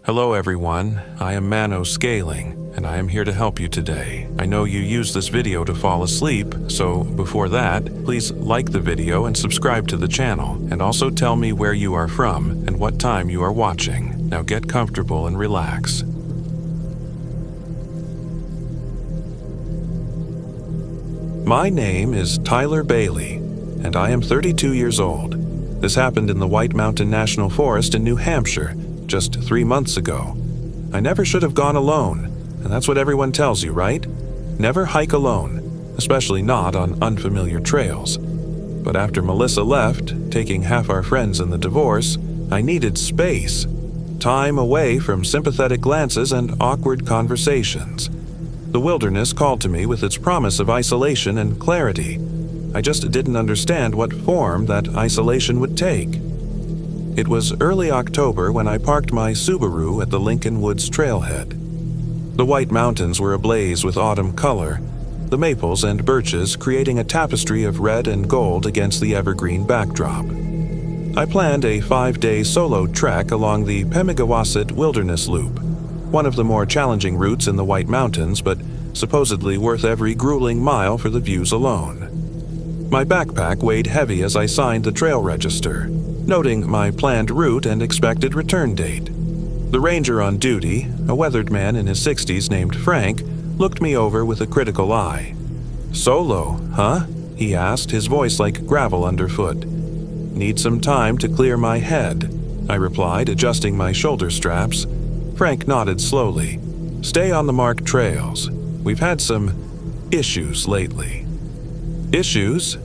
Hello everyone, I am Mano Scaling, and I am here to help you today. I know you use this video to fall asleep, so before that, please like the video and subscribe to the channel, and also tell me where you are from and what time you are watching. Now get comfortable and relax. My name is Tyler Bailey, and I am 32 years old. This happened in the White Mountain National Forest in New Hampshire just 3 months ago. I never should have gone alone, and that's what everyone tells you, right? Never hike alone, especially not on unfamiliar trails. But after Melissa left, taking half our friends in the divorce, I needed space. Time away from sympathetic glances and awkward conversations. The wilderness called to me with its promise of isolation and clarity. I just didn't understand what form that isolation would take. It was early October when I parked my Subaru at the Lincoln Woods trailhead. The White Mountains were ablaze with autumn color, the maples and birches creating a tapestry of red and gold against the evergreen backdrop. I planned a 5-day solo trek along the Pemigewasset Wilderness Loop, one of the more challenging routes in the White Mountains, but supposedly worth every grueling mile for the views alone. My backpack weighed heavy as I signed the trail register, noting my planned route and expected return date. The ranger on duty, a weathered man in his 60s named Frank, looked me over with a critical eye. "Solo, huh?" he asked, his voice like gravel underfoot. "Need some time to clear my head," I replied, adjusting my shoulder straps. Frank nodded slowly. "Stay on the marked trails. We've had some issues lately." Issues?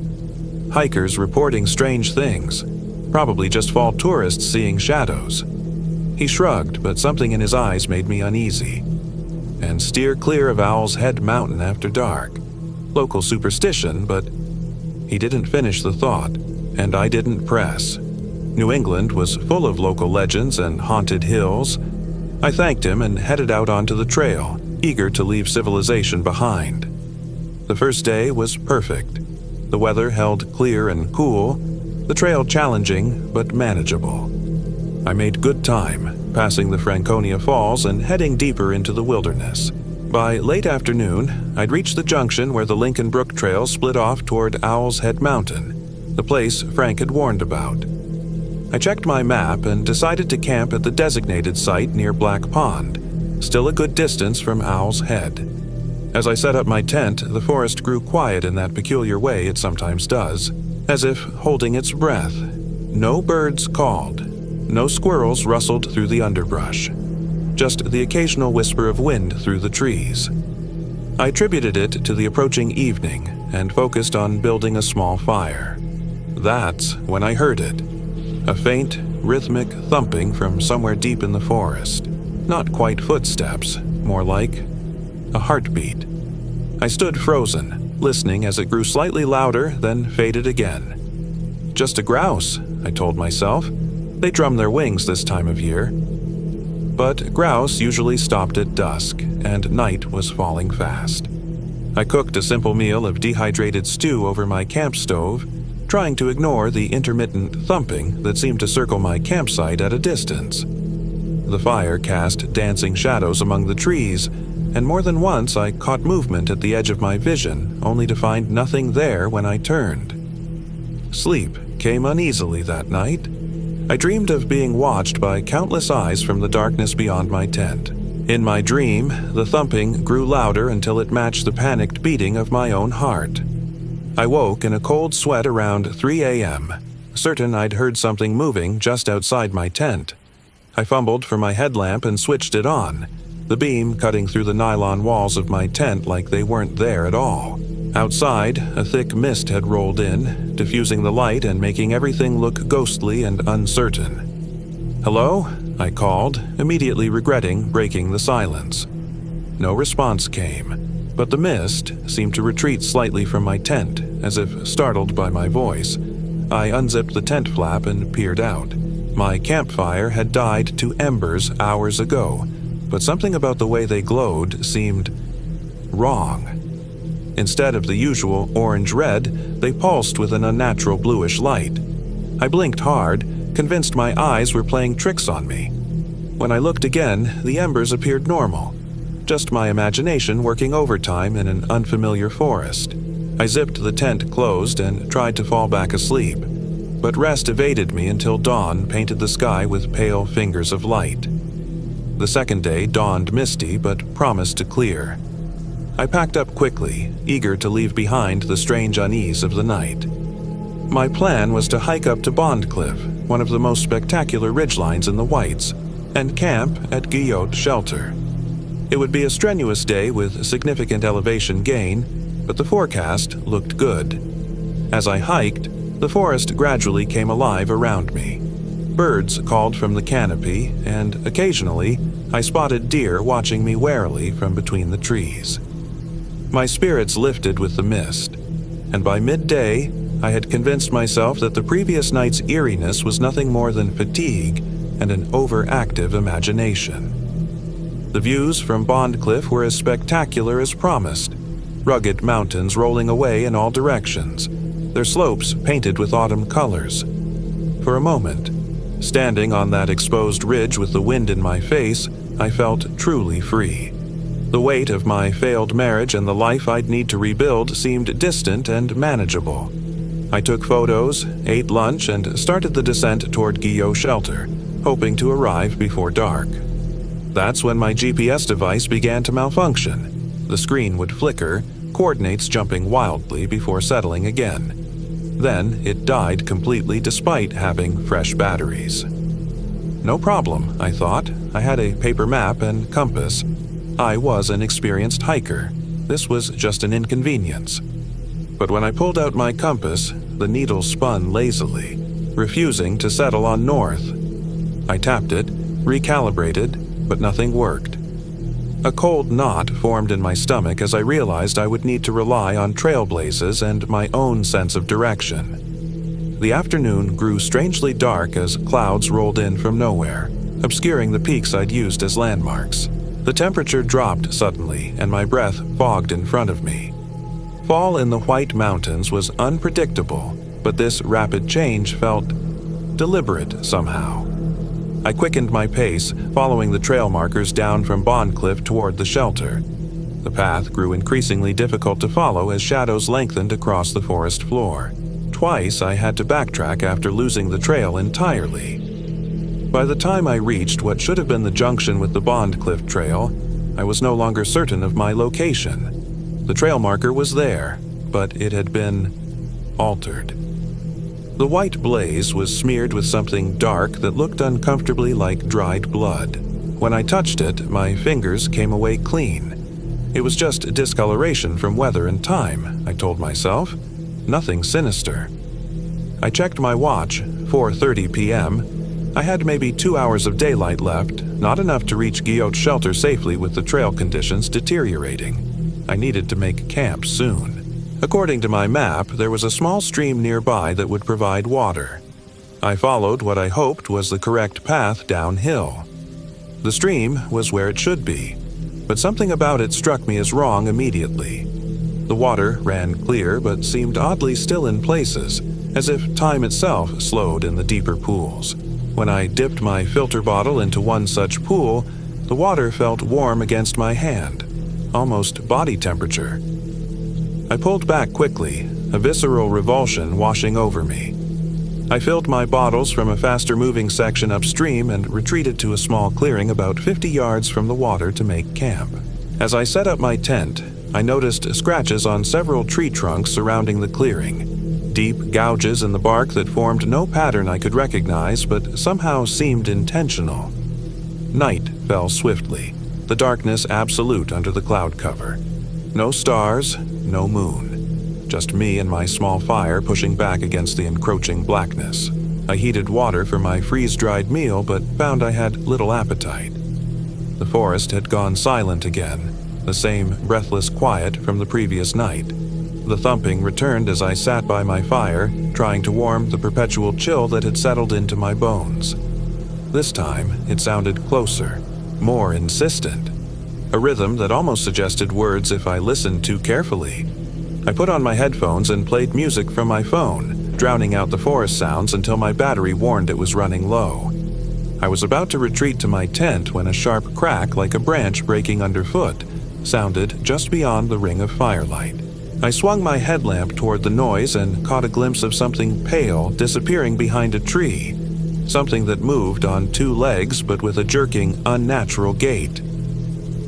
Hikers reporting strange things. Probably just fall tourists seeing shadows. He shrugged, but something in his eyes made me uneasy. "And steer clear of Owl's Head Mountain after dark. Local superstition, but..." He didn't finish the thought, and I didn't press. New England was full of local legends and haunted hills. I thanked him and headed out onto the trail, eager to leave civilization behind. The first day was perfect. The weather held clear and cool, the trail challenging but manageable. I made good time, passing the Franconia Falls and heading deeper into the wilderness. By late afternoon, I'd reached the junction where the Lincoln Brook Trail split off toward Owl's Head Mountain, the place Frank had warned about. I checked my map and decided to camp at the designated site near Black Pond, still a good distance from Owl's Head. As I set up my tent, the forest grew quiet in that peculiar way it sometimes does, as if holding its breath. No birds called. No squirrels rustled through the underbrush. Just the occasional whisper of wind through the trees. I attributed it to the approaching evening and focused on building a small fire. That's when I heard it. A faint, rhythmic thumping from somewhere deep in the forest. Not quite footsteps, more like a heartbeat. I stood frozen, listening as it grew slightly louder, then faded again. Just a grouse, I told myself. They drum their wings this time of year. But grouse usually stopped at dusk, and night was falling fast. I cooked a simple meal of dehydrated stew over my camp stove, trying to ignore the intermittent thumping that seemed to circle my campsite at a distance. The fire cast dancing shadows among the trees, and more than once I caught movement at the edge of my vision, only to find nothing there when I turned. Sleep came uneasily that night. I dreamed of being watched by countless eyes from the darkness beyond my tent. In my dream, the thumping grew louder until it matched the panicked beating of my own heart. I woke in a cold sweat around 3 a.m., certain I'd heard something moving just outside my tent. I fumbled for my headlamp and switched it on, the beam cutting through the nylon walls of my tent like they weren't there at all. Outside, a thick mist had rolled in, diffusing the light and making everything look ghostly and uncertain. "Hello?" I called, immediately regretting breaking the silence. No response came, but the mist seemed to retreat slightly from my tent, as if startled by my voice. I unzipped the tent flap and peered out. My campfire had died to embers hours ago, but something about the way they glowed seemed wrong. Instead of the usual orange-red, they pulsed with an unnatural bluish light. I blinked hard, convinced my eyes were playing tricks on me. When I looked again, the embers appeared normal. Just my imagination working overtime in an unfamiliar forest. I zipped the tent closed and tried to fall back asleep, but rest evaded me until dawn painted the sky with pale fingers of light. The second day dawned misty but promised to clear. I packed up quickly, eager to leave behind the strange unease of the night. My plan was to hike up to Bond Cliff, one of the most spectacular ridgelines in the Whites, and camp at Guyotte Shelter. It would be a strenuous day with significant elevation gain, but the forecast looked good. As I hiked, the forest gradually came alive around me. Birds called from the canopy, and occasionally I spotted deer watching me warily from between the trees. My spirits lifted with the mist, and by midday I had convinced myself that the previous night's eeriness was nothing more than fatigue and an overactive imagination. The views from Bond Cliff were as spectacular as promised, rugged mountains rolling away in all directions, their slopes painted with autumn colors. For a moment, standing on that exposed ridge with the wind in my face, I felt truly free. The weight of my failed marriage and the life I'd need to rebuild seemed distant and manageable. I took photos, ate lunch, and started the descent toward Guyotte Shelter, hoping to arrive before dark. That's when my GPS device began to malfunction. The screen would flicker, coordinates jumping wildly before settling again. Then it died completely despite having fresh batteries. No problem, I thought. I had a paper map and compass. I was an experienced hiker. This was just an inconvenience. But when I pulled out my compass, the needle spun lazily, refusing to settle on north. I tapped it, recalibrated, but nothing worked. A cold knot formed in my stomach as I realized I would need to rely on trailblazes and my own sense of direction. The afternoon grew strangely dark as clouds rolled in from nowhere, obscuring the peaks I'd used as landmarks. The temperature dropped suddenly, and my breath fogged in front of me. Fall in the White Mountains was unpredictable, but this rapid change felt deliberate somehow. I quickened my pace, following the trail markers down from Bond Cliff toward the shelter. The path grew increasingly difficult to follow as shadows lengthened across the forest floor. Twice I had to backtrack after losing the trail entirely. By the time I reached what should have been the junction with the Bond Cliff Trail, I was no longer certain of my location. The trail marker was there, but it had been altered. The white blaze was smeared with something dark that looked uncomfortably like dried blood. When I touched it, my fingers came away clean. It was just discoloration from weather and time, I told myself. Nothing sinister. I checked my watch, 4:30 p.m. I had maybe 2 hours of daylight left, not enough to reach Guyotte Shelter safely with the trail conditions deteriorating. I needed to make camp soon. According to my map, there was a small stream nearby that would provide water. I followed what I hoped was the correct path downhill. The stream was where it should be, but something about it struck me as wrong immediately. The water ran clear but seemed oddly still in places, as if time itself slowed in the deeper pools. When I dipped my filter bottle into one such pool, the water felt warm against my hand, almost body temperature. I pulled back quickly, a visceral revulsion washing over me. I filled my bottles from a faster-moving section upstream and retreated to a small clearing about 50 yards from the water to make camp. As I set up my tent, I noticed scratches on several tree trunks surrounding the clearing, deep gouges in the bark that formed no pattern I could recognize but somehow seemed intentional. Night fell swiftly, the darkness absolute under the cloud cover. No stars, no moon. Just me and my small fire pushing back against the encroaching blackness. I heated water for my freeze-dried meal, but found I had little appetite. The forest had gone silent again, the same breathless quiet from the previous night. The thumping returned as I sat by my fire, trying to warm the perpetual chill that had settled into my bones. This time, it sounded closer, more insistent. A rhythm that almost suggested words if I listened too carefully. I put on my headphones and played music from my phone, drowning out the forest sounds until my battery warned it was running low. I was about to retreat to my tent when a sharp crack like a branch breaking underfoot sounded just beyond the ring of firelight. I swung my headlamp toward the noise and caught a glimpse of something pale disappearing behind a tree, something that moved on two legs but with a jerking, unnatural gait.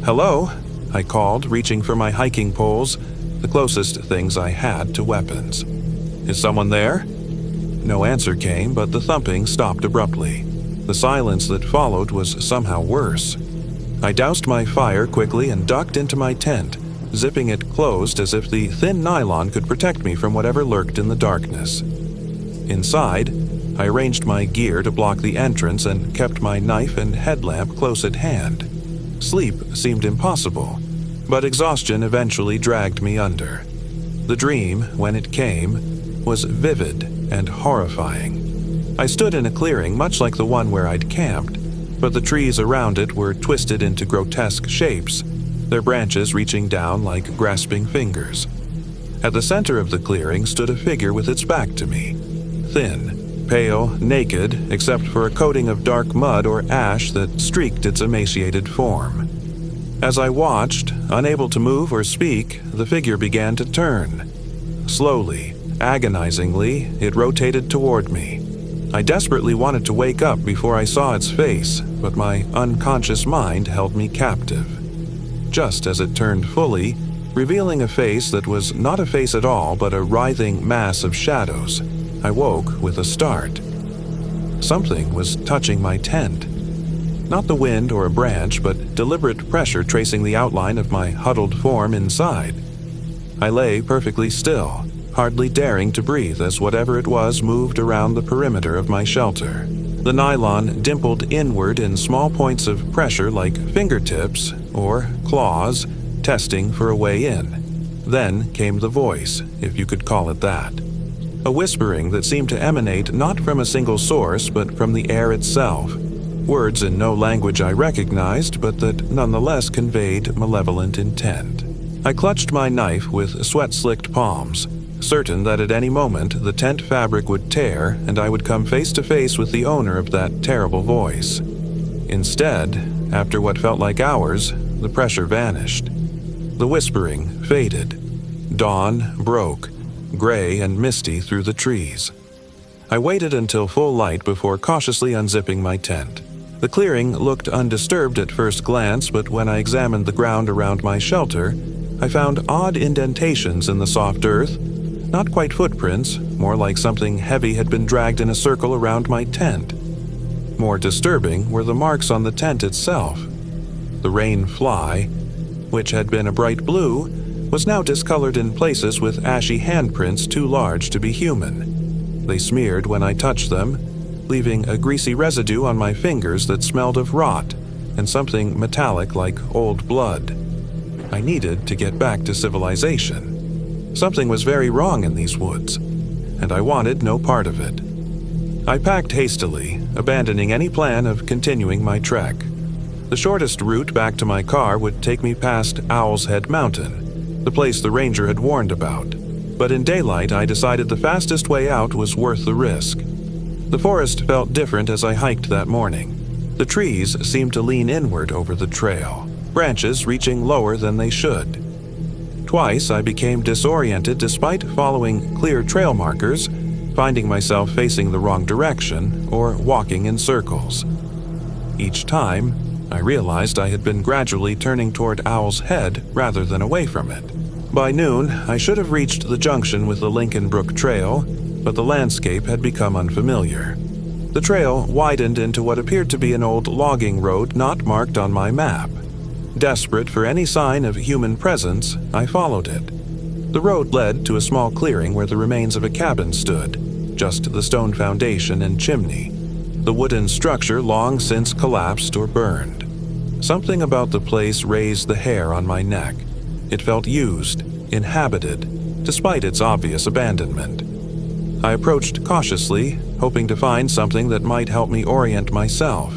"Hello?" I called, reaching for my hiking poles, the closest things I had to weapons. "Is someone there?" No answer came, but the thumping stopped abruptly. The silence that followed was somehow worse. I doused my fire quickly and ducked into my tent, zipping it closed as if the thin nylon could protect me from whatever lurked in the darkness. Inside, I arranged my gear to block the entrance and kept my knife and headlamp close at hand. Sleep seemed impossible, but exhaustion eventually dragged me under. The dream, when it came, was vivid and horrifying. I stood in a clearing much like the one where I'd camped, but the trees around it were twisted into grotesque shapes, their branches reaching down like grasping fingers. At the center of the clearing stood a figure with its back to me, thin, pale, naked, except for a coating of dark mud or ash that streaked its emaciated form. As I watched, unable to move or speak, the figure began to turn. Slowly, agonizingly, it rotated toward me. I desperately wanted to wake up before I saw its face, but my unconscious mind held me captive. Just as it turned fully, revealing a face that was not a face at all but a writhing mass of shadows, I woke with a start. Something was touching my tent. Not the wind or a branch, but deliberate pressure tracing the outline of my huddled form inside. I lay perfectly still, hardly daring to breathe as whatever it was moved around the perimeter of my shelter. The nylon dimpled inward in small points of pressure like fingertips or claws, testing for a way in. Then came the voice, if you could call it that. A whispering that seemed to emanate not from a single source but from the air itself. Words in no language I recognized, but that nonetheless conveyed malevolent intent. I clutched my knife with sweat-slicked palms, certain that at any moment the tent fabric would tear and I would come face to face with the owner of that terrible voice. Instead, after what felt like hours, the pressure vanished. The whispering faded. Dawn broke, gray and misty through the trees. I waited until full light before cautiously unzipping my tent. The clearing looked undisturbed at first glance, but when I examined the ground around my shelter, I found odd indentations in the soft earth. Not quite footprints, more like something heavy had been dragged in a circle around my tent. More disturbing were the marks on the tent itself. The rain fly, which had been a bright blue, was now discolored in places with ashy handprints too large to be human. They smeared when I touched them, leaving a greasy residue on my fingers that smelled of rot and something metallic like old blood. I needed to get back to civilization. Something was very wrong in these woods, and I wanted no part of it. I packed hastily, abandoning any plan of continuing my trek. The shortest route back to my car would take me past Owl's Head Mountain, the place the ranger had warned about. But in daylight, I decided the fastest way out was worth the risk. The forest felt different as I hiked that morning. The trees seemed to lean inward over the trail, branches reaching lower than they should. Twice I became disoriented despite following clear trail markers, finding myself facing the wrong direction or walking in circles. Each time, I realized I had been gradually turning toward Owl's Head rather than away from it. By noon, I should have reached the junction with the Lincoln Brook Trail, but the landscape had become unfamiliar. The trail widened into what appeared to be an old logging road not marked on my map. Desperate for any sign of human presence, I followed it. The road led to a small clearing where the remains of a cabin stood, just the stone foundation and chimney, the wooden structure long since collapsed or burned. Something about the place raised the hair on my neck. It felt used, inhabited, despite its obvious abandonment. I approached cautiously, hoping to find something that might help me orient myself.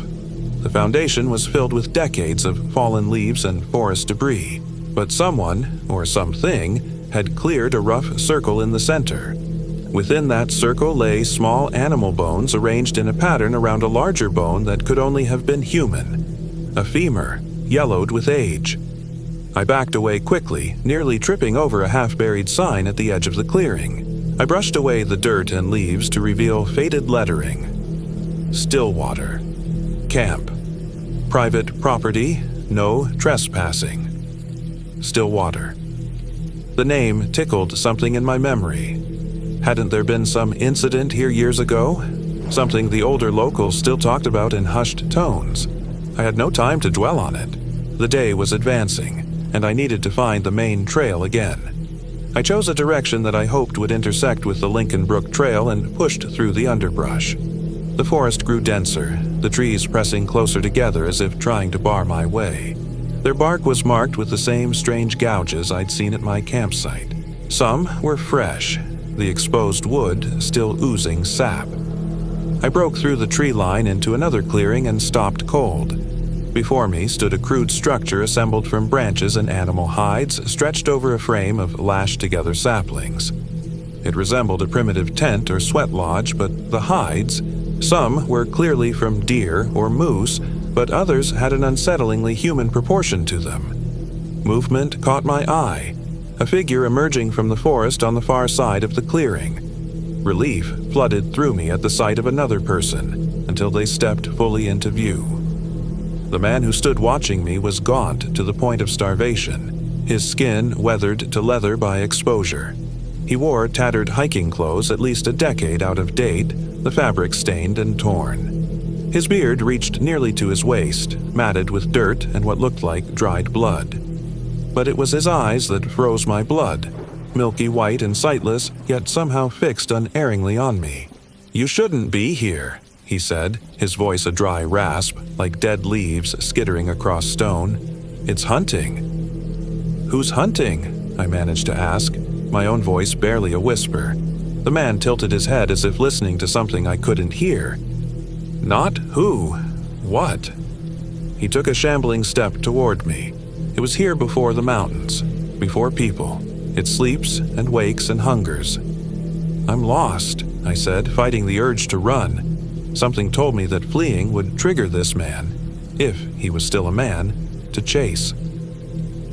The foundation was filled with decades of fallen leaves and forest debris, but someone, or something, had cleared a rough circle in the center. Within that circle lay small animal bones arranged in a pattern around a larger bone that could only have been human. A femur, yellowed with age. I backed away quickly, nearly tripping over a half-buried sign at the edge of the clearing. I brushed away the dirt and leaves to reveal faded lettering. Stillwater. Camp. Private property, no trespassing. Stillwater. The name tickled something in my memory. Hadn't there been some incident here years ago? Something the older locals still talked about in hushed tones. I had no time to dwell on it. The day was advancing, and I needed to find the main trail again. I chose a direction that I hoped would intersect with the Lincoln Brook Trail and pushed through the underbrush. The forest grew denser, the trees pressing closer together as if trying to bar my way. Their bark was marked with the same strange gouges I'd seen at my campsite. Some were fresh, the exposed wood still oozing sap. I broke through the tree line into another clearing and stopped cold. Before me stood a crude structure assembled from branches and animal hides stretched over a frame of lashed-together saplings. It resembled a primitive tent or sweat lodge, but the hides, some were clearly from deer or moose, but others had an unsettlingly human proportion to them. Movement caught my eye, a figure emerging from the forest on the far side of the clearing. Relief flooded through me at the sight of another person, until they stepped fully into view. The man who stood watching me was gaunt to the point of starvation, his skin weathered to leather by exposure. He wore tattered hiking clothes at least a decade out of date, the fabric stained and torn. His beard reached nearly to his waist, matted with dirt and what looked like dried blood. But it was his eyes that froze my blood, milky white and sightless, yet somehow fixed unerringly on me. "You shouldn't be here," he said, his voice a dry rasp, like dead leaves skittering across stone. "It's hunting." "Who's hunting?" I managed to ask, my own voice barely a whisper. The man tilted his head as if listening to something I couldn't hear. "Not who, what?" He took a shambling step toward me. It was here before the mountains, before people. It sleeps and wakes and hungers. "I'm lost," I said, fighting the urge to run. Something told me that fleeing would trigger this man, if he was still a man, to chase.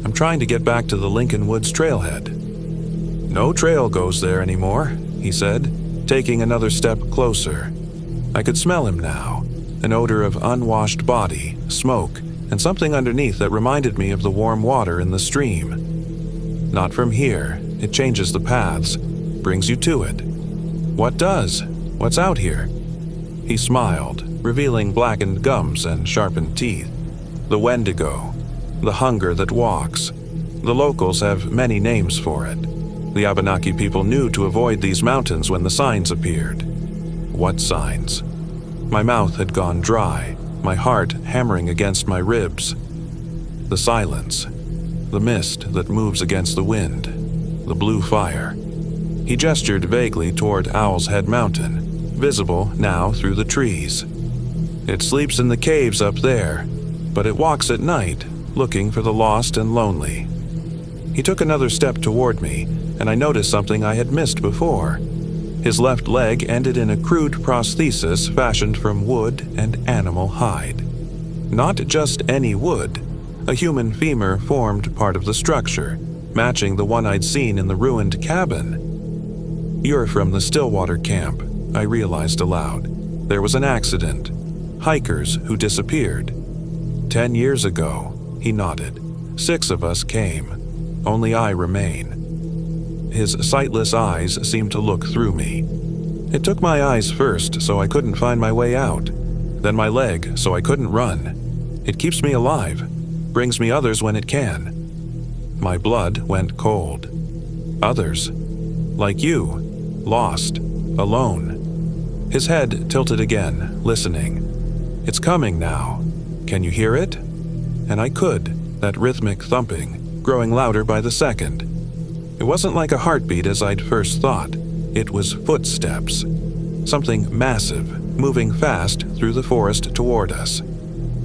"I'm trying to get back to the Lincoln Woods trailhead." "No trail goes there anymore," he said, taking another step closer. I could smell him now, an odor of unwashed body, smoke, and something underneath that reminded me of the warm water in the stream. "Not from here. It changes the paths, brings you to it." "What does? What's out here?" He smiled, revealing blackened gums and sharpened teeth. "The Wendigo. The hunger that walks. The locals have many names for it. The Abenaki people knew to avoid these mountains when the signs appeared." "What signs?" My mouth had gone dry, my heart hammering against my ribs. The silence. The mist that moves against the wind. The blue fire. He gestured vaguely toward Owl's Head Mountain, visible now through the trees. "It sleeps in the caves up there, but it walks at night, looking for the lost and lonely." He took another step toward me, and I noticed something I had missed before. His left leg ended in a crude prosthesis fashioned from wood and animal hide. Not just any wood. A human femur formed part of the structure, matching the one I'd seen in the ruined cabin. "You're from the Stillwater camp," I realized aloud. "There was an accident. Hikers who disappeared. 10 years ago," he nodded. 6 of us came. Only I remain." His sightless eyes seemed to look through me. "It took my eyes first, so I couldn't find my way out. Then my leg, so I couldn't run. It keeps me alive, brings me others when it can." My blood went cold. "Others? Like you, lost, alone." His head tilted again, listening. "It's coming now. Can you hear it?" And I could, that rhythmic thumping, growing louder by the second. It wasn't like a heartbeat as I'd first thought. It was footsteps. Something massive, moving fast through the forest toward us.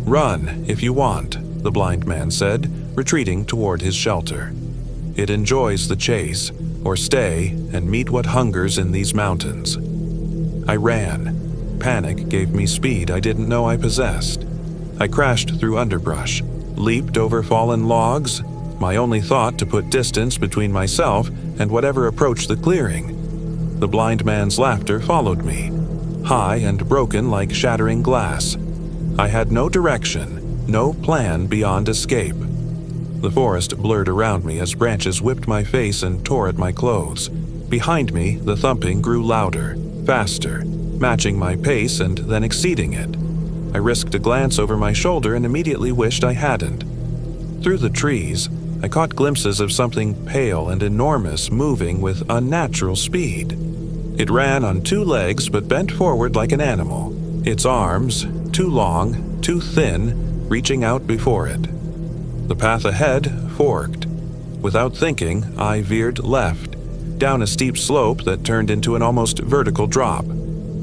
"Run, if you want," the blind man said, retreating toward his shelter. It enjoys the chase, or stay and meet what hungers in these mountains. I ran. Panic gave me speed I didn't know I possessed. I crashed through underbrush, leaped over fallen logs, my only thought to put distance between myself and whatever approached the clearing. The blind man's laughter followed me, high and broken like shattering glass. I had no direction, no plan beyond escape. The forest blurred around me as branches whipped my face and tore at my clothes. Behind me, the thumping grew louder, faster, matching my pace and then exceeding it. I risked a glance over my shoulder and immediately wished I hadn't. Through the trees, I caught glimpses of something pale and enormous moving with unnatural speed. It ran on two legs but bent forward like an animal, its arms, too long, too thin, reaching out before it. The path ahead forked. Without thinking, I veered left, down a steep slope that turned into an almost vertical drop.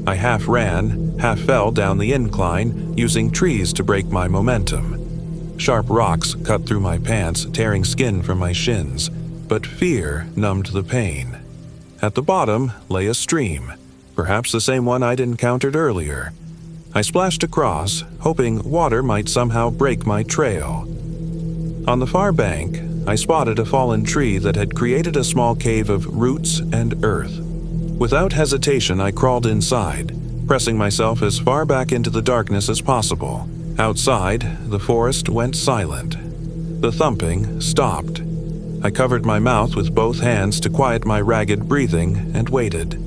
I half ran, half fell down the incline, using trees to break my momentum. Sharp rocks cut through my pants, tearing skin from my shins, but fear numbed the pain. At the bottom lay a stream, perhaps the same one I'd encountered earlier. I splashed across, hoping water might somehow break my trail. On the far bank, I spotted a fallen tree that had created a small cave of roots and earth. Without hesitation, I crawled inside, pressing myself as far back into the darkness as possible. Outside, the forest went silent. The thumping stopped. I covered my mouth with both hands to quiet my ragged breathing and waited.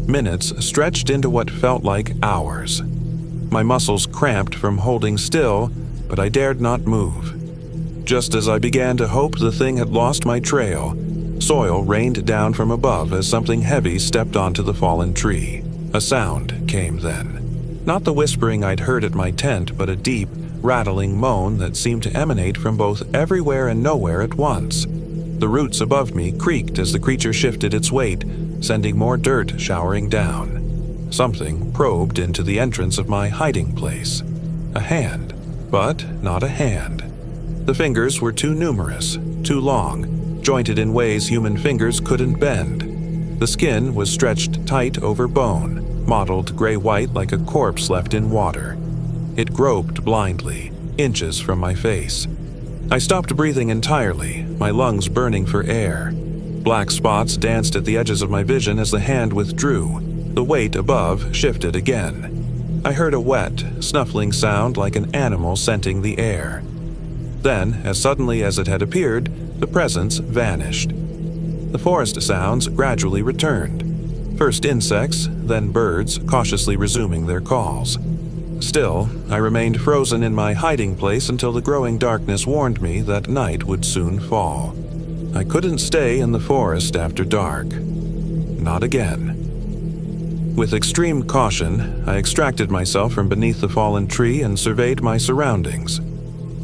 Minutes stretched into what felt like hours. My muscles cramped from holding still, but I dared not move. Just as I began to hope the thing had lost my trail, soil rained down from above as something heavy stepped onto the fallen tree. A sound came then. Not the whispering I'd heard at my tent, but a deep, rattling moan that seemed to emanate from both everywhere and nowhere at once. The roots above me creaked as the creature shifted its weight, sending more dirt showering down. Something probed into the entrance of my hiding place. A hand, but not a hand. The fingers were too numerous, too long, jointed in ways human fingers couldn't bend. The skin was stretched tight over bone, mottled gray-white like a corpse left in water. It groped blindly, inches from my face. I stopped breathing entirely, my lungs burning for air. Black spots danced at the edges of my vision as the hand withdrew. The weight above shifted again. I heard a wet, snuffling sound like an animal scenting the air. Then, as suddenly as it had appeared, the presence vanished. The forest sounds gradually returned. First insects, then birds cautiously resuming their calls. Still, I remained frozen in my hiding place until the growing darkness warned me that night would soon fall. I couldn't stay in the forest after dark. Not again. With extreme caution, I extracted myself from beneath the fallen tree and surveyed my surroundings.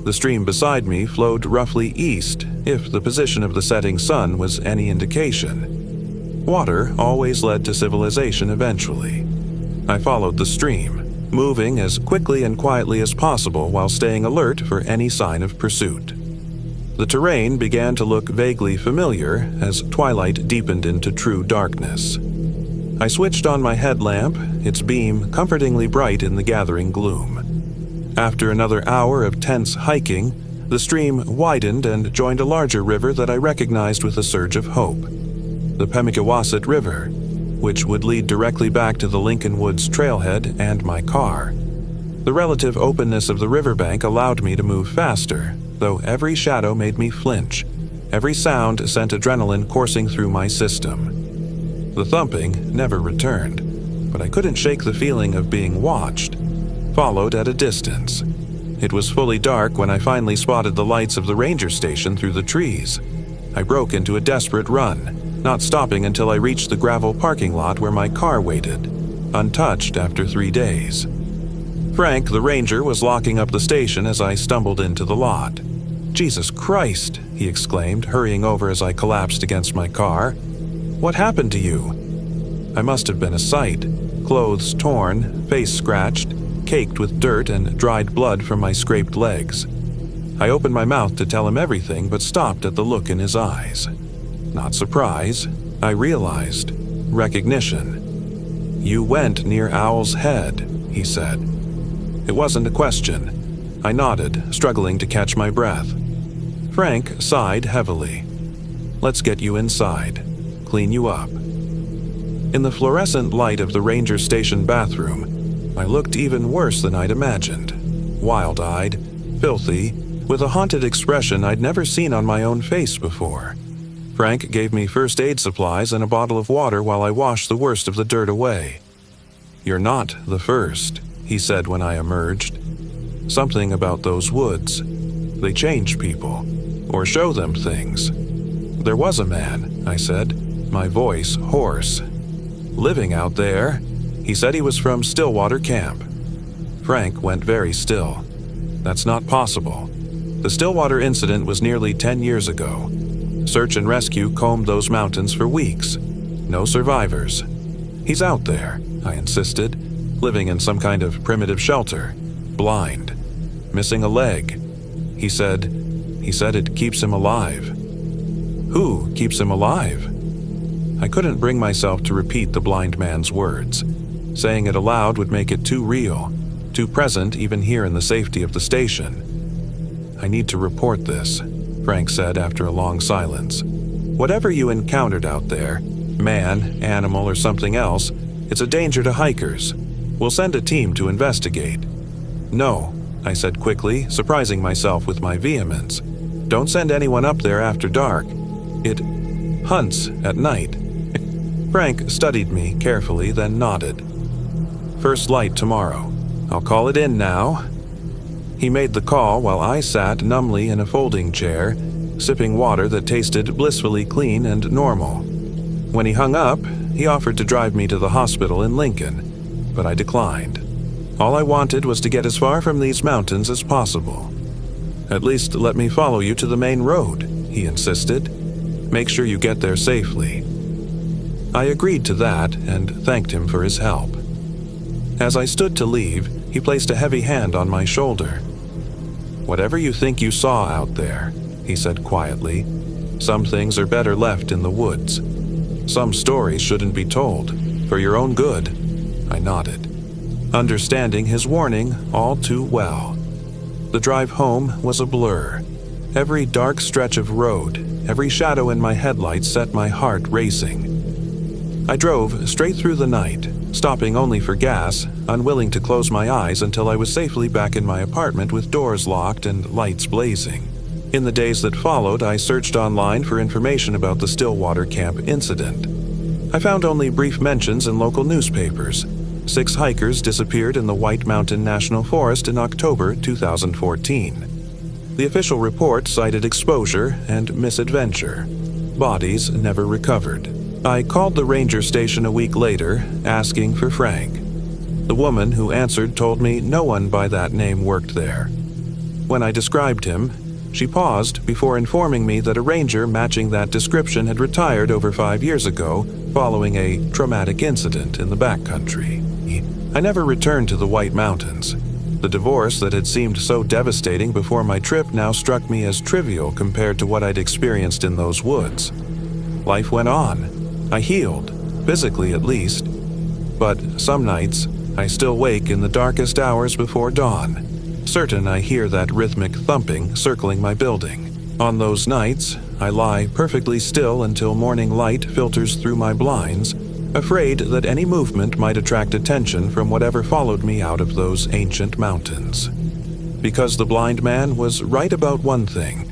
The stream beside me flowed roughly east, if the position of the setting sun was any indication. Water always led to civilization eventually. I followed the stream, moving as quickly and quietly as possible while staying alert for any sign of pursuit. The terrain began to look vaguely familiar as twilight deepened into true darkness. I switched on my headlamp, its beam comfortingly bright in the gathering gloom. After another hour of tense hiking, the stream widened and joined a larger river that I recognized with a surge of hope. The Pemigewasset River, which would lead directly back to the Lincoln Woods trailhead and my car. The relative openness of the riverbank allowed me to move faster, though every shadow made me flinch. Every sound sent adrenaline coursing through my system. The thumping never returned, but I couldn't shake the feeling of being watched, followed at a distance. It was fully dark when I finally spotted the lights of the ranger station through the trees. I broke into a desperate run, not stopping until I reached the gravel parking lot where my car waited, untouched after 3 days. Frank, the ranger, was locking up the station as I stumbled into the lot. "Jesus Christ!" he exclaimed, hurrying over as I collapsed against my car. "What happened to you?" I must have been a sight, clothes torn, face scratched, caked with dirt and dried blood from my scraped legs. I opened my mouth to tell him everything but stopped at the look in his eyes. Not surprise. I realized. Recognition. "You went near Owl's Head," he said. It wasn't a question. I nodded, struggling to catch my breath. Frank sighed heavily. "Let's get you inside. Clean you up." In the fluorescent light of the ranger station bathroom, I looked even worse than I'd imagined. Wild-eyed, filthy, with a haunted expression I'd never seen on my own face before. Frank gave me first aid supplies and a bottle of water while I washed the worst of the dirt away. "You're not the first," he said when I emerged. "Something about those woods. They change people, or show them things." "There was a man," I said, my voice hoarse. "Living out there. He said he was from Stillwater Camp." Frank went very still. "That's not possible. The Stillwater incident was nearly 10 years ago. Search and rescue combed those mountains for weeks. No survivors. He's out there," I insisted, "living in some kind of primitive shelter. Blind. Missing a leg. He said it keeps him alive." "Who keeps him alive?" I couldn't bring myself to repeat the blind man's words. Saying it aloud would make it too real, too present even here in the safety of the station. "I need to report this," Frank said after a long silence. "Whatever you encountered out there, man, animal, or something else, it's a danger to hikers. We'll send a team to investigate." "No," I said quickly, surprising myself with my vehemence. "Don't send anyone up there after dark. It hunts at night." Frank studied me carefully, then nodded. "First light tomorrow. I'll call it in now." He made the call while I sat numbly in a folding chair, sipping water that tasted blissfully clean and normal. When he hung up, he offered to drive me to the hospital in Lincoln, but I declined. All I wanted was to get as far from these mountains as possible. "At least let me follow you to the main road," he insisted. "Make sure you get there safely." I agreed to that and thanked him for his help. As I stood to leave, he placed a heavy hand on my shoulder. "Whatever you think you saw out there," he said quietly, "some things are better left in the woods. Some stories shouldn't be told, for your own good." I nodded, understanding his warning all too well. The drive home was a blur. Every dark stretch of road, every shadow in my headlights set my heart racing. I drove straight through the night, stopping only for gas, unwilling to close my eyes until I was safely back in my apartment with doors locked and lights blazing. In the days that followed, I searched online for information about the Stillwater Camp incident. I found only brief mentions in local newspapers. 6 hikers disappeared in the White Mountain National Forest in October 2014. The official report cited exposure and misadventure. Bodies never recovered. I called the ranger station a week later, asking for Frank. The woman who answered told me no one by that name worked there. When I described him, she paused before informing me that a ranger matching that description had retired over 5 years ago following a traumatic incident in the backcountry. I never returned to the White Mountains. The divorce that had seemed so devastating before my trip now struck me as trivial compared to what I'd experienced in those woods. Life went on. I healed, physically at least. But some nights, I still wake in the darkest hours before dawn, certain I hear that rhythmic thumping circling my building. On those nights, I lie perfectly still until morning light filters through my blinds, afraid that any movement might attract attention from whatever followed me out of those ancient mountains. Because the blind man was right about one thing: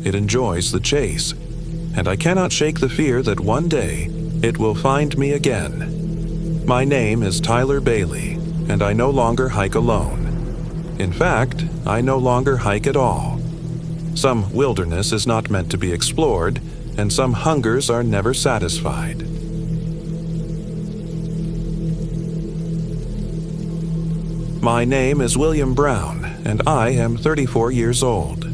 it enjoys the chase, and I cannot shake the fear that one day it will find me again. My name is Tyler Bailey, and I no longer hike alone. In fact, I no longer hike at all. Some wilderness is not meant to be explored, and some hungers are never satisfied. My name is William Brown, and I am 34 years old.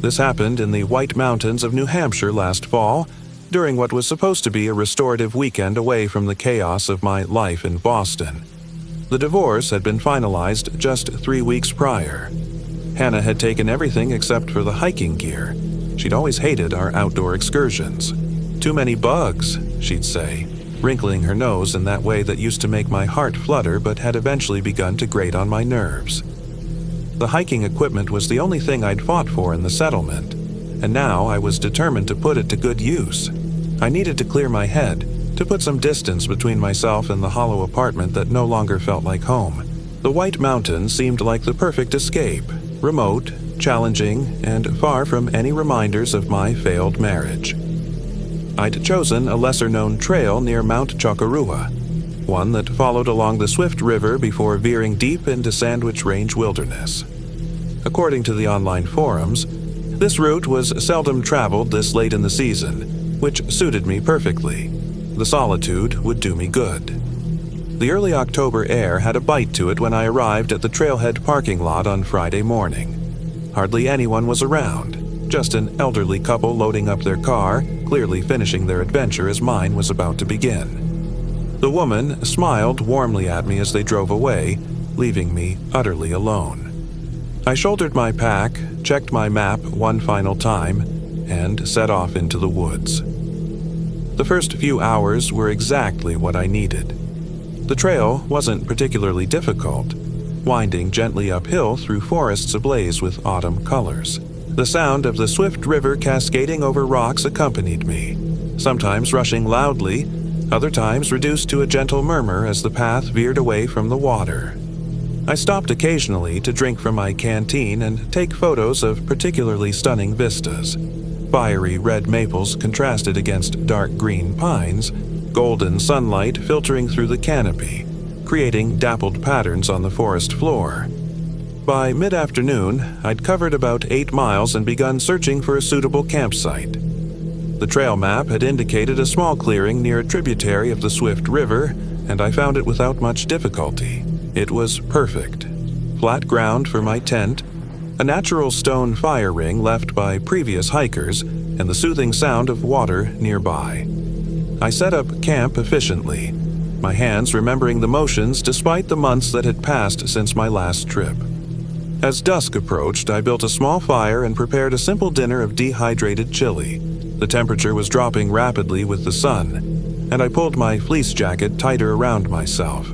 This happened in the White Mountains of New Hampshire last fall, during what was supposed to be a restorative weekend away from the chaos of my life in Boston. The divorce had been finalized just 3 weeks prior. Hannah had taken everything except for the hiking gear. She'd always hated our outdoor excursions. "Too many bugs," she'd say, wrinkling her nose in that way that used to make my heart flutter but had eventually begun to grate on my nerves. The hiking equipment was the only thing I'd fought for in the settlement, and now I was determined to put it to good use. I needed to clear my head, to put some distance between myself and the hollow apartment that no longer felt like home. The White Mountains seemed like the perfect escape, remote, challenging, and far from any reminders of my failed marriage. I'd chosen a lesser-known trail near Mount Chocorua, one that followed along the Swift River before veering deep into Sandwich Range wilderness. According to the online forums, this route was seldom traveled this late in the season, which suited me perfectly. The solitude would do me good. The early October air had a bite to it when I arrived at the trailhead parking lot on Friday morning. Hardly anyone was around, just an elderly couple loading up their car, clearly finishing their adventure as mine was about to begin. The woman smiled warmly at me as they drove away, leaving me utterly alone. I shouldered my pack, checked my map one final time, and set off into the woods. The first few hours were exactly what I needed. The trail wasn't particularly difficult, winding gently uphill through forests ablaze with autumn colors. The sound of the Swift River cascading over rocks accompanied me, sometimes rushing loudly, other times reduced to a gentle murmur as the path veered away from the water. I stopped occasionally to drink from my canteen and take photos of particularly stunning vistas. Fiery red maples contrasted against dark green pines, golden sunlight filtering through the canopy, creating dappled patterns on the forest floor. By mid-afternoon, I'd covered about 8 miles and begun searching for a suitable campsite. The trail map had indicated a small clearing near a tributary of the Swift River, and I found it without much difficulty. It was perfect. Flat ground for my tent, a natural stone fire ring left by previous hikers, and the soothing sound of water nearby. I set up camp efficiently, my hands remembering the motions despite the months that had passed since my last trip. As dusk approached, I built a small fire and prepared a simple dinner of dehydrated chili. The temperature was dropping rapidly with the sun, and I pulled my fleece jacket tighter around myself.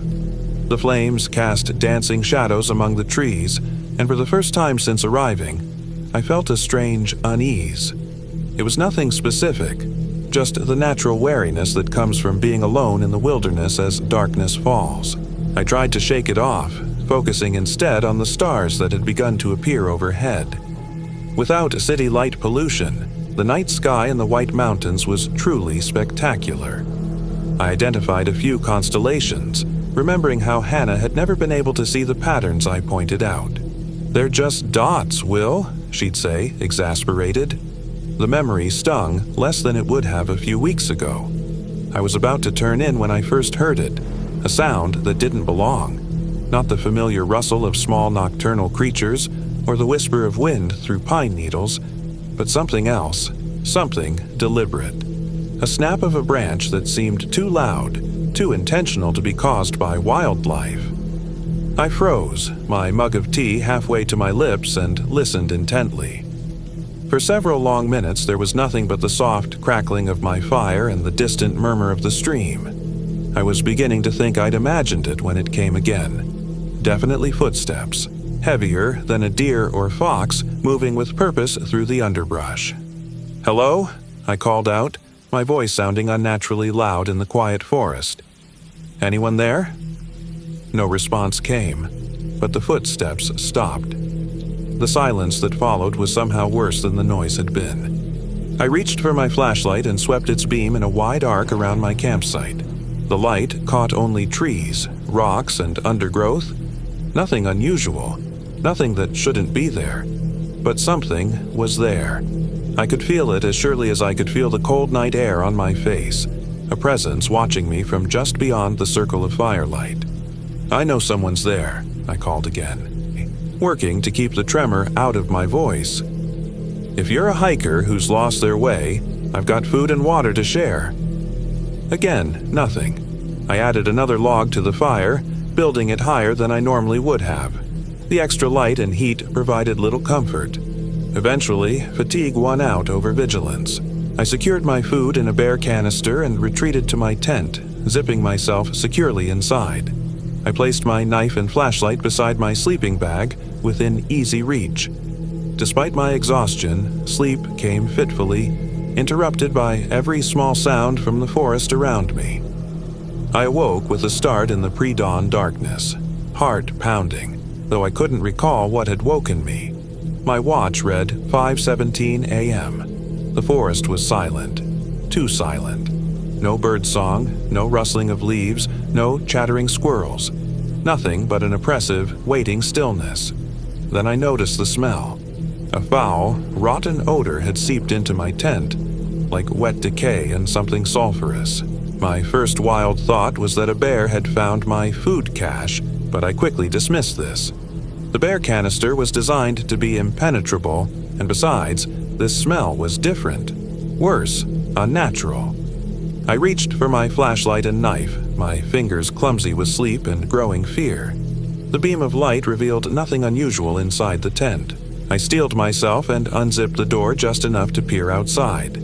The flames cast dancing shadows among the trees, and for the first time since arriving, I felt a strange unease. It was nothing specific, just the natural wariness that comes from being alone in the wilderness as darkness falls. I tried to shake it off, focusing instead on the stars that had begun to appear overhead. Without city light pollution, the night sky in the White Mountains was truly spectacular. I identified a few constellations, remembering how Hannah had never been able to see the patterns I pointed out. "They're just dots, Will," she'd say, exasperated. The memory stung less than it would have a few weeks ago. I was about to turn in when I first heard it, a sound that didn't belong. Not the familiar rustle of small nocturnal creatures or the whisper of wind through pine needles, but something else, something deliberate. A snap of a branch that seemed too loud, too intentional to be caused by wildlife. I froze, my mug of tea halfway to my lips, and listened intently. For several long minutes there was nothing but the soft crackling of my fire and the distant murmur of the stream. I was beginning to think I'd imagined it when it came again. Definitely footsteps, heavier than a deer or fox moving with purpose through the underbrush. "Hello?" I called out, my voice sounding unnaturally loud in the quiet forest. "Anyone there?" No response came, but the footsteps stopped. The silence that followed was somehow worse than the noise had been. I reached for my flashlight and swept its beam in a wide arc around my campsite. The light caught only trees, rocks, and undergrowth. Nothing unusual, nothing that shouldn't be there. But something was there. I could feel it as surely as I could feel the cold night air on my face, a presence watching me from just beyond the circle of firelight. "I know someone's there," I called again, working to keep the tremor out of my voice. "If you're a hiker who's lost their way, I've got food and water to share." Again, nothing. I added another log to the fire, building it higher than I normally would have. The extra light and heat provided little comfort. Eventually, fatigue won out over vigilance. I secured my food in a bear canister and retreated to my tent, zipping myself securely inside. I placed my knife and flashlight beside my sleeping bag within easy reach. Despite my exhaustion, sleep came fitfully, interrupted by every small sound from the forest around me. I awoke with a start in the pre-dawn darkness, heart pounding, though I couldn't recall what had woken me. My watch read 5:17 a.m. The forest was silent, too silent. No birdsong, no rustling of leaves, no chattering squirrels. Nothing but an oppressive, waiting stillness. Then I noticed the smell. A foul, rotten odor had seeped into my tent, like wet decay and something sulfurous. My first wild thought was that a bear had found my food cache, but I quickly dismissed this. The bear canister was designed to be impenetrable, and besides, this smell was different. Worse, unnatural. I reached for my flashlight and knife, my fingers clumsy with sleep and growing fear. The beam of light revealed nothing unusual inside the tent. I steeled myself and unzipped the door just enough to peer outside.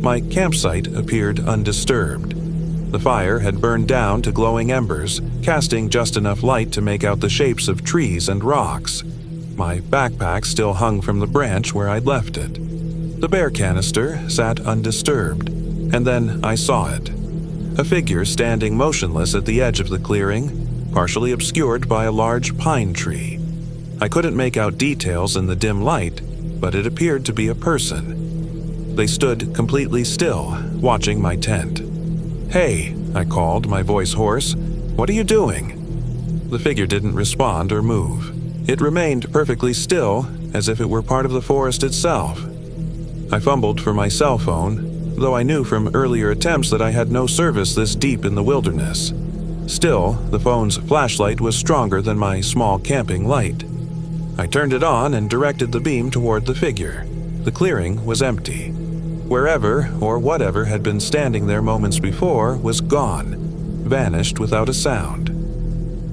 My campsite appeared undisturbed. The fire had burned down to glowing embers, casting just enough light to make out the shapes of trees and rocks. My backpack still hung from the branch where I'd left it. The bear canister sat undisturbed, and then I saw it. A figure standing motionless at the edge of the clearing, partially obscured by a large pine tree. I couldn't make out details in the dim light, but it appeared to be a person. They stood completely still, watching my tent. "Hey," I called, my voice hoarse. "What are you doing?" The figure didn't respond or move. It remained perfectly still, as if it were part of the forest itself. I fumbled for my cell phone, though I knew from earlier attempts that I had no service this deep in the wilderness. Still, the phone's flashlight was stronger than my small camping light. I turned it on and directed the beam toward the figure. The clearing was empty. Wherever or whatever had been standing there moments before was gone, vanished without a sound.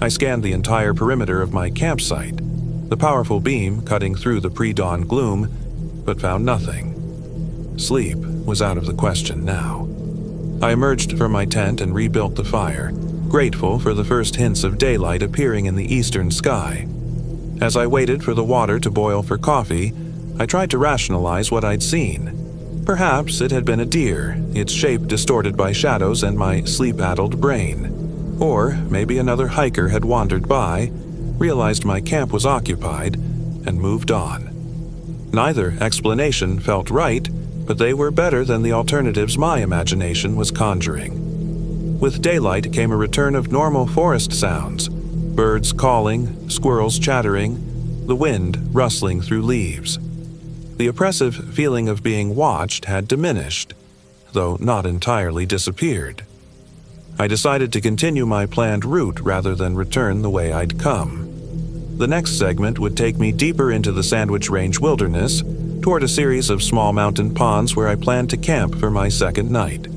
I scanned the entire perimeter of my campsite, the powerful beam cutting through the pre-dawn gloom, but found nothing. Sleep was out of the question now. I emerged from my tent and rebuilt the fire, grateful for the first hints of daylight appearing in the eastern sky. As I waited for the water to boil for coffee, I tried to rationalize what I'd seen. Perhaps it had been a deer, its shape distorted by shadows and my sleep-addled brain. Or maybe another hiker had wandered by, realized my camp was occupied, and moved on. Neither explanation felt right, but they were better than the alternatives my imagination was conjuring. With daylight came a return of normal forest sounds, birds calling, squirrels chattering, the wind rustling through leaves. The oppressive feeling of being watched had diminished, though not entirely disappeared. I decided to continue my planned route rather than return the way I'd come. The next segment would take me deeper into the Sandwich Range wilderness, toward a series of small mountain ponds where I planned to camp for my second night.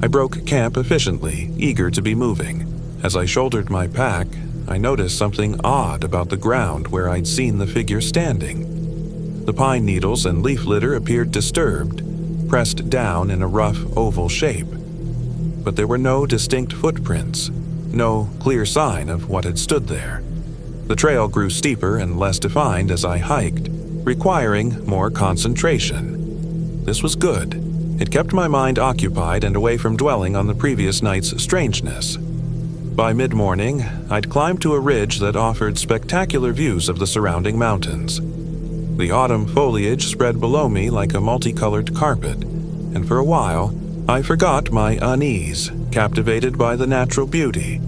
I broke camp efficiently, eager to be moving. As I shouldered my pack, I noticed something odd about the ground where I'd seen the figure standing. The pine needles and leaf litter appeared disturbed, pressed down in a rough oval shape. But there were no distinct footprints, no clear sign of what had stood there. The trail grew steeper and less defined as I hiked, requiring more concentration. This was good. It kept my mind occupied and away from dwelling on the previous night's strangeness. By mid-morning, I'd climbed to a ridge that offered spectacular views of the surrounding mountains. The autumn foliage spread below me like a multicolored carpet, and for a while, I forgot my unease, captivated by the natural beauty.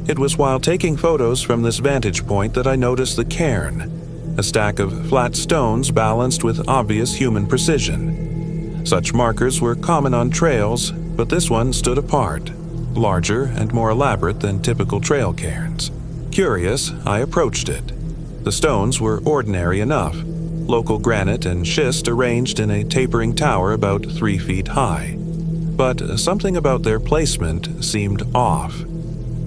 It was while taking photos from this vantage point that I noticed the cairn, a stack of flat stones balanced with obvious human precision. Such markers were common on trails, but this one stood apart, larger and more elaborate than typical trail cairns. Curious, I approached it. The stones were ordinary enough, local granite and schist arranged in a tapering tower about 3 feet high. But something about their placement seemed off.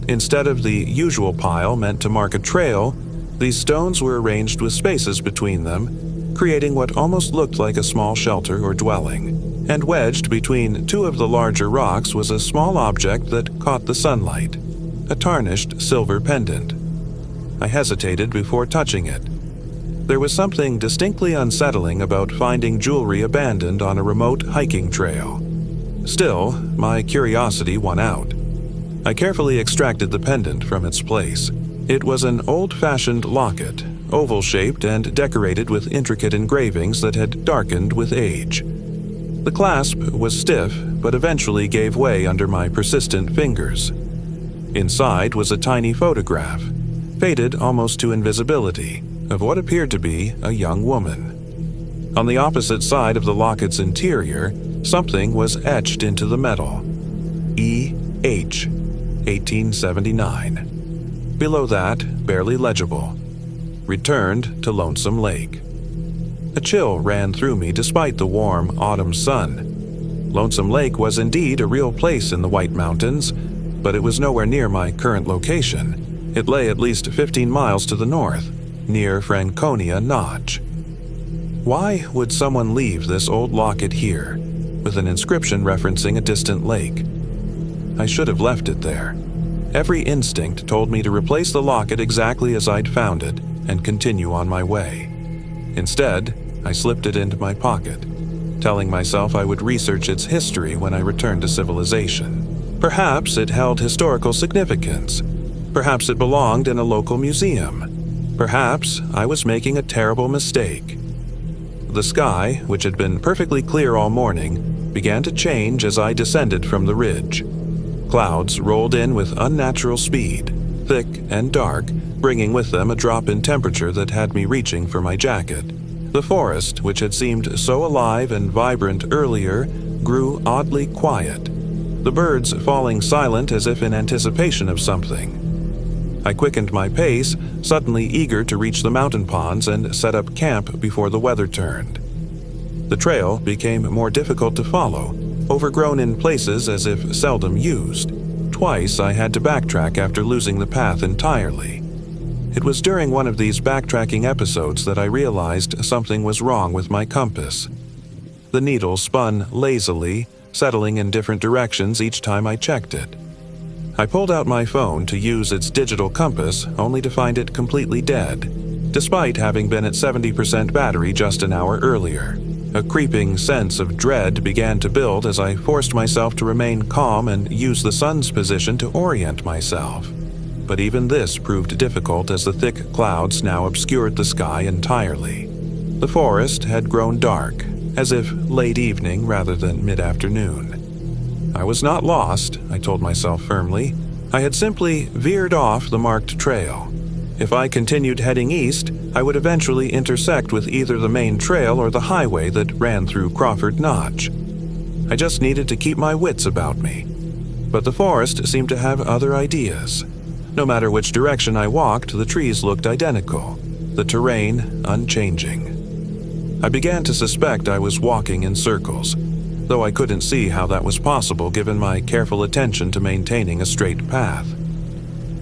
Instead of the usual pile meant to mark a trail, these stones were arranged with spaces between them, creating what almost looked like a small shelter or dwelling. and wedged between two of the larger rocks was a small object that caught the sunlight, a tarnished silver pendant. I hesitated before touching it. There was something distinctly unsettling about finding jewelry abandoned on a remote hiking trail. Still, my curiosity won out. I carefully extracted the pendant from its place. It was an old-fashioned locket, oval-shaped and decorated with intricate engravings that had darkened with age. The clasp was stiff, but eventually gave way under my persistent fingers. Inside was a tiny photograph, faded almost to invisibility, of what appeared to be a young woman. On the opposite side of the locket's interior, something was etched into the metal. E.H. 1879. Below that, barely legible. Returned to Lonesome Lake. A chill ran through me despite the warm autumn sun. Lonesome Lake was indeed a real place in the White Mountains, but it was nowhere near my current location. It lay at least 15 miles to the north, near Franconia Notch. Why would someone leave this old locket here, with an inscription referencing a distant lake? I should have left it there. Every instinct told me to replace the locket exactly as I'd found it and continue on my way. Instead, I slipped it into my pocket, telling myself I would research its history when I returned to civilization. Perhaps it held historical significance. Perhaps it belonged in a local museum. Perhaps I was making a terrible mistake. The sky, which had been perfectly clear all morning, began to change as I descended from the ridge. Clouds rolled in with unnatural speed, thick and dark, bringing with them a drop in temperature that had me reaching for my jacket. The forest, which had seemed so alive and vibrant earlier, grew oddly quiet, the birds falling silent as if in anticipation of something. I quickened my pace, suddenly eager to reach the mountain ponds and set up camp before the weather turned. The trail became more difficult to follow, overgrown in places as if seldom used. Twice I had to backtrack after losing the path entirely. It was during one of these backtracking episodes that I realized something was wrong with my compass. The needle spun lazily, settling in different directions each time I checked it. I pulled out my phone to use its digital compass, only to find it completely dead, despite having been at 70% battery just an hour earlier. A creeping sense of dread began to build as I forced myself to remain calm and use the sun's position to orient myself. But even this proved difficult as the thick clouds now obscured the sky entirely. The forest had grown dark, as if late evening rather than mid-afternoon. I was not lost, I told myself firmly. I had simply veered off the marked trail. If I continued heading east, I would eventually intersect with either the main trail or the highway that ran through Crawford Notch. I just needed to keep my wits about me. But the forest seemed to have other ideas. No matter which direction I walked, the trees looked identical, the terrain unchanging. I began to suspect I was walking in circles, though I couldn't see how that was possible given my careful attention to maintaining a straight path.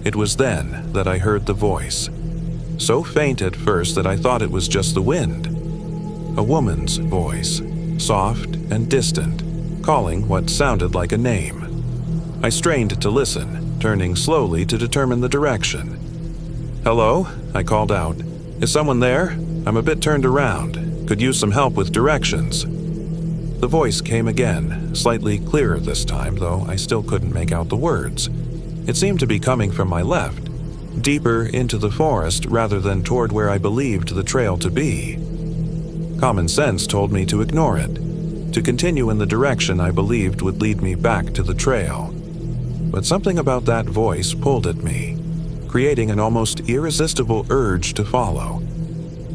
It was then that I heard the voice, so faint at first that I thought it was just the wind. A woman's voice, soft and distant, calling what sounded like a name. I strained to listen, turning slowly to determine the direction. "Hello?" I called out. "Is someone there? I'm a bit turned around. Could use some help with directions." The voice came again, slightly clearer this time, though I still couldn't make out the words. It seemed to be coming from my left, deeper into the forest rather than toward where I believed the trail to be. Common sense told me to ignore it, to continue in the direction I believed would lead me back to the trail. But something about that voice pulled at me, creating an almost irresistible urge to follow.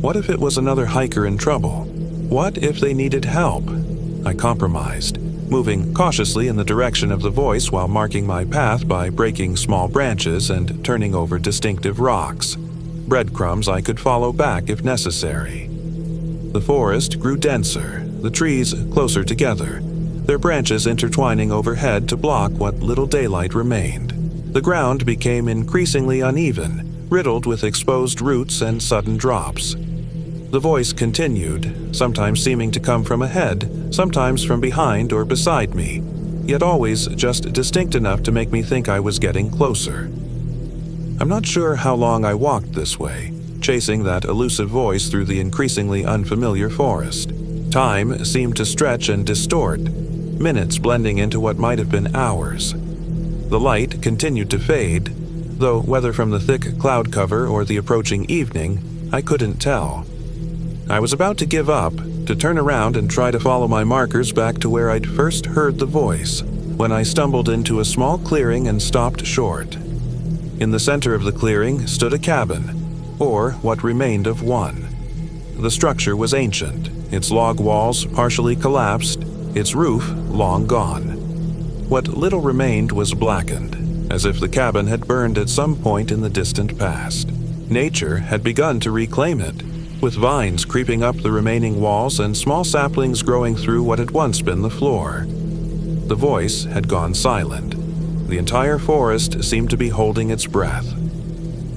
What if it was another hiker in trouble? What if they needed help? I compromised, moving cautiously in the direction of the voice while marking my path by breaking small branches and turning over distinctive rocks, breadcrumbs I could follow back if necessary. The forest grew denser, the trees closer together, their branches intertwining overhead to block what little daylight remained. The ground became increasingly uneven, riddled with exposed roots and sudden drops. The voice continued, sometimes seeming to come from ahead, sometimes from behind or beside me, yet always just distinct enough to make me think I was getting closer. I'm not sure how long I walked this way, chasing that elusive voice through the increasingly unfamiliar forest. Time seemed to stretch and distort, minutes blending into what might have been hours. The light continued to fade, though whether from the thick cloud cover or the approaching evening, I couldn't tell. I was about to give up, to turn around and try to follow my markers back to where I'd first heard the voice, when I stumbled into a small clearing and stopped short. In the center of the clearing stood a cabin, or what remained of one. The structure was ancient, its log walls partially collapsed, its roof long gone. What little remained was blackened, as if the cabin had burned at some point in the distant past. Nature had begun to reclaim it, with vines creeping up the remaining walls and small saplings growing through what had once been the floor. The voice had gone silent. The entire forest seemed to be holding its breath.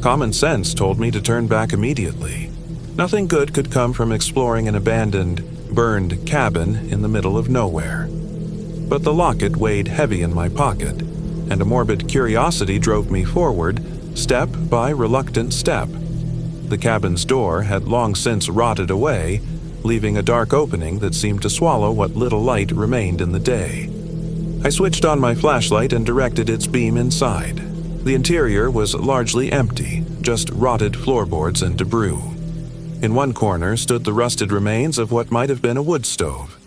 Common sense told me to turn back immediately. Nothing good could come from exploring an abandoned, burned cabin in the middle of nowhere. But the locket weighed heavy in my pocket, and a morbid curiosity drove me forward, step by reluctant step. The cabin's door had long since rotted away, leaving a dark opening that seemed to swallow what little light remained in the day. I switched on my flashlight and directed its beam inside. The interior was largely empty, just rotted floorboards and debris. In one corner stood the rusted remains of what might have been a wood stove.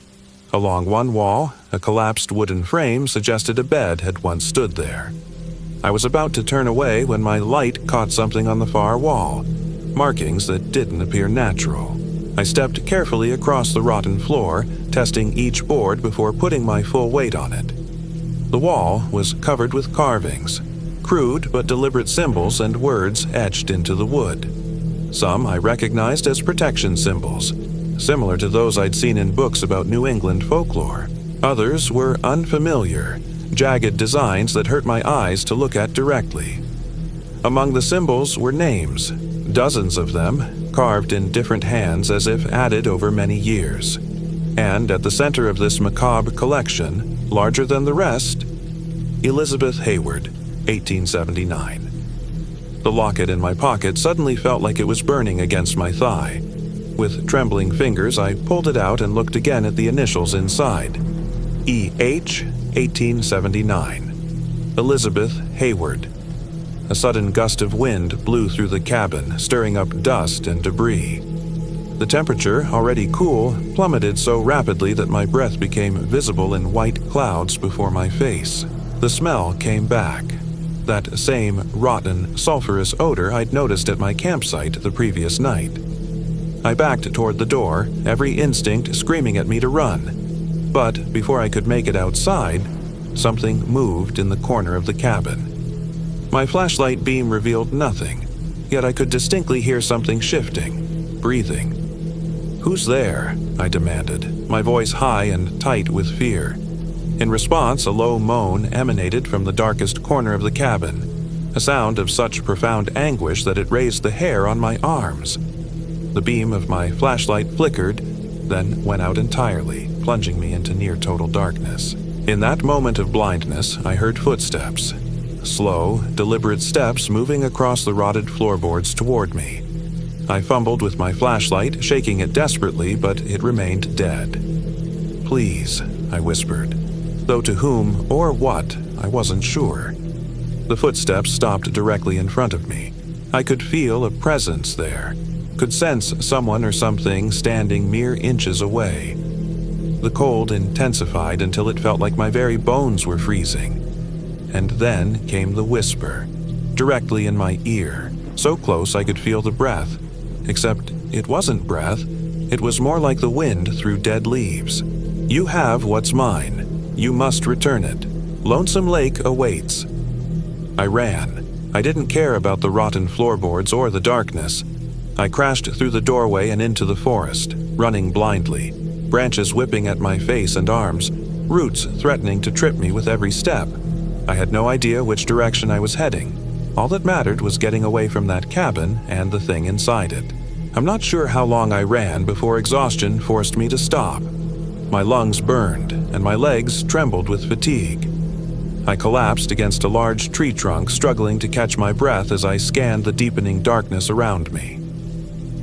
Along one wall, a collapsed wooden frame suggested a bed had once stood there. I was about to turn away when my light caught something on the far wall, markings that didn't appear natural. I stepped carefully across the rotten floor, testing each board before putting my full weight on it. The wall was covered with carvings, crude but deliberate symbols and words etched into the wood. Some I recognized as protection symbols, similar to those I'd seen in books about New England folklore. Others were unfamiliar, jagged designs that hurt my eyes to look at directly. Among the symbols were names, dozens of them, carved in different hands as if added over many years. And at the center of this macabre collection, larger than the rest, Elizabeth Hayward, 1879. The locket in my pocket suddenly felt like it was burning against my thigh. With trembling fingers, I pulled it out and looked again at the initials inside. E.H., 1879. Elizabeth Hayward. A sudden gust of wind blew through the cabin, stirring up dust and debris. The temperature, already cool, plummeted so rapidly that my breath became visible in white clouds before my face. The smell came back. That same rotten, sulfurous odor I'd noticed at my campsite the previous night. I backed toward the door, every instinct screaming at me to run. But before I could make it outside, something moved in the corner of the cabin. My flashlight beam revealed nothing, yet I could distinctly hear something shifting, breathing. "Who's there?" I demanded, my voice high and tight with fear. In response, a low moan emanated from the darkest corner of the cabin, a sound of such profound anguish that it raised the hair on my arms. The beam of my flashlight flickered, then went out entirely, plunging me into near-total darkness. In that moment of blindness, I heard footsteps. Slow, deliberate steps moving across the rotted floorboards toward me. I fumbled with my flashlight, shaking it desperately, but it remained dead. "Please," I whispered, though to whom or what I wasn't sure. The footsteps stopped directly in front of me. I could feel a presence there, could sense someone or something standing mere inches away. The cold intensified until it felt like my very bones were freezing. And then came the whisper, directly in my ear, so close I could feel the breath, except it wasn't breath, it was more like the wind through dead leaves. "You have what's mine. You must return it. Lonesome Lake awaits." I ran. I didn't care about the rotten floorboards or the darkness. I crashed through the doorway and into the forest, running blindly, branches whipping at my face and arms, roots threatening to trip me with every step. I had no idea which direction I was heading. All that mattered was getting away from that cabin and the thing inside it. I'm not sure how long I ran before exhaustion forced me to stop. My lungs burned, and my legs trembled with fatigue. I collapsed against a large tree trunk, struggling to catch my breath as I scanned the deepening darkness around me.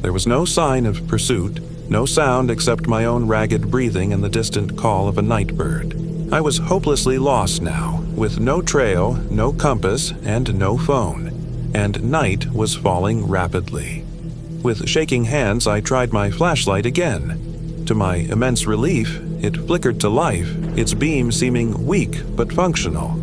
There was no sign of pursuit, no sound except my own ragged breathing and the distant call of a night bird. I was hopelessly lost now, with no trail, no compass, and no phone, and night was falling rapidly. With shaking hands, I tried my flashlight again. To my immense relief, it flickered to life, its beam seeming weak but functional.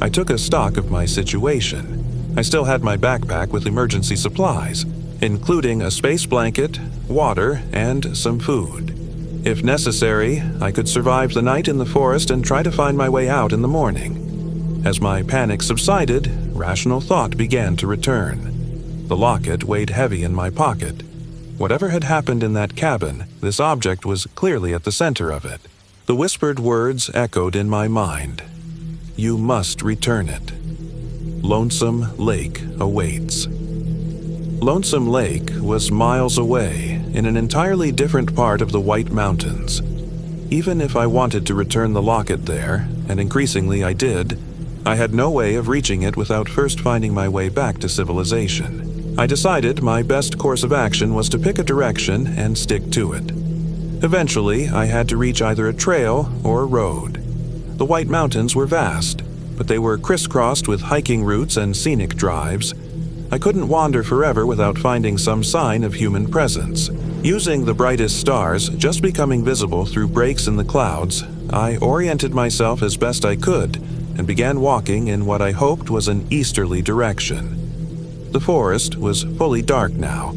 I took a stock of my situation. I still had my backpack with emergency supplies, including a space blanket, water, and some food. If necessary, I could survive the night in the forest and try to find my way out in the morning. As my panic subsided, rational thought began to return. The locket weighed heavy in my pocket. Whatever had happened in that cabin, this object was clearly at the center of it. The whispered words echoed in my mind. You must return it. Lonesome Lake awaits. Lonesome Lake was miles away, in an entirely different part of the White Mountains. Even if I wanted to return the locket there, and increasingly I did, I had no way of reaching it without first finding my way back to civilization. I decided my best course of action was to pick a direction and stick to it. Eventually, I had to reach either a trail or a road. The White Mountains were vast, but they were crisscrossed with hiking routes and scenic drives. I couldn't wander forever without finding some sign of human presence. Using the brightest stars just becoming visible through breaks in the clouds, I oriented myself as best I could and began walking in what I hoped was an easterly direction. The forest was fully dark now,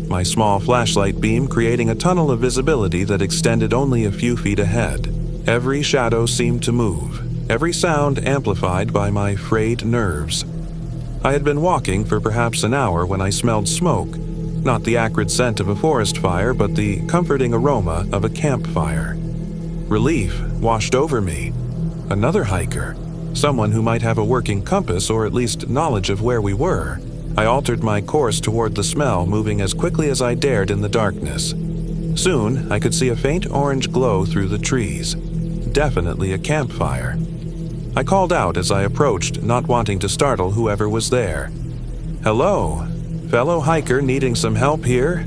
my small flashlight beam creating a tunnel of visibility that extended only a few feet ahead. Every shadow seemed to move, every sound amplified by my frayed nerves. I had been walking for perhaps an hour when I smelled smoke, not the acrid scent of a forest fire, but the comforting aroma of a campfire. Relief washed over me. Another hiker, someone who might have a working compass or at least knowledge of where we were. I altered my course toward the smell, moving as quickly as I dared in the darkness. Soon, I could see a faint orange glow through the trees. Definitely a campfire. I called out as I approached, not wanting to startle whoever was there. "Hello, fellow hiker needing some help here?"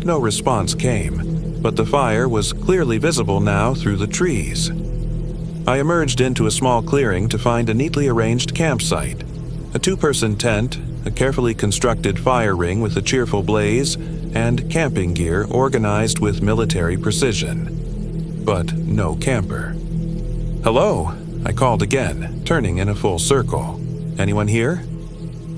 No response came, but the fire was clearly visible now through the trees. I emerged into a small clearing to find a neatly arranged campsite. A two-person tent, a carefully constructed fire ring with a cheerful blaze, and camping gear organized with military precision. But no camper. "Hello," I called again, turning in a full circle. "Anyone here?"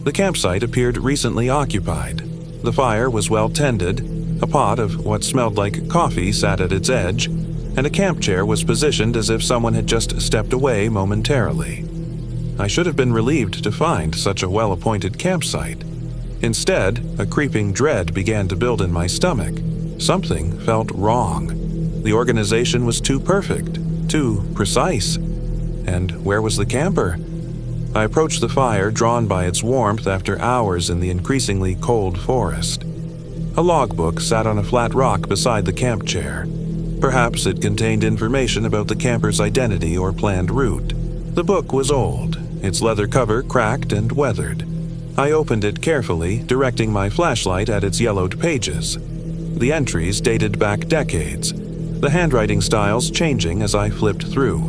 The campsite appeared recently occupied. The fire was well tended, a pot of what smelled like coffee sat at its edge, and a camp chair was positioned as if someone had just stepped away momentarily. I should have been relieved to find such a well-appointed campsite. Instead, a creeping dread began to build in my stomach. Something felt wrong. The organization was too perfect, too precise. And where was the camper? I approached the fire, drawn by its warmth after hours in the increasingly cold forest. A logbook sat on a flat rock beside the camp chair. Perhaps it contained information about the camper's identity or planned route. The book was old, its leather cover cracked and weathered. I opened it carefully, directing my flashlight at its yellowed pages. The entries dated back decades, the handwriting styles changing as I flipped through.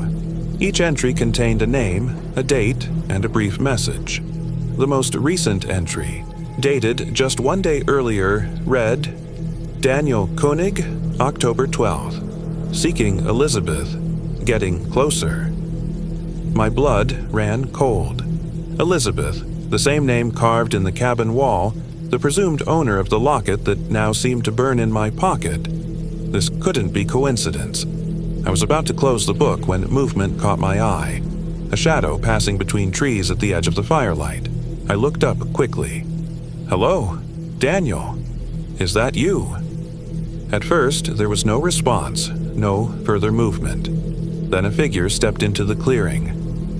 Each entry contained a name, a date, and a brief message. The most recent entry, dated just one day earlier, read, "Daniel Koenig, October 12th. Seeking Elizabeth. Getting closer." My blood ran cold. Elizabeth, the same name carved in the cabin wall, the presumed owner of the locket that now seemed to burn in my pocket. This couldn't be coincidence. I was about to close the book when movement caught my eye, a shadow passing between trees at the edge of the firelight. I looked up quickly. "Hello, Daniel. Is that you?" At first, there was no response, no further movement. Then a figure stepped into the clearing.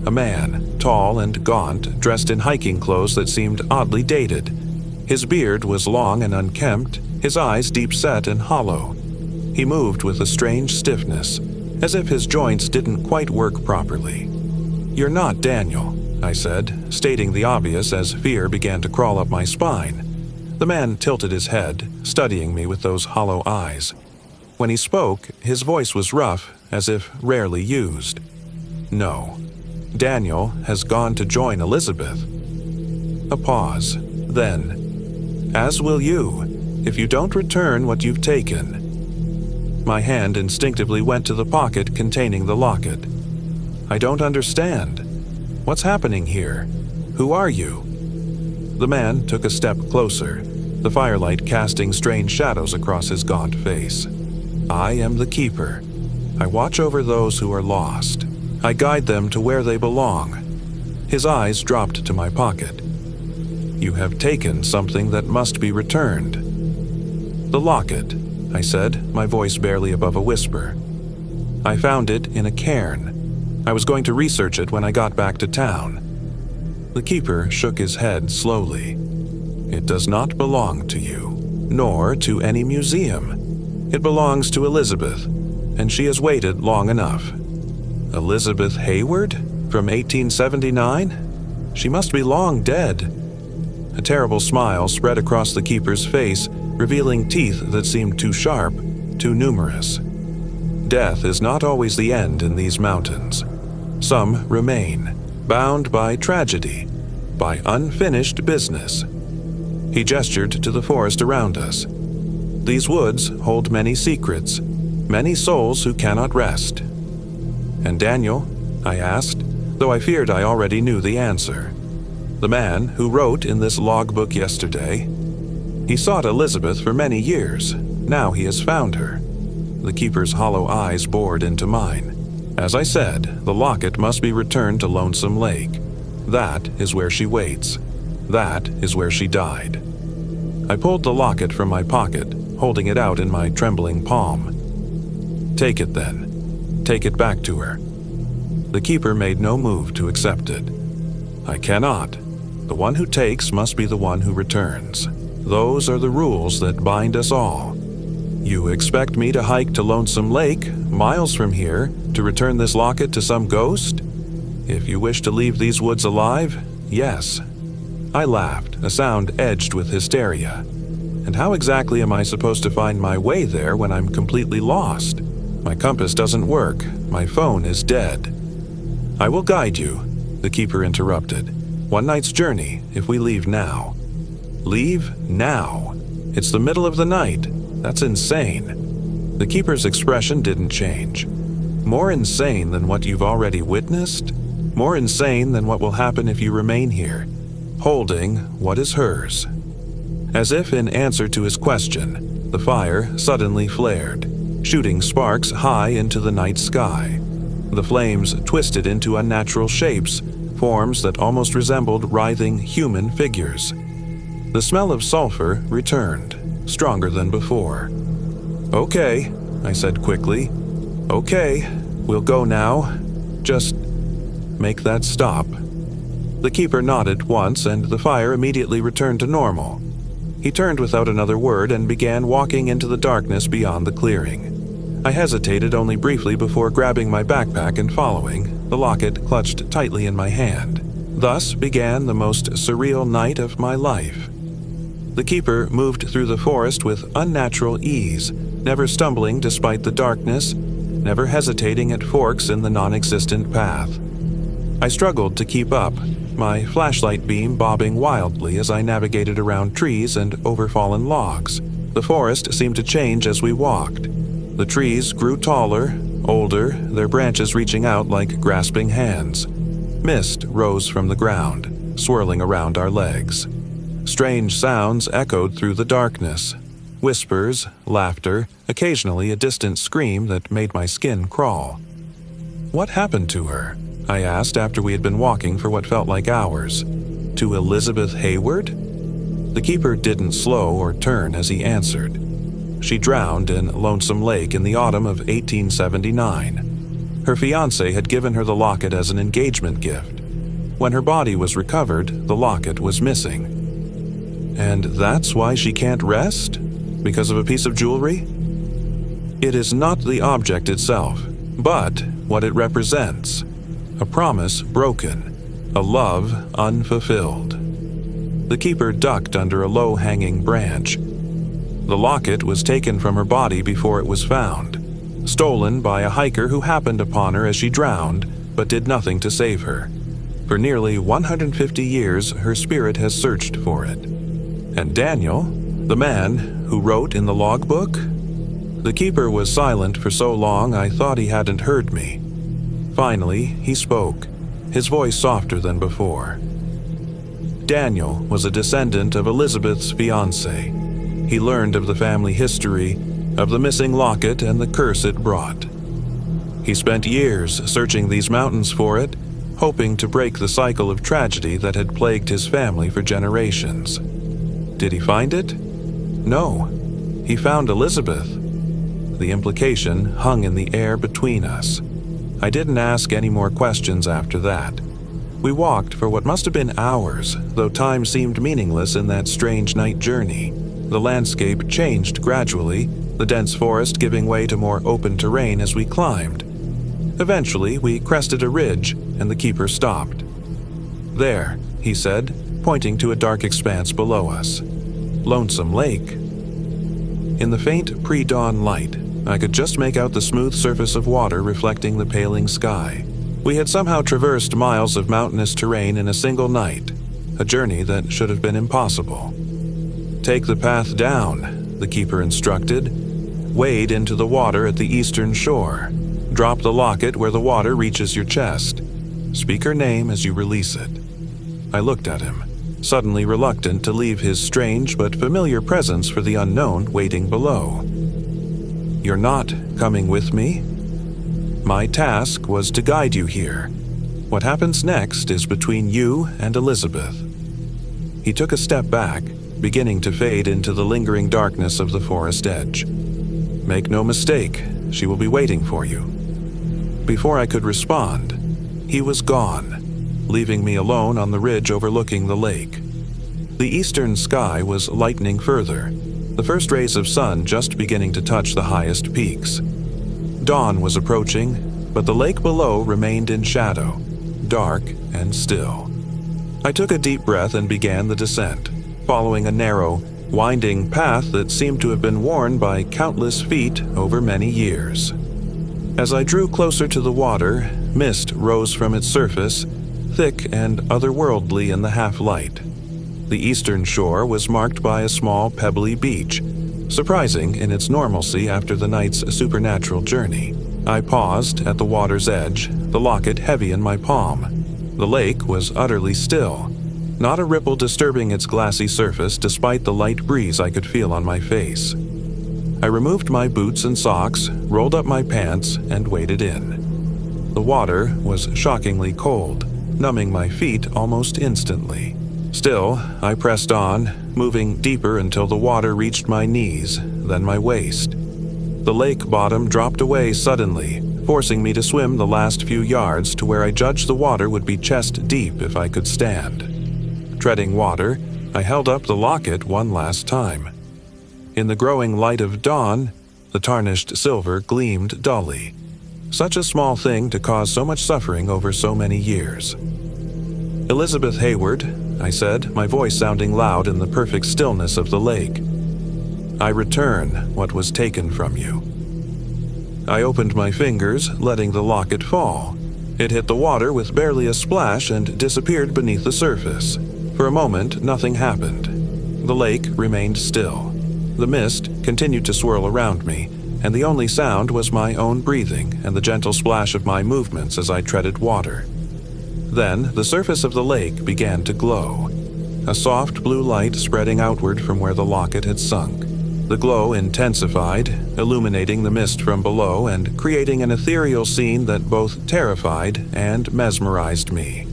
A man, tall and gaunt, dressed in hiking clothes that seemed oddly dated. His beard was long and unkempt, his eyes deep-set and hollow. He moved with a strange stiffness, as if his joints didn't quite work properly. "You're not Daniel," I said, stating the obvious as fear began to crawl up my spine. The man tilted his head, studying me with those hollow eyes. When he spoke, his voice was rough, as if rarely used. "No. Daniel has gone to join Elizabeth." A pause. Then, "As will you, if you don't return what you've taken." My hand instinctively went to the pocket containing the locket. "I don't understand. What's happening here? Who are you?" The man took a step closer, the firelight casting strange shadows across his gaunt face. "I am the Keeper. I watch over those who are lost. I guide them to where they belong." His eyes dropped to my pocket. "You have taken something that must be returned." "The locket," I said, my voice barely above a whisper. "I found it in a cairn. I was going to research it when I got back to town." The Keeper shook his head slowly. "It does not belong to you, nor to any museum. It belongs to Elizabeth, and she has waited long enough." "Elizabeth Hayward? From 1879? She must be long dead." A terrible smile spread across the Keeper's face, revealing teeth that seemed too sharp, too numerous. "Death is not always the end in these mountains. Some remain, bound by tragedy, by unfinished business." He gestured to the forest around us. "These woods hold many secrets, many souls who cannot rest." "And Daniel?" I asked, though I feared I already knew the answer. "The man who wrote in this logbook yesterday. He sought Elizabeth for many years. Now he has found her." The Keeper's hollow eyes bored into mine. "As I said, the locket must be returned to Lonesome Lake. That is where she waits. That is where she died." I pulled the locket from my pocket, holding it out in my trembling palm. "Take it then. Take it back to her." The Keeper made no move to accept it. "I cannot. The one who takes must be the one who returns. Those are the rules that bind us all. You expect me to hike to Lonesome Lake, miles from here, to return this locket to some ghost? If you wish to leave these woods alive, yes." I laughed, a sound edged with hysteria. "And how exactly am I supposed to find my way there when I'm completely lost? My compass doesn't work. My phone is dead." "I will guide you," the Keeper interrupted. "One night's journey, if we leave now." "Leave now? It's the middle of the night. That's insane." The Keeper's expression didn't change. "More insane than what you've already witnessed? More insane than what will happen if you remain here, holding what is hers." As if in answer to his question, the fire suddenly flared, shooting sparks high into the night sky. The flames twisted into unnatural shapes, forms that almost resembled writhing human figures. The smell of sulfur returned, stronger than before. "Okay," I said quickly. "Okay, we'll go now. Just make that stop." The Keeper nodded once, and the fire immediately returned to normal. He turned without another word and began walking into the darkness beyond the clearing. I hesitated only briefly before grabbing my backpack and following, the locket clutched tightly in my hand. Thus began the most surreal night of my life. The Keeper moved through the forest with unnatural ease, never stumbling despite the darkness, never hesitating at forks in the non-existent path. I struggled to keep up, my flashlight beam bobbing wildly as I navigated around trees and over fallen logs. The forest seemed to change as we walked. The trees grew taller, older, their branches reaching out like grasping hands. Mist rose from the ground, swirling around our legs. Strange sounds echoed through the darkness. Whispers, laughter, occasionally a distant scream that made my skin crawl. "What happened to her?" I asked after we had been walking for what felt like hours. "To Elizabeth Hayward?" The Keeper didn't slow or turn as he answered. "She drowned in Lonesome Lake in the autumn of 1879. Her fiancé had given her the locket as an engagement gift. When her body was recovered, the locket was missing." "And that's why she can't rest?" Because of a piece of jewelry? It is not the object itself, but what it represents. A promise broken, a love unfulfilled. The keeper ducked under a low-hanging branch. The locket was taken from her body before it was found, stolen by a hiker who happened upon her as she drowned, but did nothing to save her. For nearly 150 years, her spirit has searched for it. And Daniel, the man who wrote in the logbook? The keeper was silent for so long I thought he hadn't heard me. Finally, he spoke, his voice softer than before. Daniel was a descendant of Elizabeth's fiancé. He learned of the family history, of the missing locket and the curse it brought. He spent years searching these mountains for it, hoping to break the cycle of tragedy that had plagued his family for generations. Did he find it? No. He found Elizabeth. The implication hung in the air between us. I didn't ask any more questions after that. We walked for what must have been hours, though time seemed meaningless in that strange night journey. The landscape changed gradually, the dense forest giving way to more open terrain as we climbed. Eventually, we crested a ridge, and the keeper stopped. "There," he said, pointing to a dark expanse below us. Lonesome Lake. In the faint pre-dawn light, I could just make out the smooth surface of water reflecting the paling sky. We had somehow traversed miles of mountainous terrain in a single night, a journey that should have been impossible. "Take the path down," the keeper instructed. "Wade into the water at the eastern shore. Drop the locket where the water reaches your chest. Speak her name as you release it." I looked at him, suddenly reluctant to leave his strange but familiar presence for the unknown waiting below. "You're not coming with me? My task was to guide you here. What happens next is between you and Elizabeth." He took a step back, beginning to fade into the lingering darkness of the forest edge. "Make no mistake, she will be waiting for you." Before I could respond, he was gone, leaving me alone on the ridge overlooking the lake. The eastern sky was lightening further, the first rays of sun just beginning to touch the highest peaks. Dawn was approaching, but the lake below remained in shadow, dark and still. I took a deep breath and began the descent, following a narrow, winding path that seemed to have been worn by countless feet over many years. As I drew closer to the water, mist rose from its surface, thick and otherworldly in the half-light. The eastern shore was marked by a small pebbly beach, surprising in its normalcy after the night's supernatural journey. I paused at the water's edge, the locket heavy in my palm. The lake was utterly still, not a ripple disturbing its glassy surface despite the light breeze I could feel on my face. I removed my boots and socks, rolled up my pants, and waded in. The water was shockingly cold, numbing my feet almost instantly. Still, I pressed on, moving deeper until the water reached my knees, then my waist. The lake bottom dropped away suddenly, forcing me to swim the last few yards to where I judged the water would be chest deep if I could stand. Treading water, I held up the locket one last time. In the growing light of dawn, the tarnished silver gleamed dully. Such a small thing to cause so much suffering over so many years. "Elizabeth Hayward," I said, my voice sounding loud in the perfect stillness of the lake. "I return what was taken from you." I opened my fingers, letting the locket fall. It hit the water with barely a splash and disappeared beneath the surface. For a moment, nothing happened. The lake remained still. The mist continued to swirl around me, and the only sound was my own breathing and the gentle splash of my movements as I treaded water. Then, the surface of the lake began to glow, a soft blue light spreading outward from where the locket had sunk. The glow intensified, illuminating the mist from below and creating an ethereal scene that both terrified and mesmerized me.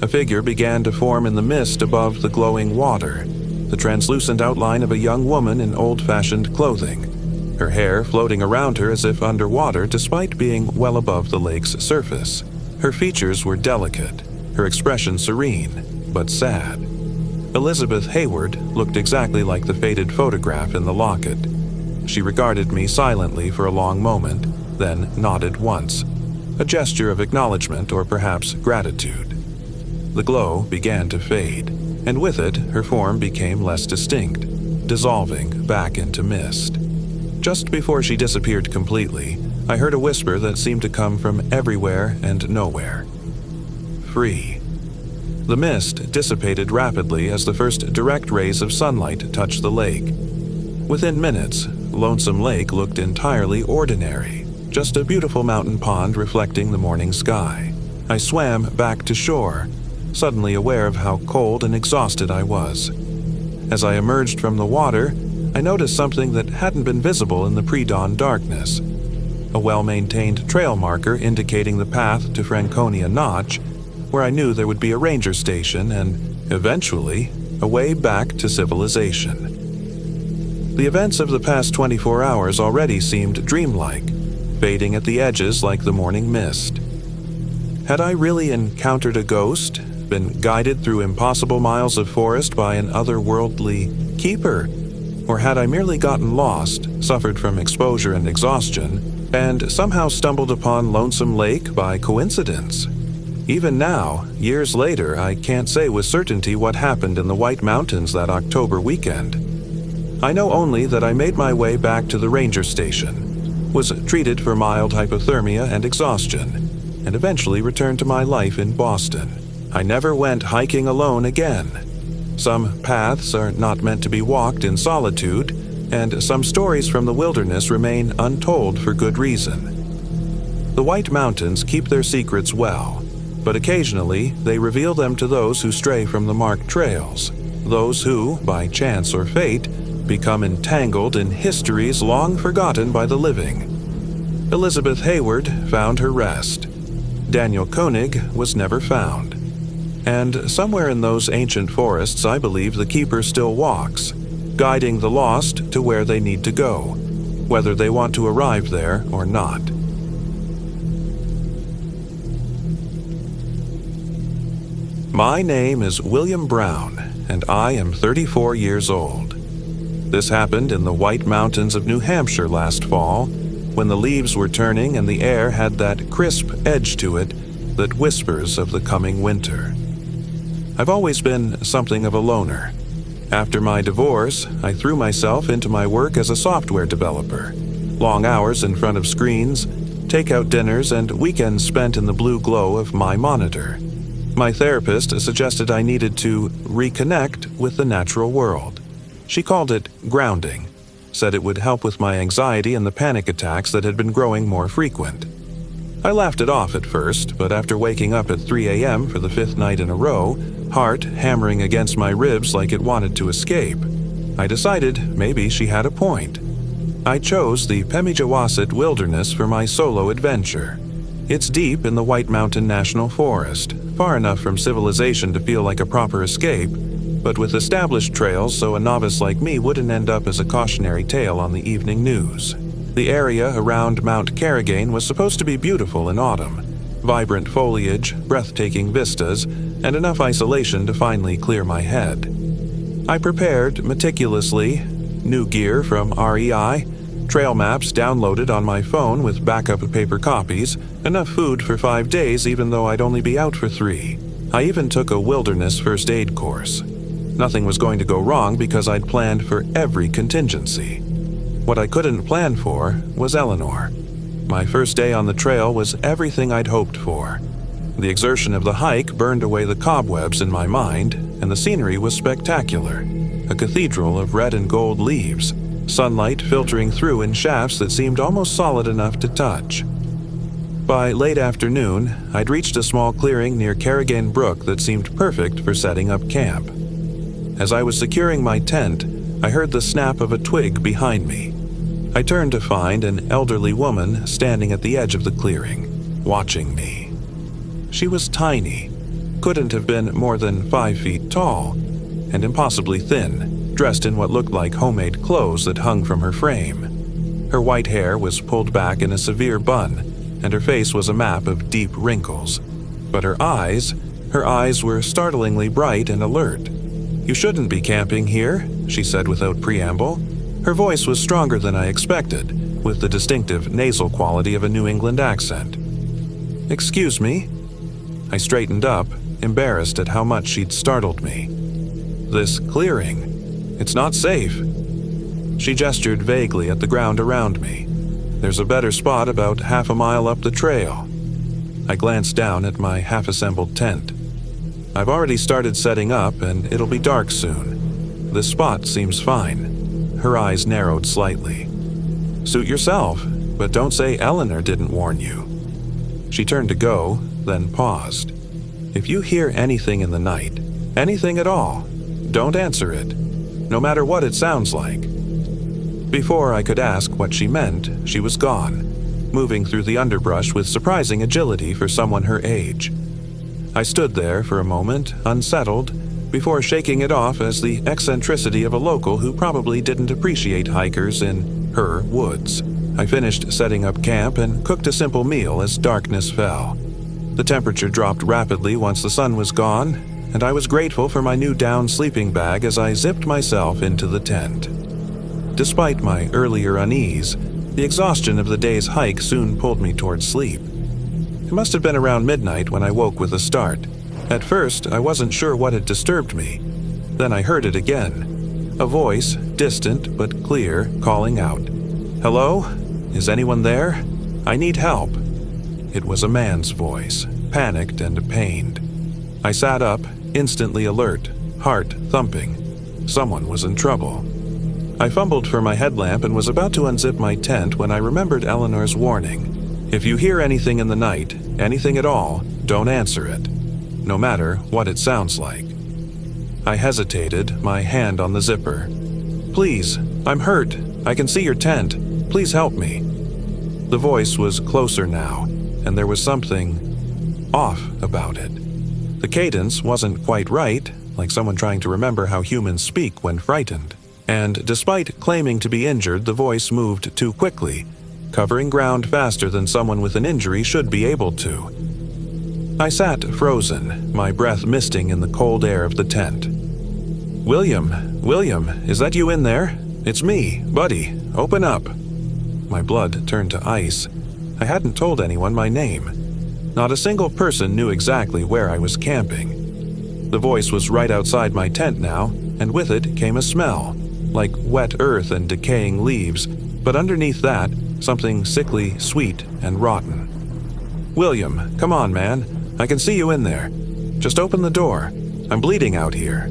A figure began to form in the mist above the glowing water, the translucent outline of a young woman in old-fashioned clothing, her hair floating around her as if underwater despite being well above the lake's surface. Her features were delicate, her expression serene, but sad. Elizabeth Hayward looked exactly like the faded photograph in the locket. She regarded me silently for a long moment, then nodded once, a gesture of acknowledgement or perhaps gratitude. The glow began to fade, and with it, her form became less distinct, dissolving back into mist. Just before she disappeared completely, I heard a whisper that seemed to come from everywhere and nowhere. Free. The mist dissipated rapidly as the first direct rays of sunlight touched the lake. Within minutes, Lonesome Lake looked entirely ordinary, just a beautiful mountain pond reflecting the morning sky. I swam back to shore, suddenly aware of how cold and exhausted I was. As I emerged from the water, I noticed something that hadn't been visible in the pre-dawn darkness. A well-maintained trail marker indicating the path to Franconia Notch, where I knew there would be a ranger station and, eventually, a way back to civilization. The events of the past 24 hours already seemed dreamlike, fading at the edges like the morning mist. Had I really encountered a ghost, been guided through impossible miles of forest by an otherworldly keeper? Or had I merely gotten lost, suffered from exposure and exhaustion, and somehow stumbled upon Lonesome Lake by coincidence? Even now, years later, I can't say with certainty what happened in the White Mountains that October weekend. I know only that I made my way back to the ranger station, was treated for mild hypothermia and exhaustion, and eventually returned to my life in Boston. I never went hiking alone again. Some paths are not meant to be walked in solitude, and some stories from the wilderness remain untold for good reason. The White Mountains keep their secrets well, but occasionally they reveal them to those who stray from the marked trails, those who, by chance or fate, become entangled in histories long forgotten by the living. Elizabeth Hayward found her rest. Daniel Koenig was never found. And somewhere in those ancient forests, I believe the keeper still walks, guiding the lost to where they need to go, whether they want to arrive there or not. My name is William Brown, and I am 34 years old. This happened in the White Mountains of New Hampshire last fall, when the leaves were turning and the air had that crisp edge to it that whispers of the coming winter. I've always been something of a loner. After my divorce, I threw myself into my work as a software developer. Long hours in front of screens, takeout dinners, and weekends spent in the blue glow of my monitor. My therapist suggested I needed to reconnect with the natural world. She called it grounding, said it would help with my anxiety and the panic attacks that had been growing more frequent. I laughed it off at first, but after waking up at 3 a.m. for the 5th night in a row, heart hammering against my ribs like it wanted to escape, I decided maybe she had a point. I chose the Pemigewasset Wilderness for my solo adventure. It's deep in the White Mountain National Forest, far enough from civilization to feel like a proper escape, but with established trails so a novice like me wouldn't end up as a cautionary tale on the evening news. The area around Mount Carrigain was supposed to be beautiful in autumn. Vibrant foliage, breathtaking vistas, and enough isolation to finally clear my head. I prepared meticulously, new gear from REI, trail maps downloaded on my phone with backup paper copies, enough food for 5 days even though I'd only be out for 3. I even took a wilderness first aid course. Nothing was going to go wrong because I'd planned for every contingency. What I couldn't plan for was Eleanor. My first day on the trail was everything I'd hoped for. The exertion of the hike burned away the cobwebs in my mind, and the scenery was spectacular. A cathedral of red and gold leaves, sunlight filtering through in shafts that seemed almost solid enough to touch. By late afternoon, I'd reached a small clearing near Carrigain Brook that seemed perfect for setting up camp. As I was securing my tent, I heard the snap of a twig behind me. I turned to find an elderly woman standing at the edge of the clearing, watching me. She was tiny, couldn't have been more than 5 feet tall, and impossibly thin, dressed in what looked like homemade clothes that hung from her frame. Her white hair was pulled back in a severe bun, and her face was a map of deep wrinkles. But her eyes were startlingly bright and alert. "You shouldn't be camping here," she said without preamble. Her voice was stronger than I expected, with the distinctive nasal quality of a New England accent. "Excuse me?" I straightened up, embarrassed at how much she'd startled me. "This clearing. It's not safe." She gestured vaguely at the ground around me. "There's a better spot about half a mile up the trail." I glanced down at my half-assembled tent. "I've already started setting up, and it'll be dark soon. This spot seems fine." Her eyes narrowed slightly. "Suit yourself, but don't say Eleanor didn't warn you." She turned to go, then paused. "If you hear anything in the night, anything at all, don't answer it, no matter what it sounds like." Before I could ask what she meant, she was gone, moving through the underbrush with surprising agility for someone her age. I stood there for a moment, unsettled, before shaking it off as the eccentricity of a local who probably didn't appreciate hikers in her woods. I finished setting up camp and cooked a simple meal as darkness fell. The temperature dropped rapidly once the sun was gone, and I was grateful for my new down sleeping bag as I zipped myself into the tent. Despite my earlier unease, the exhaustion of the day's hike soon pulled me towards sleep. It must have been around midnight when I woke with a start. At first, I wasn't sure what had disturbed me. Then I heard it again. A voice, distant but clear, calling out, "Hello? Is anyone there? I need help." It was a man's voice, panicked and pained. I sat up, instantly alert, heart thumping. Someone was in trouble. I fumbled for my headlamp and was about to unzip my tent when I remembered Eleanor's warning. "If you hear anything in the night, anything at all, don't answer it, no matter what it sounds like." I hesitated, my hand on the zipper. "Please, I'm hurt. I can see your tent. Please help me." The voice was closer now, and there was something off about it. The cadence wasn't quite right, like someone trying to remember how humans speak when frightened. And despite claiming to be injured, the voice moved too quickly, covering ground faster than someone with an injury should be able to. I sat frozen, my breath misting in the cold air of the tent. William, is that you in there? It's me, Buddy. Open up." My blood turned to ice. I hadn't told anyone my name. Not a single person knew exactly where I was camping. The voice was right outside my tent now, and with it came a smell, like wet earth and decaying leaves, but underneath that, something sickly, sweet, and rotten. "William, come on, man. I can see you in there. Just open the door. I'm bleeding out here."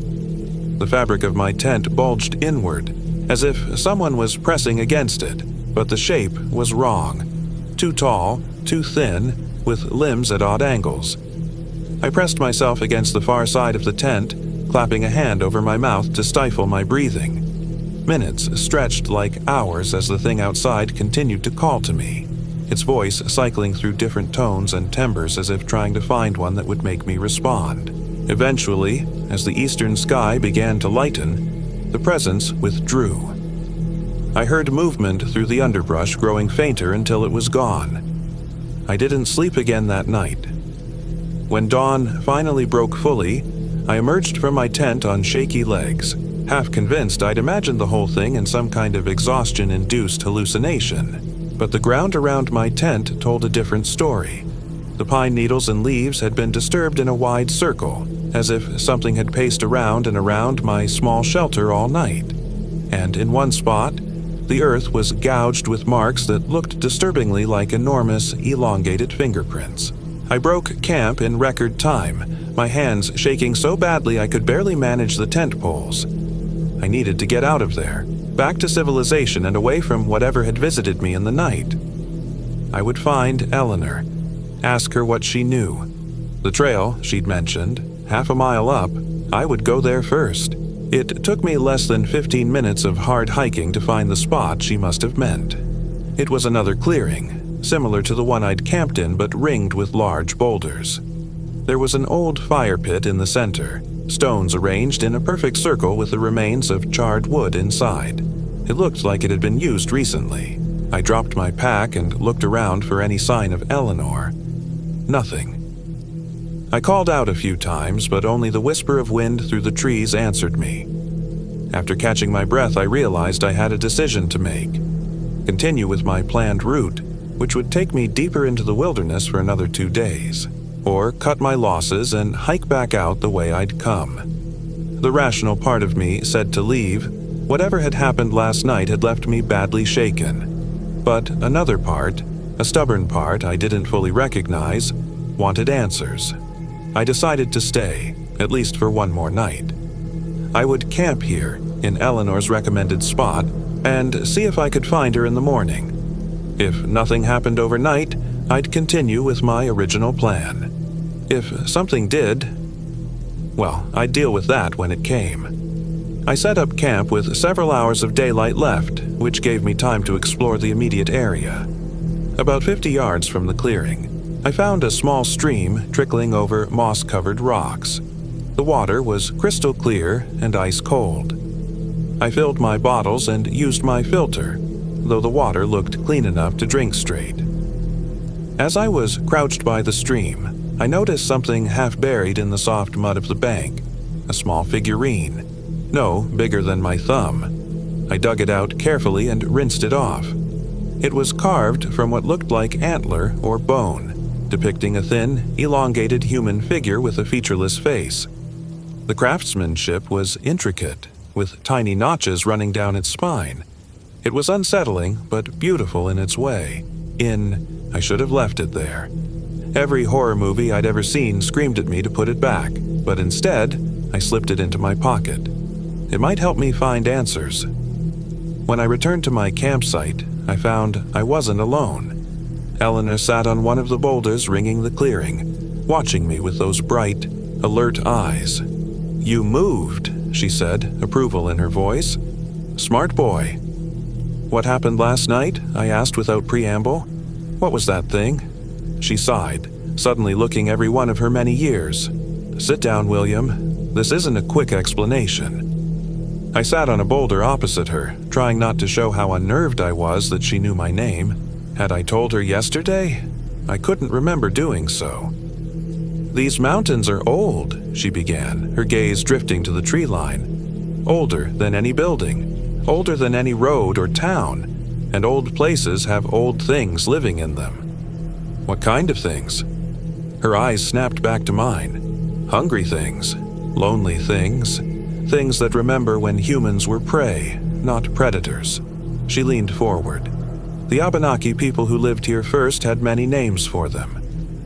The fabric of my tent bulged inward, as if someone was pressing against it, but the shape was wrong. Too tall, too thin, with limbs at odd angles. I pressed myself against the far side of the tent, clapping a hand over my mouth to stifle my breathing. Minutes stretched like hours as the thing outside continued to call to me, its voice cycling through different tones and timbres as if trying to find one that would make me respond. Eventually, as the eastern sky began to lighten, the presence withdrew. I heard movement through the underbrush growing fainter until it was gone. I didn't sleep again that night. When dawn finally broke fully, I emerged from my tent on shaky legs, half convinced I'd imagined the whole thing in some kind of exhaustion-induced hallucination. But the ground around my tent told a different story. The pine needles and leaves had been disturbed in a wide circle, as if something had paced around and around my small shelter all night. And in one spot, the earth was gouged with marks that looked disturbingly like enormous, elongated fingerprints. I broke camp in record time, my hands shaking so badly I could barely manage the tent poles. I needed to get out of there, back to civilization and away from whatever had visited me in the night. I would find Eleanor, ask her what she knew. The trail, she'd mentioned, half a mile up, I would go there first. It took me less than 15 minutes of hard hiking to find the spot she must have meant. It was another clearing, similar to the one I'd camped in but ringed with large boulders. There was an old fire pit in the center, stones arranged in a perfect circle with the remains of charred wood inside. It looked like it had been used recently. I dropped my pack and looked around for any sign of Eleanor. Nothing. I called out a few times, but only the whisper of wind through the trees answered me. After catching my breath, I realized I had a decision to make. Continue with my planned route, which would take me deeper into the wilderness for another 2 days, or cut my losses and hike back out the way I'd come. The rational part of me said to leave. Whatever had happened last night had left me badly shaken. But another part, a stubborn part I didn't fully recognize, wanted answers. I decided to stay, at least for one more night. I would camp here, in Eleanor's recommended spot, and see if I could find her in the morning. If nothing happened overnight, I'd continue with my original plan. If something did, well, I'd deal with that when it came. I set up camp with several hours of daylight left, which gave me time to explore the immediate area. About 50 yards from the clearing, I found a small stream trickling over moss-covered rocks. The water was crystal clear and ice cold. I filled my bottles and used my filter, though the water looked clean enough to drink straight. As I was crouched by the stream, I noticed something half buried in the soft mud of the bank, a small figurine, no bigger than my thumb. I dug it out carefully and rinsed it off. It was carved from what looked like antler or bone, depicting a thin, elongated human figure with a featureless face. The craftsmanship was intricate, with tiny notches running down its spine. It was unsettling, but beautiful in its way. I should have left it there. Every horror movie I'd ever seen screamed at me to put it back, but instead, I slipped it into my pocket. It might help me find answers. When I returned to my campsite, I found I wasn't alone. Eleanor sat on one of the boulders ringing the clearing, watching me with those bright, alert eyes. "You moved," she said, approval in her voice. "Smart boy." "What happened last night?" I asked without preamble. "What was that thing?" She sighed, suddenly looking every one of her many years. "Sit down, William. This isn't a quick explanation." I sat on a boulder opposite her, trying not to show how unnerved I was that she knew my name. Had I told her yesterday? I couldn't remember doing so. "These mountains are old," she began, her gaze drifting to the tree line. "Older than any building, older than any road or town, and old places have old things living in them." "What kind of things?" Her eyes snapped back to mine. "Hungry things, lonely things, things that remember when humans were prey, not predators." She leaned forward. "The Abenaki people who lived here first had many names for them.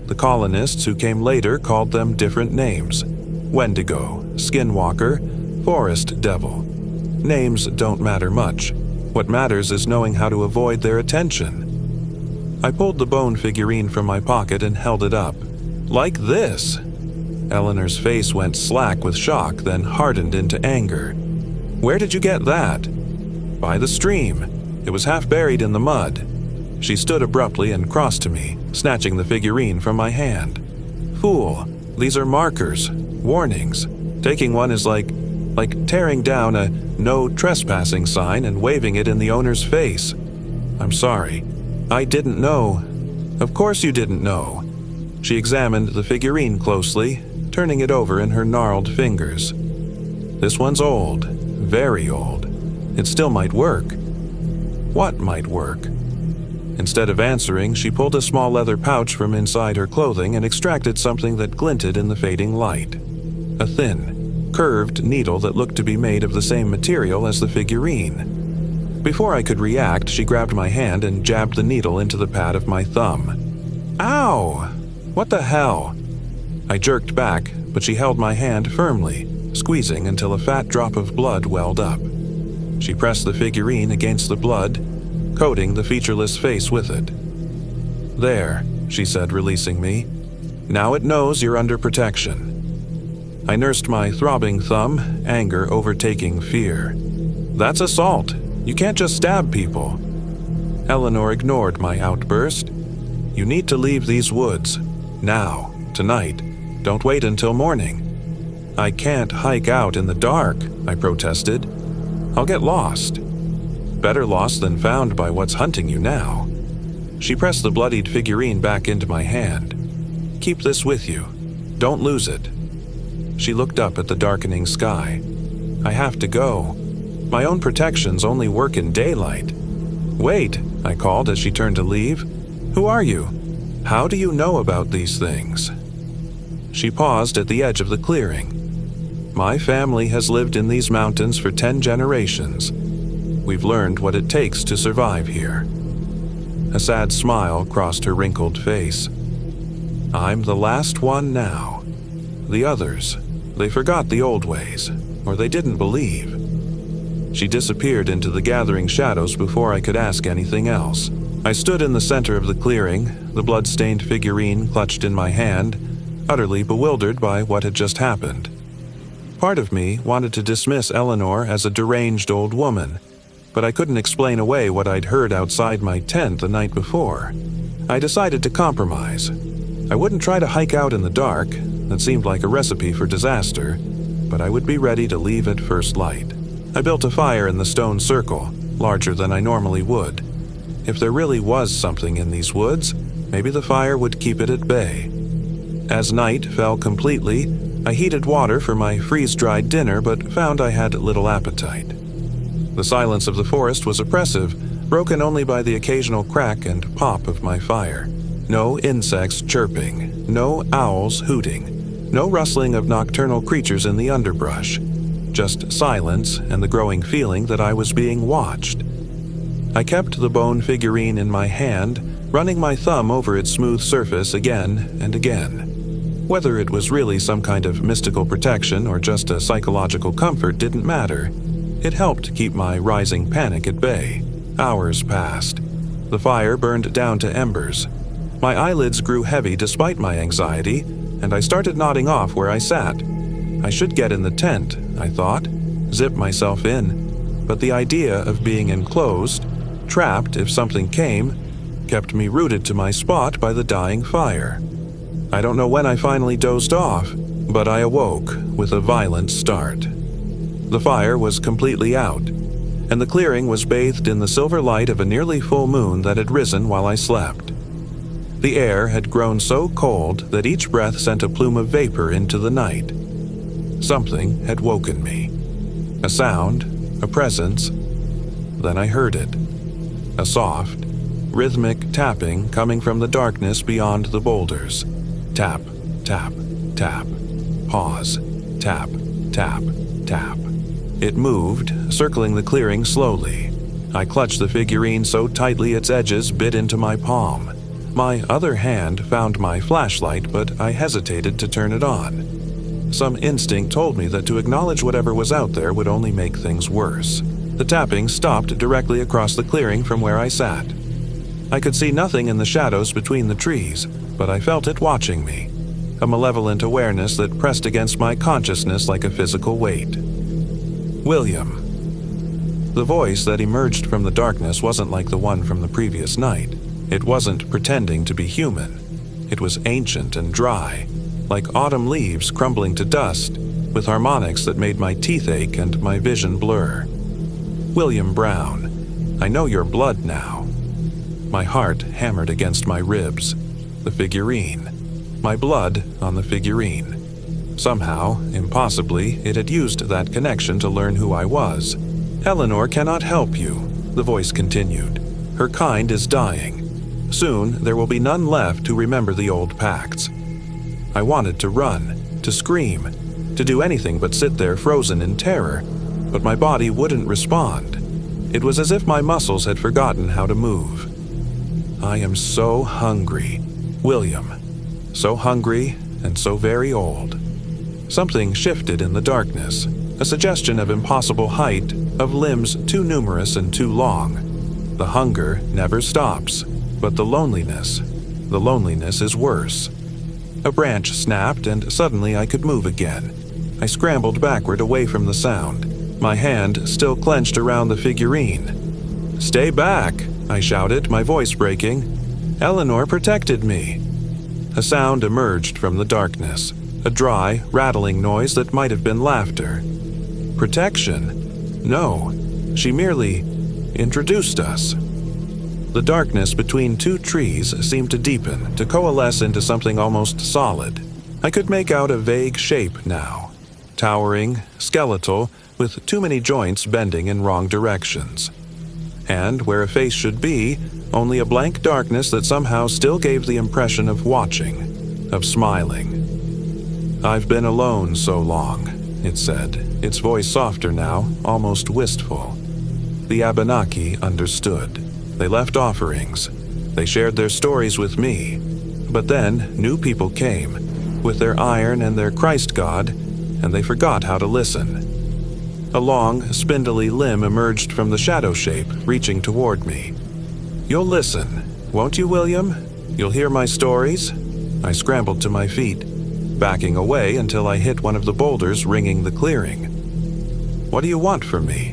The colonists who came later called them different names: Wendigo, Skinwalker, Forest Devil. Names don't matter much. What matters is knowing how to avoid their attention." I pulled the bone figurine from my pocket and held it up. "Like this!" Eleanor's face went slack with shock, then hardened into anger. "Where did you get that?" "By the stream. It was half buried in the mud." She stood abruptly and crossed to me, snatching the figurine from my hand. "Fool, these are markers, warnings. Taking one is like tearing down a no trespassing sign and waving it in the owner's face." "I'm sorry. I didn't know." "Of course you didn't know." She examined the figurine closely, turning it over in her gnarled fingers. "This one's old, very old. It still might work." "What might work?" Instead of answering, she pulled a small leather pouch from inside her clothing and extracted something that glinted in the fading light. A thin, curved needle that looked to be made of the same material as the figurine. Before I could react, she grabbed my hand and jabbed the needle into the pad of my thumb. "Ow! What the hell?" I jerked back, but she held my hand firmly, squeezing until a fat drop of blood welled up. She pressed the figurine against the blood, coating the featureless face with it. "There," she said, releasing me. "Now it knows you're under protection." I nursed my throbbing thumb, anger overtaking fear. "That's assault. You can't just stab people." Eleanor ignored my outburst. "You need to leave these woods. Now. Tonight. Don't wait until morning." "I can't hike out in the dark," I protested. "I'll get lost." "Better lost than found by what's hunting you now." She pressed the bloodied figurine back into my hand. "Keep this with you. Don't lose it." She looked up at the darkening sky. "I have to go. My own protections only work in daylight." "Wait," I called as she turned to leave. "Who are you? How do you know about these things?" She paused at the edge of the clearing. "My family has lived in these mountains for 10 generations. We've learned what it takes to survive here." A sad smile crossed her wrinkled face. "I'm the last one now. The others, they forgot the old ways, or they didn't believe." She disappeared into the gathering shadows before I could ask anything else. I stood in the center of the clearing, the blood-stained figurine clutched in my hand, utterly bewildered by what had just happened. Part of me wanted to dismiss Eleanor as a deranged old woman, but I couldn't explain away what I'd heard outside my tent the night before. I decided to compromise. I wouldn't try to hike out in the dark, that seemed like a recipe for disaster, but I would be ready to leave at first light. I built a fire in the stone circle, larger than I normally would. If there really was something in these woods, maybe the fire would keep it at bay. As night fell completely, I heated water for my freeze-dried dinner but found I had little appetite. The silence of the forest was oppressive, broken only by the occasional crack and pop of my fire. No insects chirping, no owls hooting, no rustling of nocturnal creatures in the underbrush. Just silence and the growing feeling that I was being watched. I kept the bone figurine in my hand, running my thumb over its smooth surface again and again. Whether it was really some kind of mystical protection or just a psychological comfort didn't matter. It helped keep my rising panic at bay. Hours passed. The fire burned down to embers. My eyelids grew heavy despite my anxiety, and I started nodding off where I sat. I should get in the tent, I thought, zip myself in, but the idea of being enclosed, trapped if something came, kept me rooted to my spot by the dying fire. I don't know when I finally dozed off, but I awoke with a violent start. The fire was completely out, and the clearing was bathed in the silver light of a nearly full moon that had risen while I slept. The air had grown so cold that each breath sent a plume of vapor into the night. Something had woken me. A sound, a presence. Then I heard it. A soft, rhythmic tapping coming from the darkness beyond the boulders. Tap, tap, tap. Pause. Tap, tap, tap. It moved, circling the clearing slowly. I clutched the figurine so tightly its edges bit into my palm. My other hand found my flashlight, but I hesitated to turn it on. Some instinct told me that to acknowledge whatever was out there would only make things worse. The tapping stopped directly across the clearing from where I sat. I could see nothing in the shadows between the trees, but I felt it watching me, a malevolent awareness that pressed against my consciousness like a physical weight. William. The voice that emerged from the darkness wasn't like the one from the previous night. It wasn't pretending to be human. It was ancient and dry, like autumn leaves crumbling to dust, with harmonics that made my teeth ache and my vision blur. William Brown, I know your blood now. My heart hammered against my ribs. The figurine. My blood on the figurine. Somehow, impossibly, it had used that connection to learn who I was. Eleanor cannot help you, the voice continued. Her kind is dying. Soon, there will be none left to remember the old pacts. I wanted to run, to scream, to do anything but sit there frozen in terror, but my body wouldn't respond. It was as if my muscles had forgotten how to move. I am so hungry, William. So hungry and so very old. Something shifted in the darkness, a suggestion of impossible height, of limbs too numerous and too long. The hunger never stops, but the loneliness is worse. A branch snapped and suddenly I could move again. I scrambled backward away from the sound, my hand still clenched around the figurine. "Stay back," I shouted, my voice breaking. Eleanor protected me. A sound emerged from the darkness, a dry, rattling noise that might have been laughter. Protection? No, she merely introduced us. The darkness between two trees seemed to deepen, to coalesce into something almost solid. I could make out a vague shape now, towering, skeletal, with too many joints bending in wrong directions. And where a face should be, only a blank darkness that somehow still gave the impression of watching, of smiling. "I've been alone so long," it said, its voice softer now, almost wistful. The Abenaki understood. They left offerings. They shared their stories with me. But then new people came, with their iron and their Christ God, and they forgot how to listen. A long, spindly limb emerged from the shadow shape, reaching toward me. "You'll listen, won't you, William? You'll hear my stories?" I scrambled to my feet, backing away until I hit one of the boulders ringing the clearing. "What do you want from me?"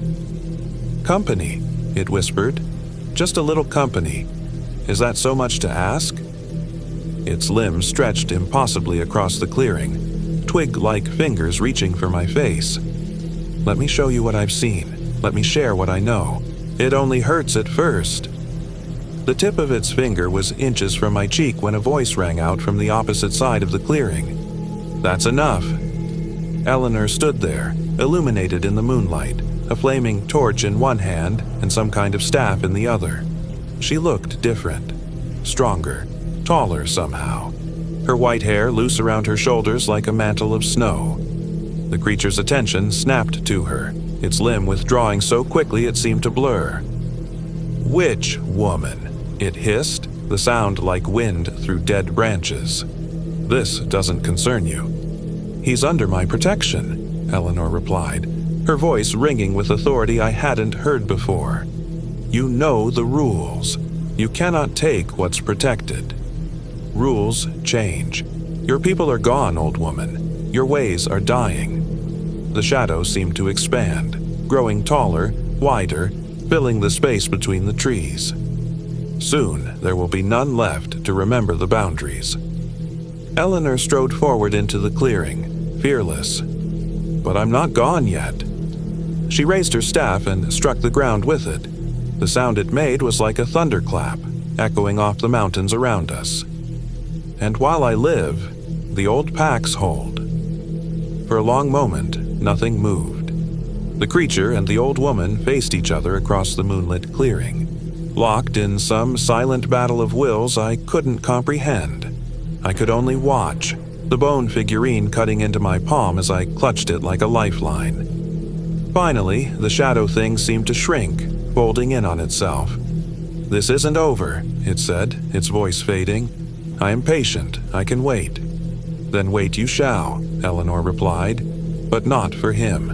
"Company," it whispered. "Just a little company. Is that so much to ask?" Its limbs stretched impossibly across the clearing, twig-like fingers reaching for my face. "Let me show you what I've seen. Let me share what I know. It only hurts at first." The tip of its finger was inches from my cheek when a voice rang out from the opposite side of the clearing. "That's enough." Eleanor stood there, illuminated in the moonlight, a flaming torch in one hand and some kind of staff in the other. She looked different, stronger, taller somehow, her white hair loose around her shoulders like a mantle of snow. The creature's attention snapped to her, its limb withdrawing so quickly it seemed to blur. "Which woman?" it hissed, the sound like wind through dead branches. "This doesn't concern you." "He's under my protection," Eleanor replied, her voice ringing with authority I hadn't heard before. "You know the rules. You cannot take what's protected. Rules change. Your people are gone, old woman. Your ways are dying." The shadow seemed to expand, growing taller, wider, filling the space between the trees. Soon there will be none left to remember the boundaries. Eleanor strode forward into the clearing, fearless. "But I'm not gone yet." She raised her staff and struck the ground with it. The sound it made was like a thunderclap, echoing off the mountains around us. "And while I live, the old packs hold." For a long moment, nothing moved. The creature and the old woman faced each other across the moonlit clearing, locked in some silent battle of wills I couldn't comprehend. I could only watch, the bone figurine cutting into my palm as I clutched it like a lifeline. Finally, the shadow thing seemed to shrink, folding in on itself. "This isn't over," it said, its voice fading. "I am patient. I can wait." "Then wait you shall," Eleanor replied, "but not for him."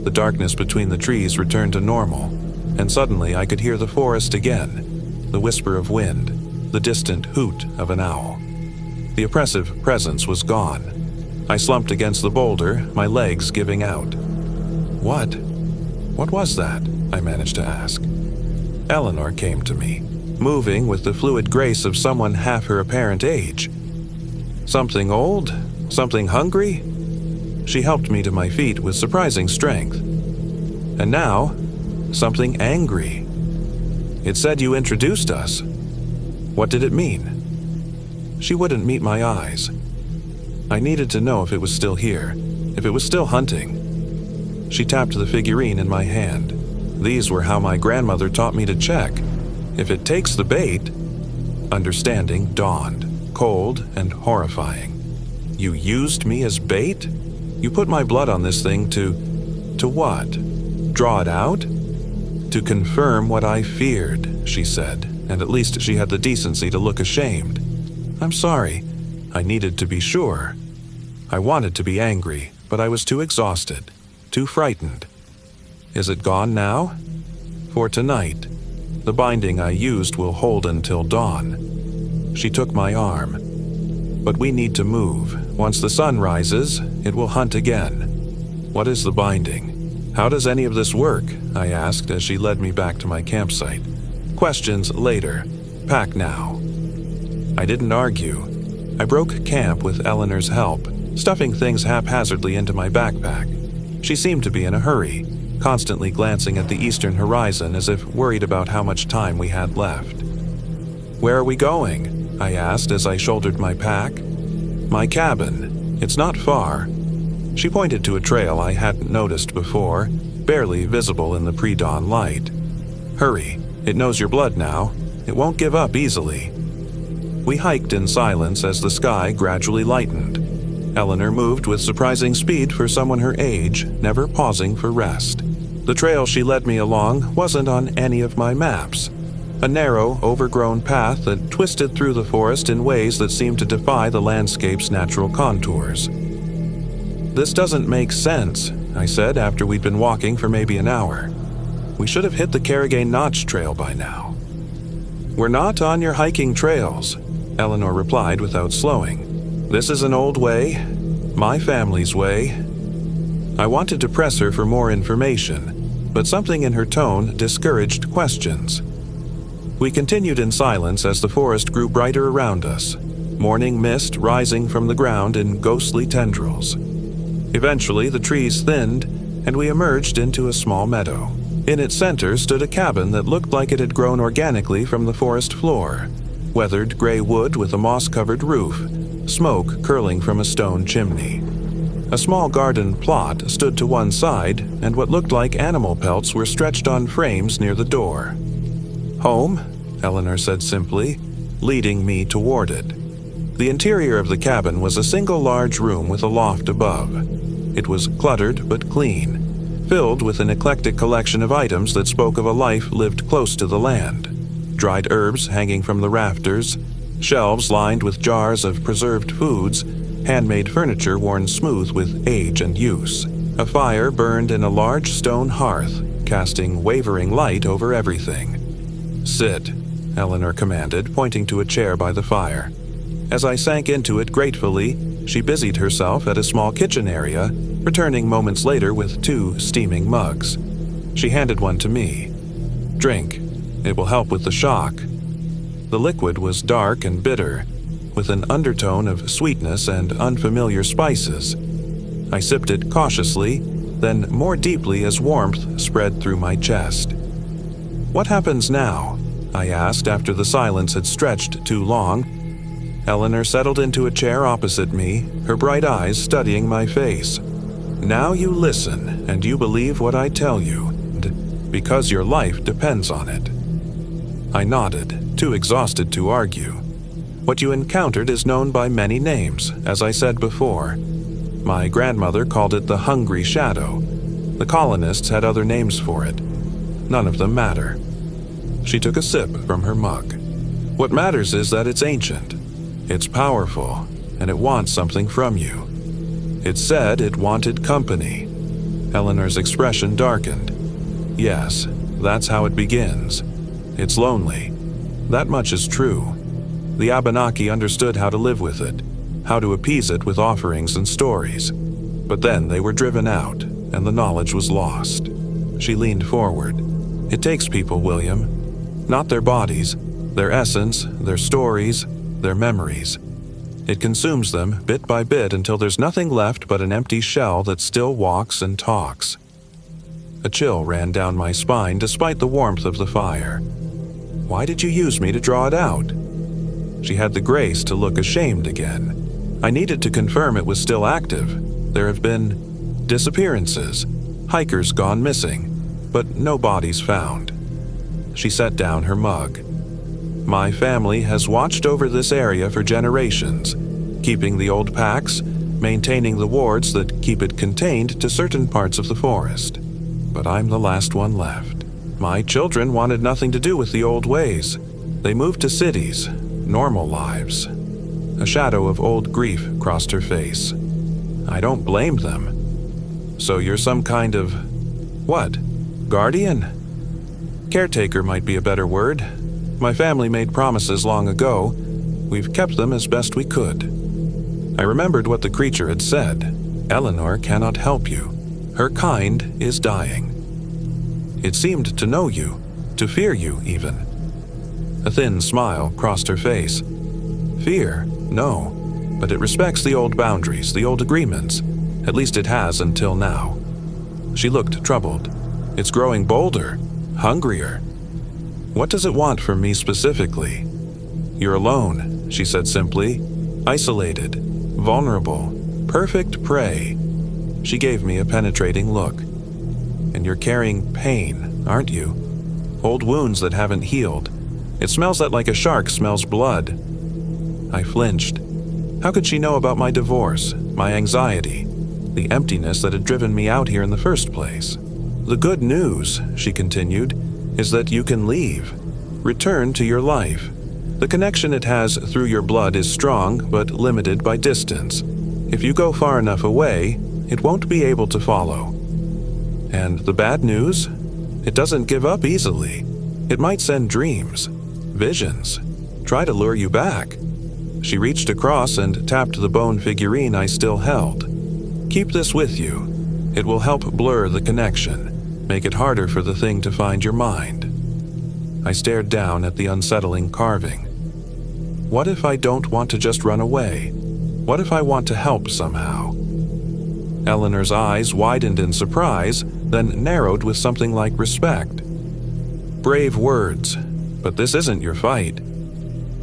The darkness between the trees returned to normal, and suddenly I could hear the forest again, the whisper of wind, the distant hoot of an owl. The oppressive presence was gone. I slumped against the boulder, my legs giving out. What was that?" I managed to ask. Eleanor came to me, moving with the fluid grace of someone half her apparent age. "Something old? Something hungry?" She helped me to my feet with surprising strength. "And now, something angry. It said you introduced us. What did it mean?" She wouldn't meet my eyes. I needed to know if it was still here, if it was still hunting. She tapped the figurine in my hand. These were how my grandmother taught me to check. If it takes the bait... Understanding dawned, cold and horrifying. "You used me as bait? You put my blood on this thing to what? Draw it out?" "To confirm what I feared," she said, and at least she had the decency to look ashamed. "I'm sorry. I needed to be sure. I wanted to be angry, but I was too exhausted, too frightened. Is it gone now?" "For tonight. The binding I used will hold until dawn." She took my arm. "But we need to move. Once the sun rises, it will hunt again." "What is the binding? How does any of this work?" I asked as she led me back to my campsite. "Questions later. Pack now." I didn't argue. I broke camp with Eleanor's help, stuffing things haphazardly into my backpack. She seemed to be in a hurry, constantly glancing at the eastern horizon as if worried about how much time we had left. "Where are we going?" I asked as I shouldered my pack. My cabin. It's not far. She pointed to a trail I hadn't noticed before, barely visible in the pre-dawn light. Hurry, it knows your blood now. It won't give up easily. We hiked in silence as the sky gradually lightened. Eleanor moved with surprising speed for someone her age, never pausing for rest. The trail she led me along wasn't on any of my maps. A narrow, overgrown path that twisted through the forest in ways that seemed to defy the landscape's natural contours. "This doesn't make sense," I said after we'd been walking for maybe an hour. "We should have hit the Carrigain Notch Trail by now." "We're not on your hiking trails," Eleanor replied without slowing. "This is an old way, my family's way." I wanted to press her for more information, but something in her tone discouraged questions. We continued in silence as the forest grew brighter around us, morning mist rising from the ground in ghostly tendrils. Eventually, the trees thinned, and we emerged into a small meadow. In its center stood a cabin that looked like it had grown organically from the forest floor. Weathered gray wood with a moss-covered roof, smoke curling from a stone chimney. A small garden plot stood to one side, and what looked like animal pelts were stretched on frames near the door. "Home?" Eleanor said simply, leading me toward it. The interior of the cabin was a single large room with a loft above. It was cluttered but clean, filled with an eclectic collection of items that spoke of a life lived close to the land. Dried herbs hanging from the rafters, shelves lined with jars of preserved foods, handmade furniture worn smooth with age and use. A fire burned in a large stone hearth, casting wavering light over everything. "Sit," Eleanor commanded, pointing to a chair by the fire. As I sank into it gratefully, she busied herself at a small kitchen area, returning moments later with 2 steaming mugs. She handed one to me. "Drink. It will help with the shock." The liquid was dark and bitter, with an undertone of sweetness and unfamiliar spices. I sipped it cautiously, then more deeply as warmth spread through my chest. "What happens now?" I asked after the silence had stretched too long. Eleanor settled into a chair opposite me, her bright eyes studying my face. "Now you listen, and you believe what I tell you, because your life depends on it." I nodded, too exhausted to argue. "What you encountered is known by many names, as I said before. My grandmother called it the Hungry Shadow. The colonists had other names for it. None of them matter." She took a sip from her mug. "What matters is that it's ancient. It's powerful, and it wants something from you. It said it wanted company." Eleanor's expression darkened. "Yes, that's how it begins. It's lonely. That much is true. The Abenaki understood how to live with it, how to appease it with offerings and stories. But then they were driven out, and the knowledge was lost." She leaned forward. "It takes people, William. Not their bodies, their essence, their stories, their memories. It consumes them bit by bit until there's nothing left but an empty shell that still walks and talks." A chill ran down my spine despite the warmth of the fire. "Why did you use me to draw it out?" She had the grace to look ashamed again. I needed to confirm it was still active. There have been disappearances, hikers gone missing, but no bodies found. She set down her mug. "My family has watched over this area for generations, keeping the old packs, maintaining the wards that keep it contained to certain parts of the forest. But I'm the last one left. My children wanted nothing to do with the old ways. They moved to cities, normal lives." A shadow of old grief crossed her face. "I don't blame them." "So you're some kind of... what? Guardian?" "Caretaker might be a better word. My family made promises long ago. We've kept them as best we could." I remembered what the creature had said. "Eleanor cannot help you. Her kind is dying." It seemed to know you, to fear you even. A thin smile crossed her face. "Fear? No. But it respects the old boundaries, the old agreements. At least it has until now." She looked troubled. "It's growing bolder, hungrier. What does it want from me specifically?" "You're alone," she said simply. "Isolated. vulnerable, perfect prey. She gave me a penetrating look. And you're carrying pain, aren't you? Old wounds that haven't healed. It smells like a shark smells blood. I flinched. How could she know about my divorce, my anxiety, the emptiness that had driven me out here in the first place? The good news, she continued, is that you can leave. Return to your life. The connection it has through your blood is strong but limited by distance. If you go far enough away, it won't be able to follow. And the bad news? It doesn't give up easily. It might send dreams, visions, try to lure you back. She reached across and tapped the bone figurine I still held. Keep this with you. It will help blur the connection, make it harder for the thing to find your mind. I stared down at the unsettling carving. What if I don't want to just run away? What if I want to help somehow? Eleanor's eyes widened in surprise, then narrowed with something like respect. Brave words, but this isn't your fight.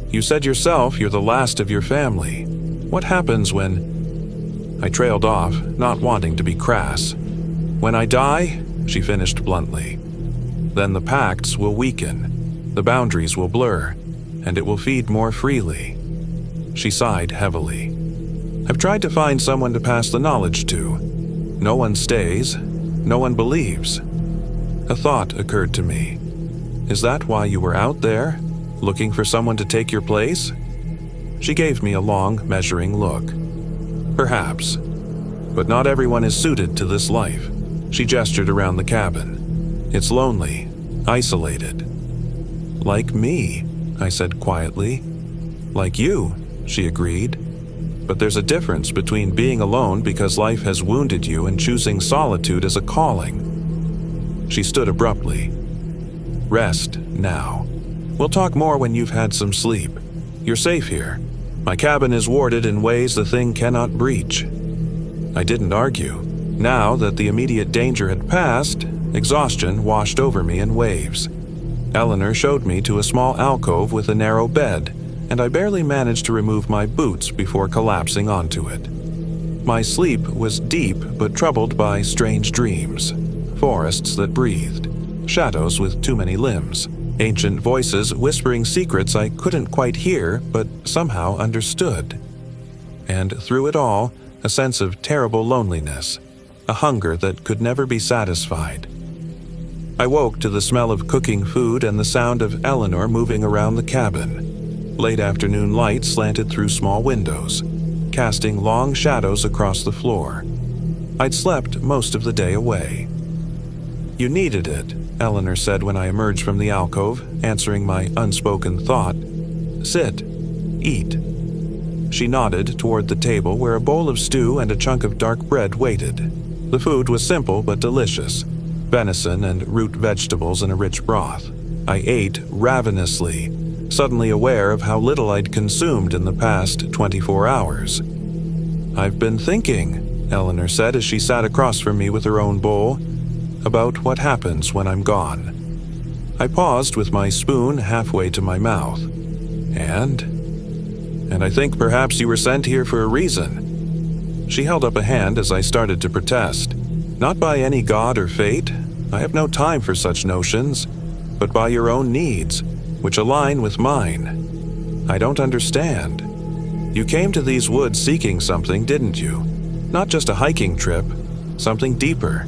You said yourself you're the last of your family. What happens when... I trailed off, not wanting to be crass. When I die, she finished bluntly. Then the pacts will weaken, the boundaries will blur, and it will feed more freely. She sighed heavily. I've tried to find someone to pass the knowledge to. No one stays, no one believes. A thought occurred to me. Is that why you were out there, looking for someone to take your place? She gave me a long, measuring look. Perhaps. But not everyone is suited to this life. She gestured around the cabin. It's lonely, isolated. Like me, I said quietly. Like you, she agreed. But there's a difference between being alone because life has wounded you and choosing solitude as a calling. She stood abruptly. Rest now. We'll talk more when you've had some sleep. You're safe here. My cabin is warded in ways the thing cannot breach. I didn't argue. Now that the immediate danger had passed, exhaustion washed over me in waves. Eleanor showed me to a small alcove with a narrow bed, and I barely managed to remove my boots before collapsing onto it. My sleep was deep but troubled by strange dreams. Forests that breathed. Shadows with too many limbs. Ancient voices whispering secrets I couldn't quite hear but somehow understood. And through it all, a sense of terrible loneliness. A hunger that could never be satisfied. I woke to the smell of cooking food and the sound of Eleanor moving around the cabin. Late afternoon light slanted through small windows, casting long shadows across the floor. I'd slept most of the day away. You needed it, Eleanor said when I emerged from the alcove, answering my unspoken thought. Sit. Eat. She nodded toward the table where a bowl of stew and a chunk of dark bread waited. The food was simple but delicious. Venison and root vegetables in a rich broth. I ate ravenously, suddenly aware of how little I'd consumed in the past 24 hours. I've been thinking, Eleanor said as she sat across from me with her own bowl, about what happens when I'm gone. I paused with my spoon halfway to my mouth. And I think perhaps you were sent here for a reason. She held up a hand as I started to protest. Not by any god or fate, I have no time for such notions, but by your own needs, which align with mine. I don't understand. You came to these woods seeking something, didn't you? Not just a hiking trip, something deeper.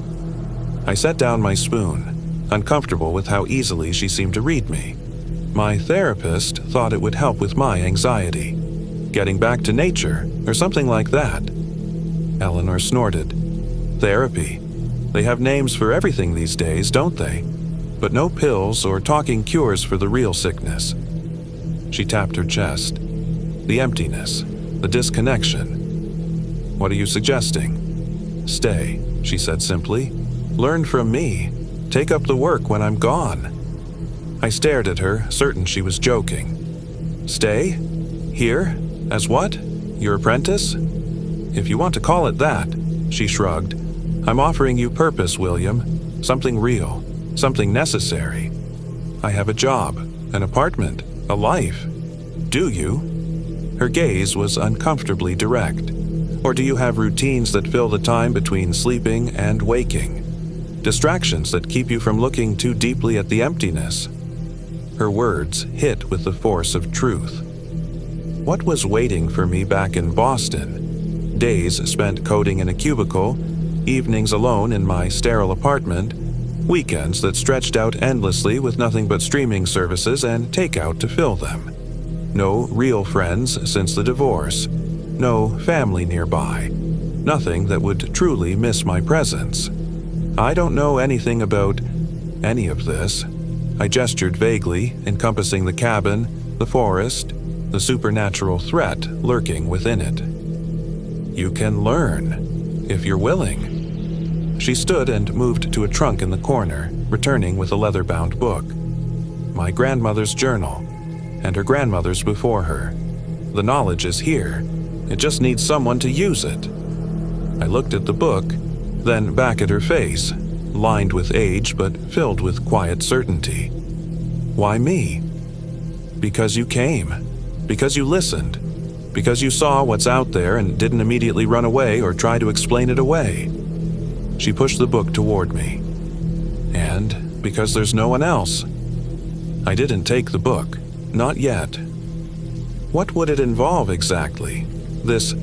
I set down my spoon, uncomfortable with how easily she seemed to read me. My therapist thought it would help with my anxiety. Getting back to nature, or something like that. Eleanor snorted. Therapy. They have names for everything these days, don't they? But no pills or talking cures for the real sickness. She tapped her chest. The emptiness, the disconnection. What are you suggesting? Stay, she said simply. Learn from me. Take up the work when I'm gone. I stared at her, certain she was joking. Stay? Here? As what? Your apprentice? If you want to call it that, she shrugged. I'm offering you purpose, William. Something real. Something necessary. I have a job, an apartment, a life. Do you? Her gaze was uncomfortably direct. Or do you have routines that fill the time between sleeping and waking? Distractions that keep you from looking too deeply at the emptiness? Her words hit with the force of truth. What was waiting for me back in Boston? Days spent coding in a cubicle, evenings alone in my sterile apartment, weekends that stretched out endlessly with nothing but streaming services and takeout to fill them. No real friends since the divorce. No family nearby. Nothing that would truly miss my presence. I don't know anything about any of this. I gestured vaguely, encompassing the cabin, the forest, the supernatural threat lurking within it. You can learn, if you're willing. She stood and moved to a trunk in the corner, returning with a leather-bound book. My grandmother's journal, and her grandmother's before her. The knowledge is here. It just needs someone to use it. I looked at the book, then back at her face, lined with age but filled with quiet certainty. Why me? Because you came. Because you listened. Because you saw what's out there and didn't immediately run away or try to explain it away. She pushed the book toward me. And because there's no one else. I didn't take the book. Not yet. What would it involve exactly? This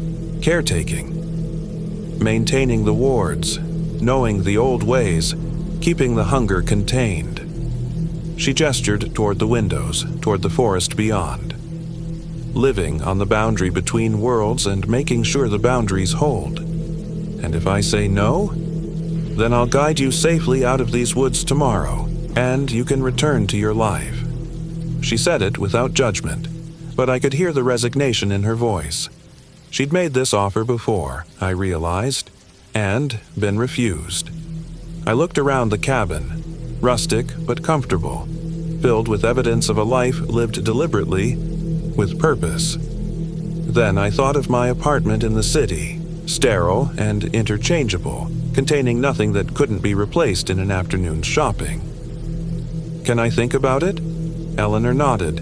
caretaking. Maintaining the wards, knowing the old ways, keeping the hunger contained. She gestured toward the windows, toward the forest beyond. Living on the boundary between worlds and making sure the boundaries hold. And if I say no, then I'll guide you safely out of these woods tomorrow, and you can return to your life. She said it without judgment, but I could hear the resignation in her voice. She'd made this offer before, I realized, and been refused. I looked around the cabin, rustic but comfortable, filled with evidence of a life lived deliberately, with purpose. Then I thought of my apartment in the city, sterile and interchangeable, containing nothing that couldn't be replaced in an afternoon's shopping. Can I think about it? Eleanor nodded.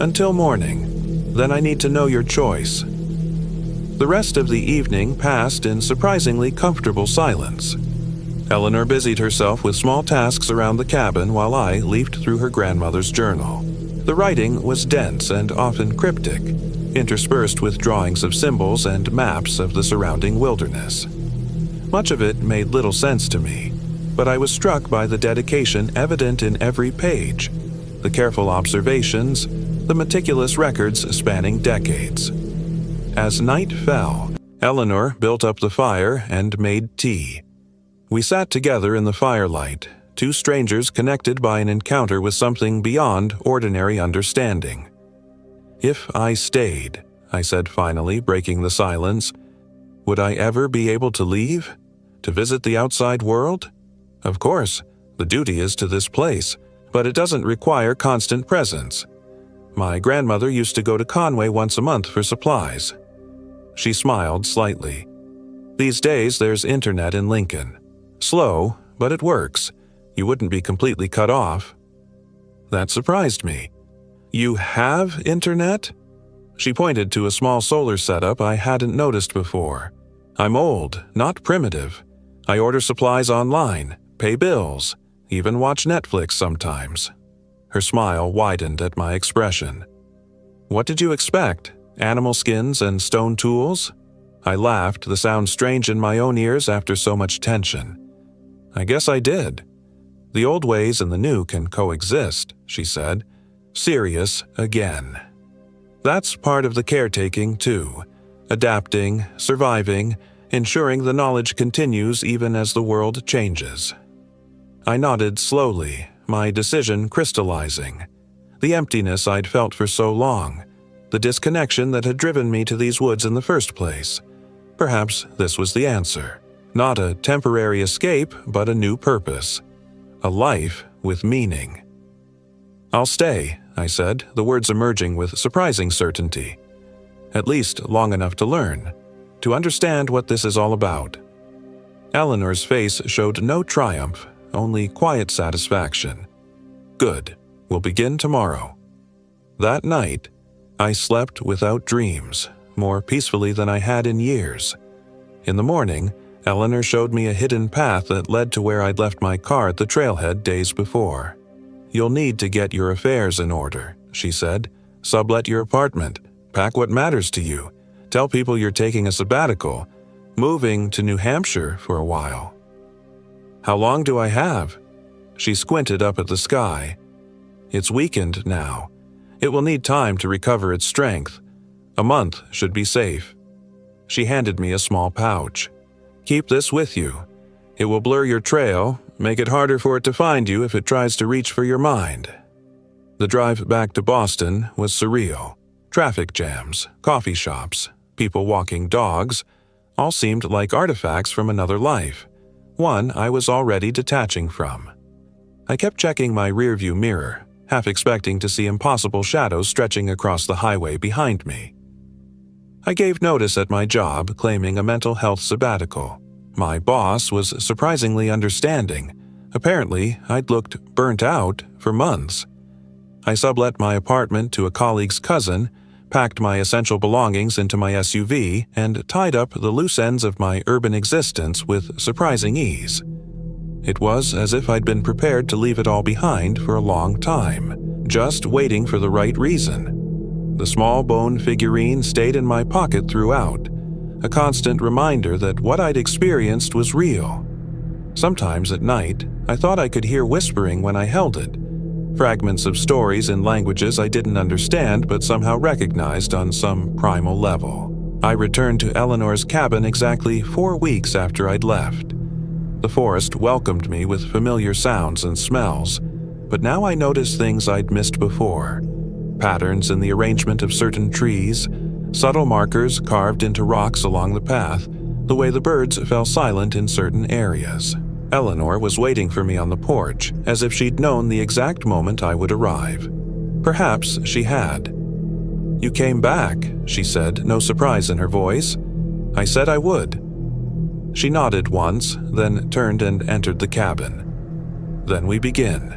Until morning. Then I need to know your choice. The rest of the evening passed in surprisingly comfortable silence. Eleanor busied herself with small tasks around the cabin while I leafed through her grandmother's journal. The writing was dense and often cryptic, interspersed with drawings of symbols and maps of the surrounding wilderness. Much of it made little sense to me, but I was struck by the dedication evident in every page, the careful observations, the meticulous records spanning decades. As night fell, Eleanor built up the fire and made tea. We sat together in the firelight, two strangers connected by an encounter with something beyond ordinary understanding. If I stayed, I said finally, breaking the silence, would I ever be able to leave? To visit the outside world? Of course, the duty is to this place, but it doesn't require constant presence. My grandmother used to go to Conway once a month for supplies. She smiled slightly. These days there's internet in Lincoln. Slow, but it works. You wouldn't be completely cut off. That surprised me. You have internet? She pointed to a small solar setup I hadn't noticed before. I'm old, not primitive. I order supplies online, pay bills, even watch Netflix sometimes. Her smile widened at my expression. What did you expect? Animal skins and stone tools? I laughed, the sound strange in my own ears after so much tension. I guess I did. The old ways and the new can coexist, she said, serious again. That's part of the caretaking, too. Adapting, surviving, ensuring the knowledge continues even as the world changes. I nodded slowly, my decision crystallizing. The emptiness I'd felt for so long, the disconnection that had driven me to these woods in the first place. Perhaps this was the answer. Not a temporary escape, but a new purpose. A life with meaning. I'll stay, I said, the words emerging with surprising certainty. At least long enough to learn, to understand what this is all about. Eleanor's face showed no triumph, only quiet satisfaction. Good, we'll begin tomorrow. That night, I slept without dreams, more peacefully than I had in years. In the morning, Eleanor showed me a hidden path that led to where I'd left my car at the trailhead days before. "You'll need to get your affairs in order," she said. "Sublet your apartment, pack what matters to you, tell people you're taking a sabbatical, moving to New Hampshire for a while." "How long do I have?" She squinted up at the sky. "It's weakened now. It will need time to recover its strength. A month should be safe." She handed me a small pouch. "Keep this with you. It will blur your trail, make it harder for it to find you if it tries to reach for your mind." The drive back to Boston was surreal. Traffic jams, coffee shops, people walking dogs, all seemed like artifacts from another life, one I was already detaching from. I kept checking my rearview mirror, half expecting to see impossible shadows stretching across the highway behind me. I gave notice at my job, claiming a mental health sabbatical. My boss was surprisingly understanding. Apparently, I'd looked burnt out for months. I sublet my apartment to a colleague's cousin, packed my essential belongings into my SUV, and tied up the loose ends of my urban existence with surprising ease. It was as if I'd been prepared to leave it all behind for a long time, just waiting for the right reason. The small bone figurine stayed in my pocket throughout, a constant reminder that what I'd experienced was real. Sometimes at night, I thought I could hear whispering when I held it, fragments of stories in languages I didn't understand but somehow recognized on some primal level. I returned to Eleanor's cabin exactly 4 weeks after I'd left. The forest welcomed me with familiar sounds and smells, but now I noticed things I'd missed before. Patterns in the arrangement of certain trees, subtle markers carved into rocks along the path, the way the birds fell silent in certain areas. Eleanor was waiting for me on the porch, as if she'd known the exact moment I would arrive. Perhaps she had. "You came back," she said, no surprise in her voice. "I said I would." She nodded once, then turned and entered the cabin. Then we begin.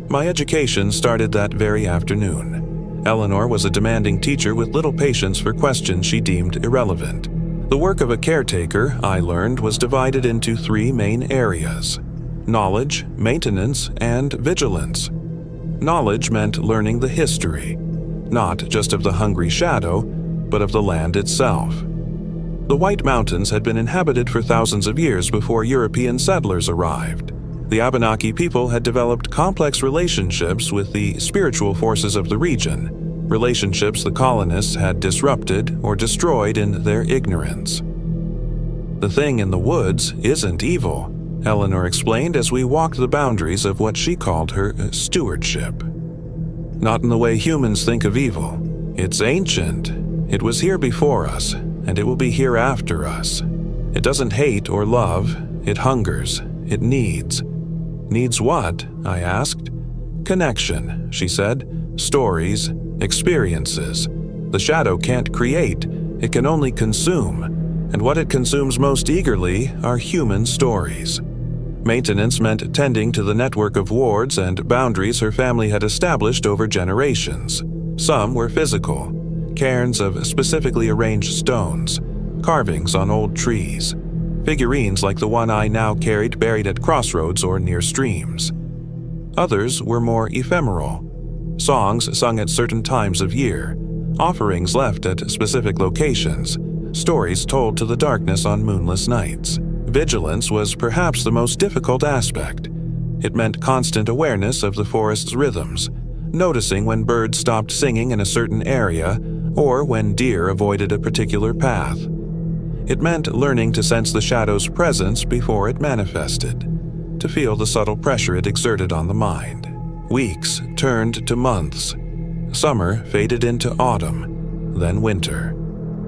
My education started that very afternoon. Eleanor was a demanding teacher with little patience for questions she deemed irrelevant. The work of a caretaker, I learned, was divided into 3 main areas: knowledge, maintenance, and vigilance. Knowledge meant learning the history, not just of the Hungry Shadow, but of the land itself. The White Mountains had been inhabited for thousands of years before European settlers arrived. The Abenaki people had developed complex relationships with the spiritual forces of the region, relationships the colonists had disrupted or destroyed in their ignorance. "The thing in the woods isn't evil," Eleanor explained as we walked the boundaries of what she called her stewardship. "Not in the way humans think of evil. It's ancient. It was here before us, and it will be here after us. It doesn't hate or love. It hungers. It needs." "Needs what?" I asked. "Connection," she said. "Stories, experiences. The shadow can't create, it can only consume, and what it consumes most eagerly are human stories." Maintenance meant tending to the network of wards and boundaries her family had established over generations. Some were physical, cairns of specifically arranged stones, carvings on old trees, figurines like the one I now carried buried at crossroads or near streams. Others were more ephemeral, songs sung at certain times of year, offerings left at specific locations, stories told to the darkness on moonless nights. Vigilance was perhaps the most difficult aspect. It meant constant awareness of the forest's rhythms, noticing when birds stopped singing in a certain area or when deer avoided a particular path. It meant learning to sense the shadow's presence before it manifested, to feel the subtle pressure it exerted on the mind. Weeks turned to months. Summer faded into autumn, then winter.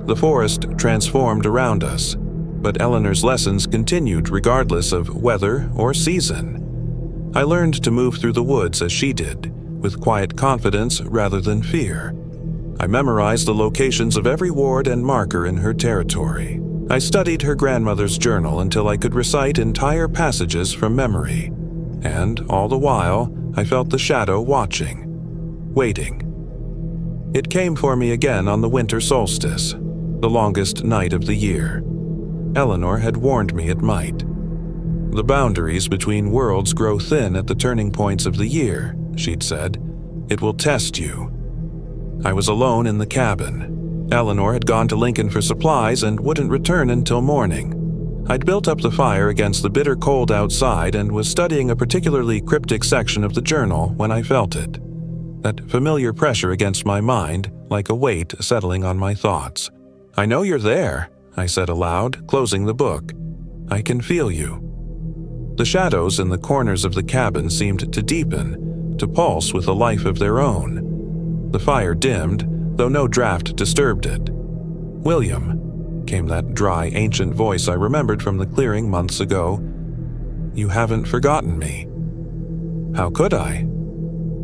The forest transformed around us, but Eleanor's lessons continued regardless of weather or season. I learned to move through the woods as she did, with quiet confidence rather than fear. I memorized the locations of every ward and marker in her territory. I studied her grandmother's journal until I could recite entire passages from memory, and all the while I felt the shadow watching, waiting. It came for me again on the winter solstice, the longest night of the year. Eleanor had warned me it might. The boundaries between worlds grow thin at the turning points of the year, she'd said. It will test you. I was alone in the cabin. Eleanor had gone to Lincoln for supplies and wouldn't return until morning. I'd built up the fire against the bitter cold outside and was studying a particularly cryptic section of the journal when I felt it. That familiar pressure against my mind, like a weight settling on my thoughts. "I know you're there," I said aloud, closing the book. "I can feel you." The shadows in the corners of the cabin seemed to deepen, to pulse with a life of their own. The fire dimmed, though no draft disturbed it. "William," came that dry, ancient voice I remembered from the clearing months ago. "You haven't forgotten me." How could I?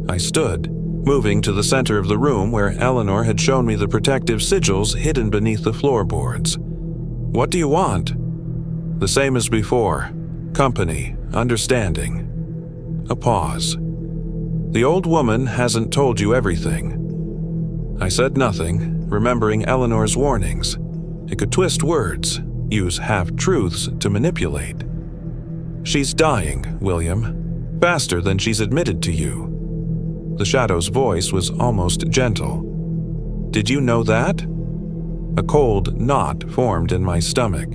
I stood, moving to the center of the room where Eleanor had shown me the protective sigils hidden beneath the floorboards. "What do you want?" "The same as before. Company, understanding." A pause. "The old woman hasn't told you everything." I said nothing, remembering Eleanor's warnings. It could twist words, use half-truths to manipulate. "She's dying, William. Faster than she's admitted to you." The shadow's voice was almost gentle. "Did you know that?" A cold knot formed in my stomach.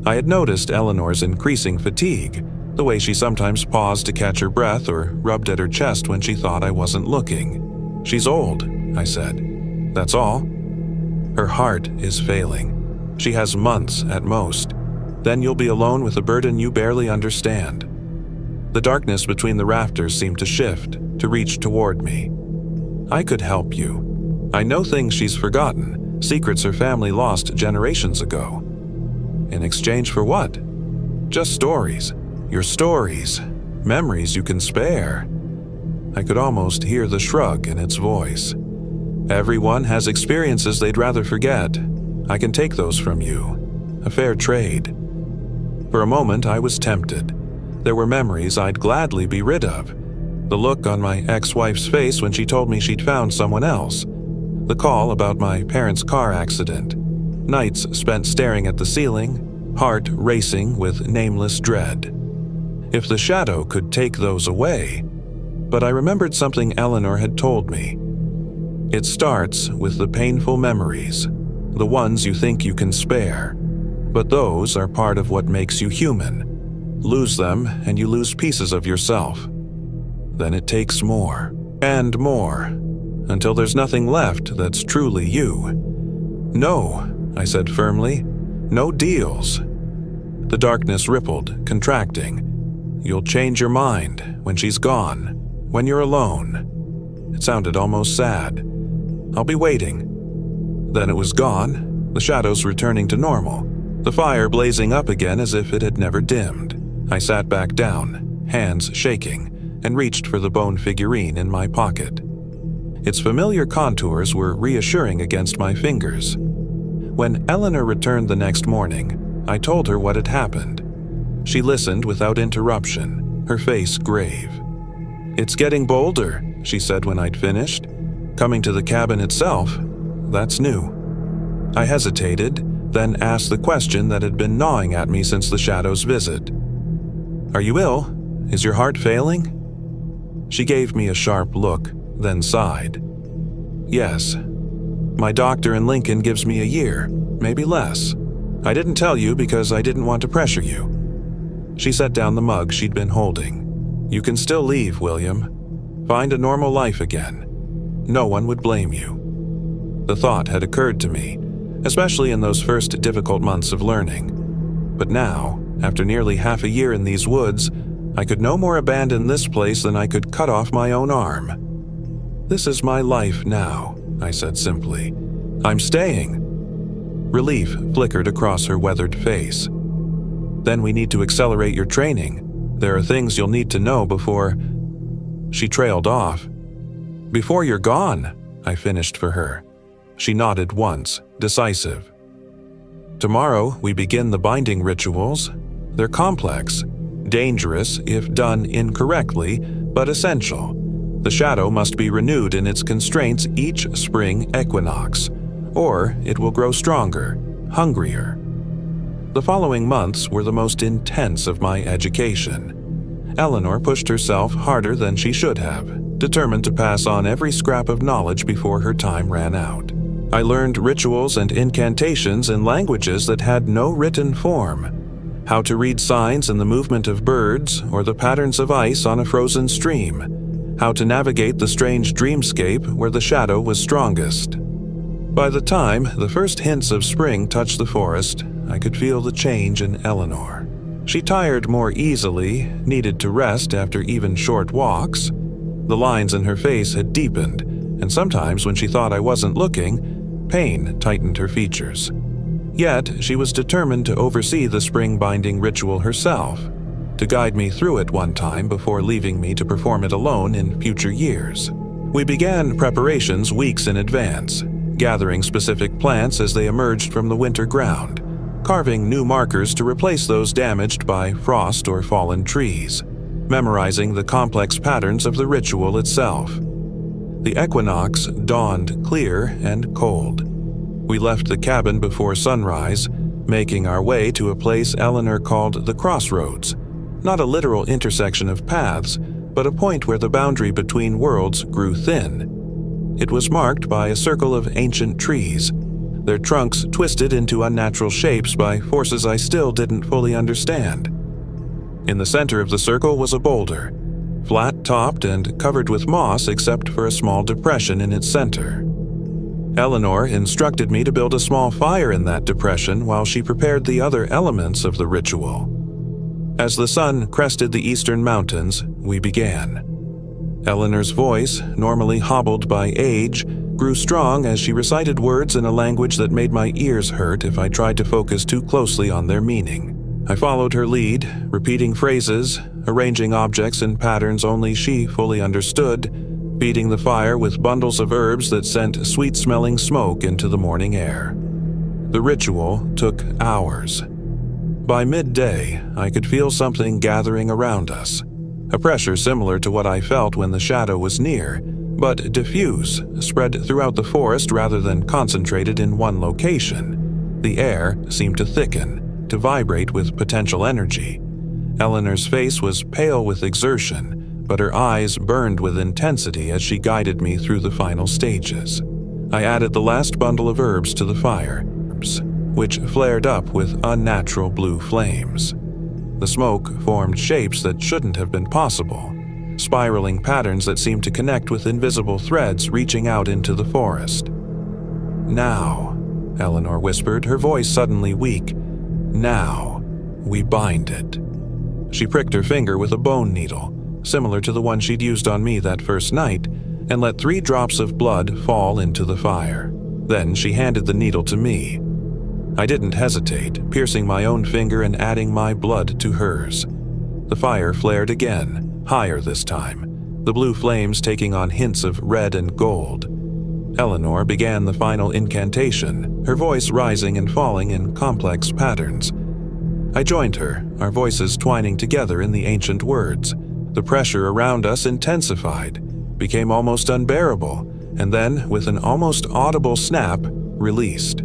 I had noticed Eleanor's increasing fatigue, the way she sometimes paused to catch her breath or rubbed at her chest when she thought I wasn't looking. "She's old," I said. "That's all." "Her heart is failing. She has months at most. Then you'll be alone with a burden you barely understand." The darkness between the rafters seemed to shift, to reach toward me. "I could help you. I know things she's forgotten, secrets her family lost generations ago." "In exchange for what?" "Just stories. Your stories. Memories you can spare." I could almost hear the shrug in its voice. "Everyone has experiences they'd rather forget. I can take those from you. A fair trade." For a moment I was tempted. There were memories I'd gladly be rid of. The look on my ex-wife's face when she told me she'd found someone else. The call about my parents' car accident. Nights spent staring at the ceiling, heart racing with nameless dread. If the shadow could take those away. But I remembered something Eleanor had told me. It starts with the painful memories, the ones you think you can spare. But those are part of what makes you human. Lose them and you lose pieces of yourself. Then it takes more, and more, until there's nothing left that's truly you. "No," I said firmly. "No deals." The darkness rippled, contracting. "You'll change your mind when she's gone, when you're alone." It sounded almost sad. "I'll be waiting." Then it was gone, the shadows returning to normal, the fire blazing up again as if it had never dimmed. I sat back down, hands shaking, and reached for the bone figurine in my pocket. Its familiar contours were reassuring against my fingers. When Eleanor returned the next morning, I told her what had happened. She listened without interruption, her face grave. "It's getting bolder," she said when I'd finished. "Coming to the cabin itself, that's new." I hesitated, then asked the question that had been gnawing at me since the shadow's visit. "Are you ill? Is your heart failing?" She gave me a sharp look, then sighed. "Yes. My doctor in Lincoln gives me a year, maybe less. I didn't tell you because I didn't want to pressure you." She set down the mug she'd been holding. "You can still leave, William. Find a normal life again. No one would blame you." The thought had occurred to me, especially in those first difficult months of learning. But now, after nearly half a year in these woods, I could no more abandon this place than I could cut off my own arm. "This is my life now," I said simply. "I'm staying." Relief flickered across her weathered face. "Then we need to accelerate your training. There are things you'll need to know before—" She trailed off. "Before you're gone," I finished for her. She nodded once, decisive. "Tomorrow we begin the binding rituals. They're complex, dangerous if done incorrectly, but essential. The shadow must be renewed in its constraints each spring equinox, or it will grow stronger, hungrier. The following months were the most intense of my education. Eleanor pushed herself harder than she should have, determined to pass on every scrap of knowledge before her time ran out. I learned rituals and incantations in languages that had no written form, how to read signs in the movement of birds or the patterns of ice on a frozen stream, how to navigate the strange dreamscape where the shadow was strongest. By the time the first hints of spring touched the forest, I could feel the change in Eleanor. She tired more easily, needed to rest after even short walks. The lines in her face had deepened, and sometimes when she thought I wasn't looking, pain tightened her features. Yet she was determined to oversee the spring binding ritual herself, to guide me through it one time before leaving me to perform it alone in future years. We began preparations weeks in advance, gathering specific plants as they emerged from the winter ground, carving new markers to replace those damaged by frost or fallen trees, memorizing the complex patterns of the ritual itself. The equinox dawned clear and cold. We left the cabin before sunrise, making our way to a place Eleanor called the crossroads, not a literal intersection of paths, but a point where the boundary between worlds grew thin. It was marked by a circle of ancient trees, their trunks twisted into unnatural shapes by forces I still didn't fully understand. In the center of the circle was a boulder, flat-topped and covered with moss except for a small depression in its center. Eleanor instructed me to build a small fire in that depression while she prepared the other elements of the ritual. As the sun crested the eastern mountains, we began. Eleanor's voice, normally hobbled by age, grew strong as she recited words in a language that made my ears hurt if I tried to focus too closely on their meaning. I followed her lead, repeating phrases, arranging objects in patterns only she fully understood, feeding the fire with bundles of herbs that sent sweet-smelling smoke into the morning air. The ritual took hours. By midday, I could feel something gathering around us, a pressure similar to what I felt when the shadow was near, but diffuse, spread throughout the forest rather than concentrated in one location. The air seemed to thicken, to vibrate with potential energy. Eleanor's face was pale with exertion, but her eyes burned with intensity as she guided me through the final stages. I added the last bundle of herbs to the fire, which flared up with unnatural blue flames. The smoke formed shapes that shouldn't have been possible, spiraling patterns that seemed to connect with invisible threads reaching out into the forest. "Now," Eleanor whispered, her voice suddenly weak. "Now, we bind it." She pricked her finger with a bone needle, similar to the one she'd used on me that first night, and let 3 drops of blood fall into the fire. Then she handed the needle to me. I didn't hesitate, piercing my own finger and adding my blood to hers. The fire flared again, higher this time, the blue flames taking on hints of red and gold. Eleanor began the final incantation, her voice rising and falling in complex patterns. I joined her, our voices twining together in the ancient words. The pressure around us intensified, became almost unbearable, and then, with an almost audible snap, released.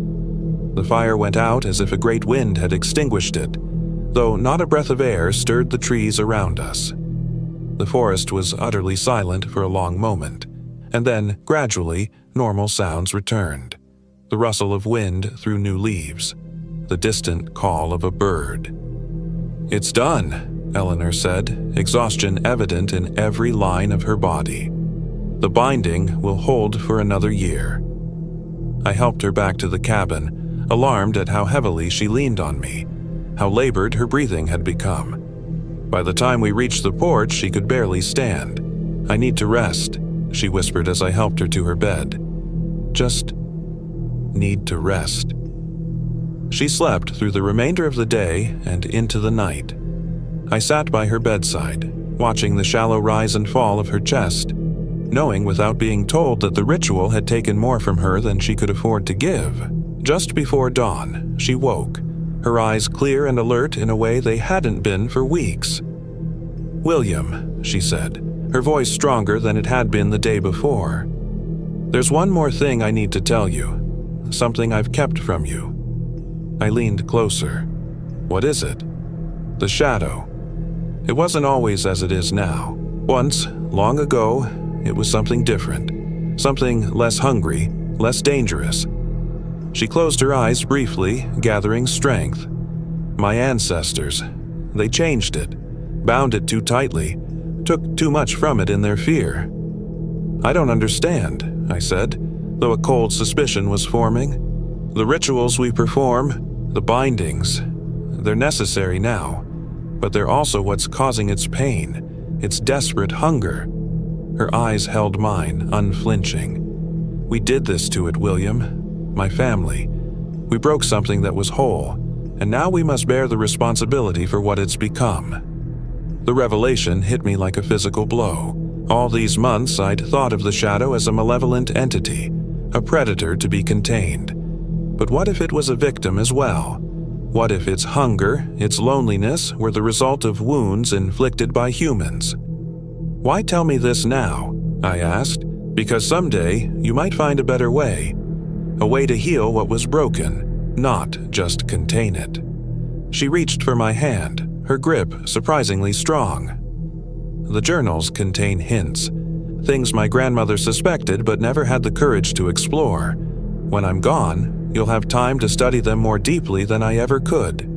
The fire went out as if a great wind had extinguished it, though not a breath of air stirred the trees around us. The forest was utterly silent for a long moment, and then, gradually, normal sounds returned. The rustle of wind through new leaves, the distant call of a bird. "It's done," Eleanor said, exhaustion evident in every line of her body. "The binding will hold for another year." I helped her back to the cabin, alarmed at how heavily she leaned on me, how labored her breathing had become. By the time we reached the porch, she could barely stand. "I need to rest," she whispered as I helped her to her bed. "Just need to rest." She slept through the remainder of the day and into the night. I sat by her bedside, watching the shallow rise and fall of her chest, knowing without being told that the ritual had taken more from her than she could afford to give. Just before dawn, she woke, her eyes clear and alert in a way they hadn't been for weeks. "William," she said, her voice stronger than it had been the day before. "There's one more thing I need to tell you, something I've kept from you." I leaned closer. "What is it?" "The shadow. It wasn't always as it is now. Once, long ago, it was something different, something less hungry, less dangerous." She closed her eyes briefly, gathering strength. "My ancestors, they changed it, bound it too tightly, took too much from it in their fear." "I don't understand," I said, though a cold suspicion was forming. "The rituals we perform, the bindings, they're necessary now, but they're also what's causing its pain, its desperate hunger." Her eyes held mine, unflinching. "We did this to it, William. My family. We broke something that was whole, and now we must bear the responsibility for what it's become." The revelation hit me like a physical blow. All these months I'd thought of the shadow as a malevolent entity, a predator to be contained. But what if it was a victim as well? What if its hunger, its loneliness, were the result of wounds inflicted by humans? "Why tell me this now?" I asked. "Because someday you might find a better way. A way to heal what was broken, not just contain it." She reached for my hand, her grip surprisingly strong. "The journals contain hints, things my grandmother suspected but never had the courage to explore. When I'm gone, you'll have time to study them more deeply than I ever could."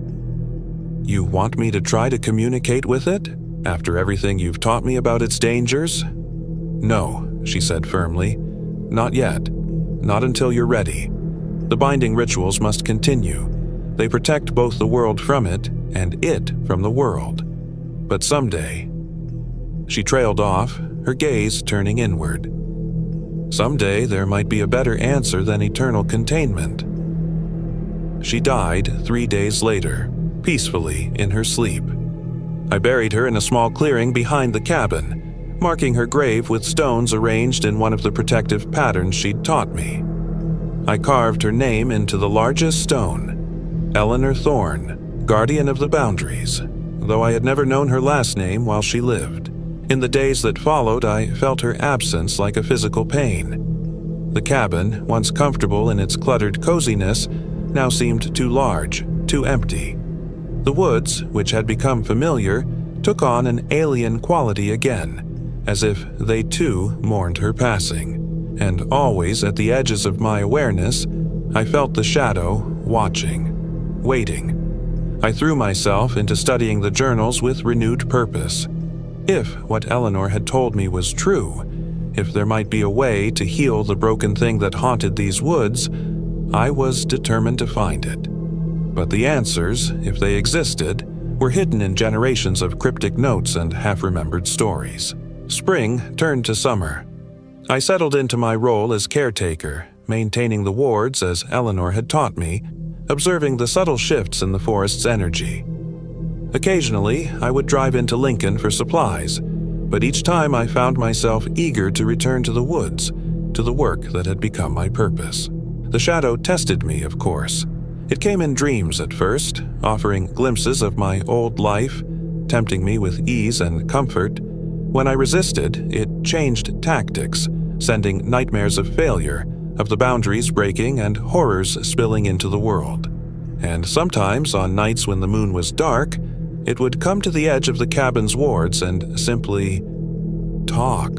"You want me to try to communicate with it, after everything you've taught me about its dangers?" "No," she said firmly. "Not yet. Not until you're ready. The binding rituals must continue. They protect both the world from it and it from the world. But someday—" She trailed off, her gaze turning inward. "Someday there might be a better answer than eternal containment." She died 3 days later, peacefully in her sleep. I buried her in a small clearing behind the cabin, marking her grave with stones arranged in one of the protective patterns she'd taught me. I carved her name into the largest stone, Eleanor Thorne, guardian of the boundaries, though I had never known her last name while she lived. In the days that followed, I felt her absence like a physical pain. The cabin, once comfortable in its cluttered coziness, now seemed too large, too empty. The woods, which had become familiar, took on an alien quality again, as if they too mourned her passing. And always at the edges of my awareness, I felt the shadow watching, waiting. I threw myself into studying the journals with renewed purpose. If what Eleanor had told me was true, if there might be a way to heal the broken thing that haunted these woods, I was determined to find it. But the answers, if they existed, were hidden in generations of cryptic notes and half-remembered stories. Spring turned to summer. I settled into my role as caretaker, maintaining the wards as Eleanor had taught me, observing the subtle shifts in the forest's energy. Occasionally, I would drive into Lincoln for supplies, but each time I found myself eager to return to the woods, to the work that had become my purpose. The shadow tested me, of course. It came in dreams at first, offering glimpses of my old life, tempting me with ease and comfort. When I resisted, it changed tactics, sending nightmares of failure, of the boundaries breaking and horrors spilling into the world. And sometimes, on nights when the moon was dark, it would come to the edge of the cabin's wards and simply talk.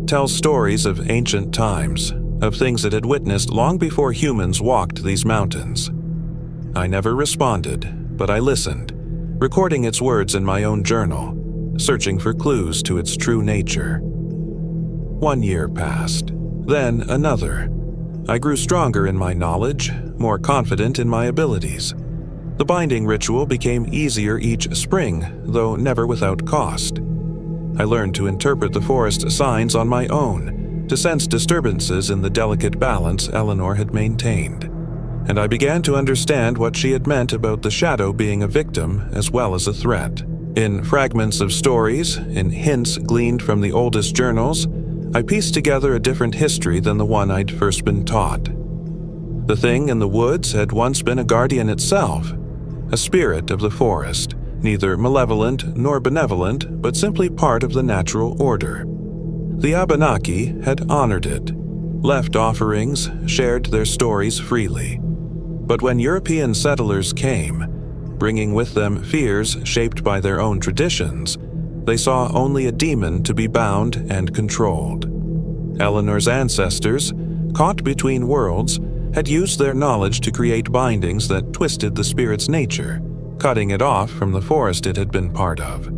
Tell stories of ancient times, of things it had witnessed long before humans walked these mountains. I never responded, but I listened, recording its words in my own journal, searching for clues to its true nature. 1 year passed, then another. I grew stronger in my knowledge, more confident in my abilities. The binding ritual became easier each spring, though never without cost. I learned to interpret the forest signs on my own, to sense disturbances in the delicate balance Eleanor had maintained. And I began to understand what she had meant about the shadow being a victim as well as a threat. In fragments of stories, in hints gleaned from the oldest journals, I pieced together a different history than the one I'd first been taught. The thing in the woods had once been a guardian itself, a spirit of the forest, neither malevolent nor benevolent, but simply part of the natural order. The Abenaki had honored it, left offerings, shared their stories freely. But when European settlers came, bringing with them fears shaped by their own traditions, they saw only a demon to be bound and controlled. Eleanor's ancestors, caught between worlds, had used their knowledge to create bindings that twisted the spirit's nature, cutting it off from the forest it had been part of,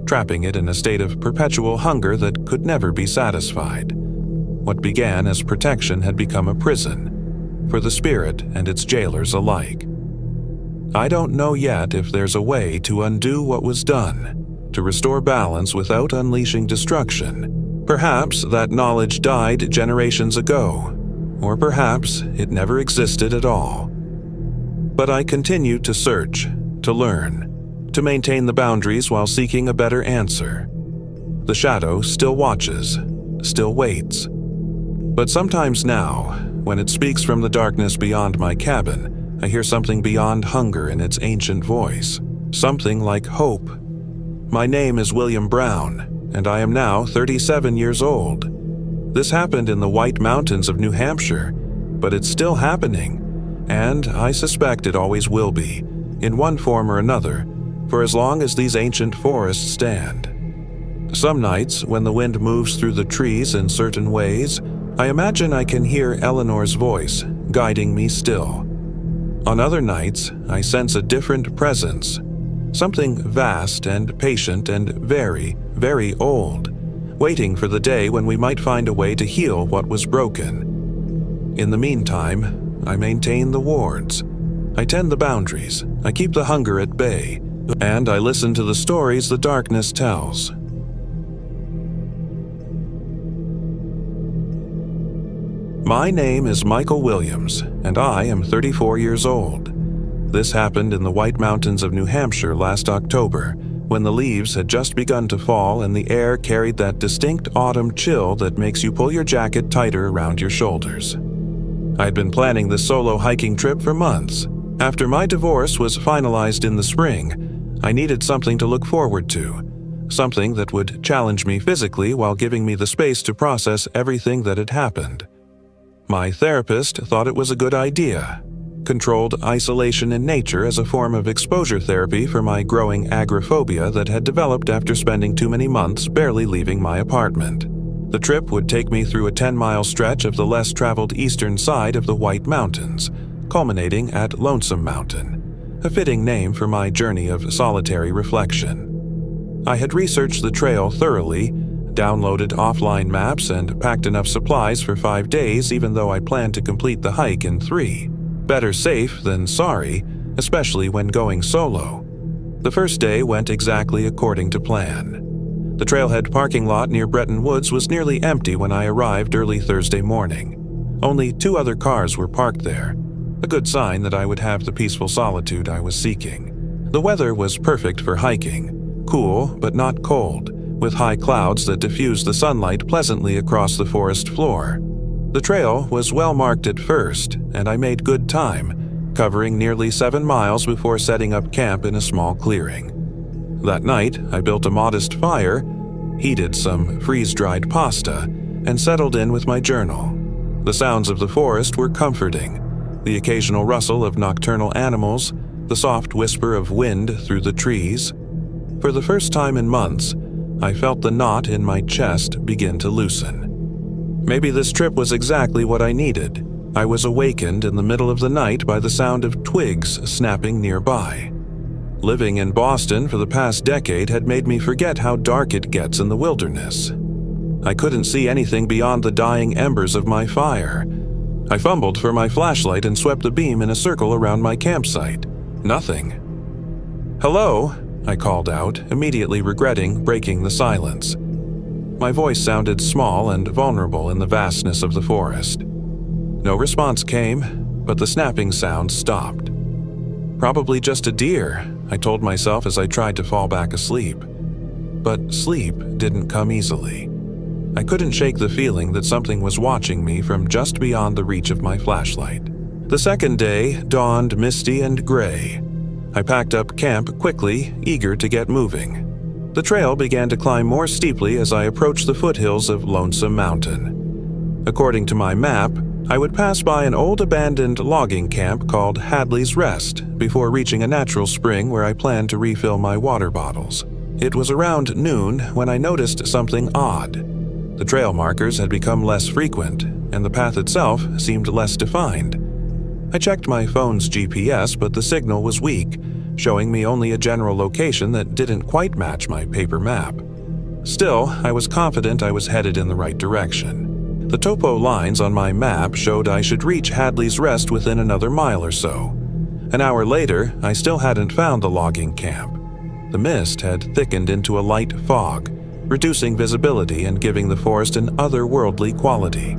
trapping it in a state of perpetual hunger that could never be satisfied. What began as protection had become a prison, for the spirit and its jailers alike. I don't know yet if there's a way to undo what was done, to restore balance without unleashing destruction. Perhaps that knowledge died generations ago, or perhaps it never existed at all. But I continue to search, to learn, to maintain the boundaries while seeking a better answer. The shadow still watches, still waits. But sometimes now, when it speaks from the darkness beyond my cabin, I hear something beyond hunger in its ancient voice, something like hope. My name is William Brown, and I am now 37 years old. This happened in the White Mountains of New Hampshire, but it's still happening, and I suspect it always will be, in one form or another, for as long as these ancient forests stand. Some nights, when the wind moves through the trees in certain ways, I imagine I can hear Eleanor's voice, guiding me still. On other nights, I sense a different presence, something vast and patient and very, very old, waiting for the day when we might find a way to heal what was broken. In the meantime, I maintain the wards. I tend the boundaries, I keep the hunger at bay, and I listen to the stories the darkness tells. My name is Michael Williams, and I am 34 years old. This happened in the White Mountains of New Hampshire last October, when the leaves had just begun to fall and the air carried that distinct autumn chill that makes you pull your jacket tighter around your shoulders. I had been planning this solo hiking trip for months. After my divorce was finalized in the spring, I needed something to look forward to, something that would challenge me physically while giving me the space to process everything that had happened. My therapist thought it was a good idea. Controlled isolation in nature as a form of exposure therapy for my growing agoraphobia that had developed after spending too many months barely leaving my apartment. The trip would take me through a 10-mile stretch of the less traveled eastern side of the White Mountains, culminating at Lonesome Mountain, a fitting name for my journey of solitary reflection. I had researched the trail thoroughly, downloaded offline maps, and packed enough supplies for 5 days, even though I planned to complete the hike in 3. Better safe than sorry, especially when going solo. The first day went exactly according to plan. The trailhead parking lot near Bretton Woods was nearly empty when I arrived early Thursday morning. Only 2 other cars were parked there, a good sign that I would have the peaceful solitude I was seeking. The weather was perfect for hiking, cool but not cold, with high clouds that diffused the sunlight pleasantly across the forest floor. The trail was well marked at first, and I made good time, covering nearly 7 miles before setting up camp in a small clearing. That night, I built a modest fire, heated some freeze-dried pasta, and settled in with my journal. The sounds of the forest were comforting, the occasional rustle of nocturnal animals, the soft whisper of wind through the trees. For the first time in months, I felt the knot in my chest begin to loosen. Maybe this trip was exactly what I needed. I was awakened in the middle of the night by the sound of twigs snapping nearby. Living in Boston for the past decade had made me forget how dark it gets in the wilderness. I couldn't see anything beyond the dying embers of my fire. I fumbled for my flashlight and swept the beam in a circle around my campsite. Nothing. "Hello?" I called out, immediately regretting breaking the silence. My voice sounded small and vulnerable in the vastness of the forest. No response came, but the snapping sound stopped. Probably just a deer, I told myself as I tried to fall back asleep. But sleep didn't come easily. I couldn't shake the feeling that something was watching me from just beyond the reach of my flashlight. The second day dawned misty and gray. I packed up camp quickly, eager to get moving. The trail began to climb more steeply as I approached the foothills of Lonesome Mountain. According to my map, I would pass by an old abandoned logging camp called Hadley's Rest before reaching a natural spring where I planned to refill my water bottles. It was around noon when I noticed something odd. The trail markers had become less frequent, and the path itself seemed less defined. I checked my phone's GPS, but the signal was weak, showing me only a general location that didn't quite match my paper map. Still, I was confident I was headed in the right direction. The topo lines on my map showed I should reach Hadley's Rest within another mile or so. An hour later, I still hadn't found the logging camp. The mist had thickened into a light fog, reducing visibility and giving the forest an otherworldly quality.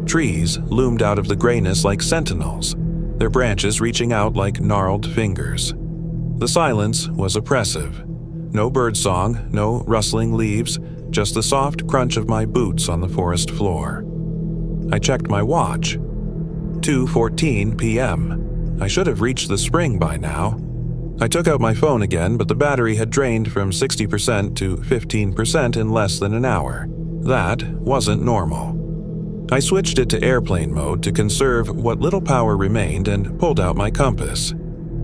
Trees loomed out of the grayness like sentinels, their branches reaching out like gnarled fingers. The silence was oppressive. No birdsong, no rustling leaves, just the soft crunch of my boots on the forest floor. I checked my watch. 2:14 p.m. I should have reached the spring by now. I took out my phone again, but the battery had drained from 60% to 15% in less than an hour. That wasn't normal. I switched it to airplane mode to conserve what little power remained and pulled out my compass.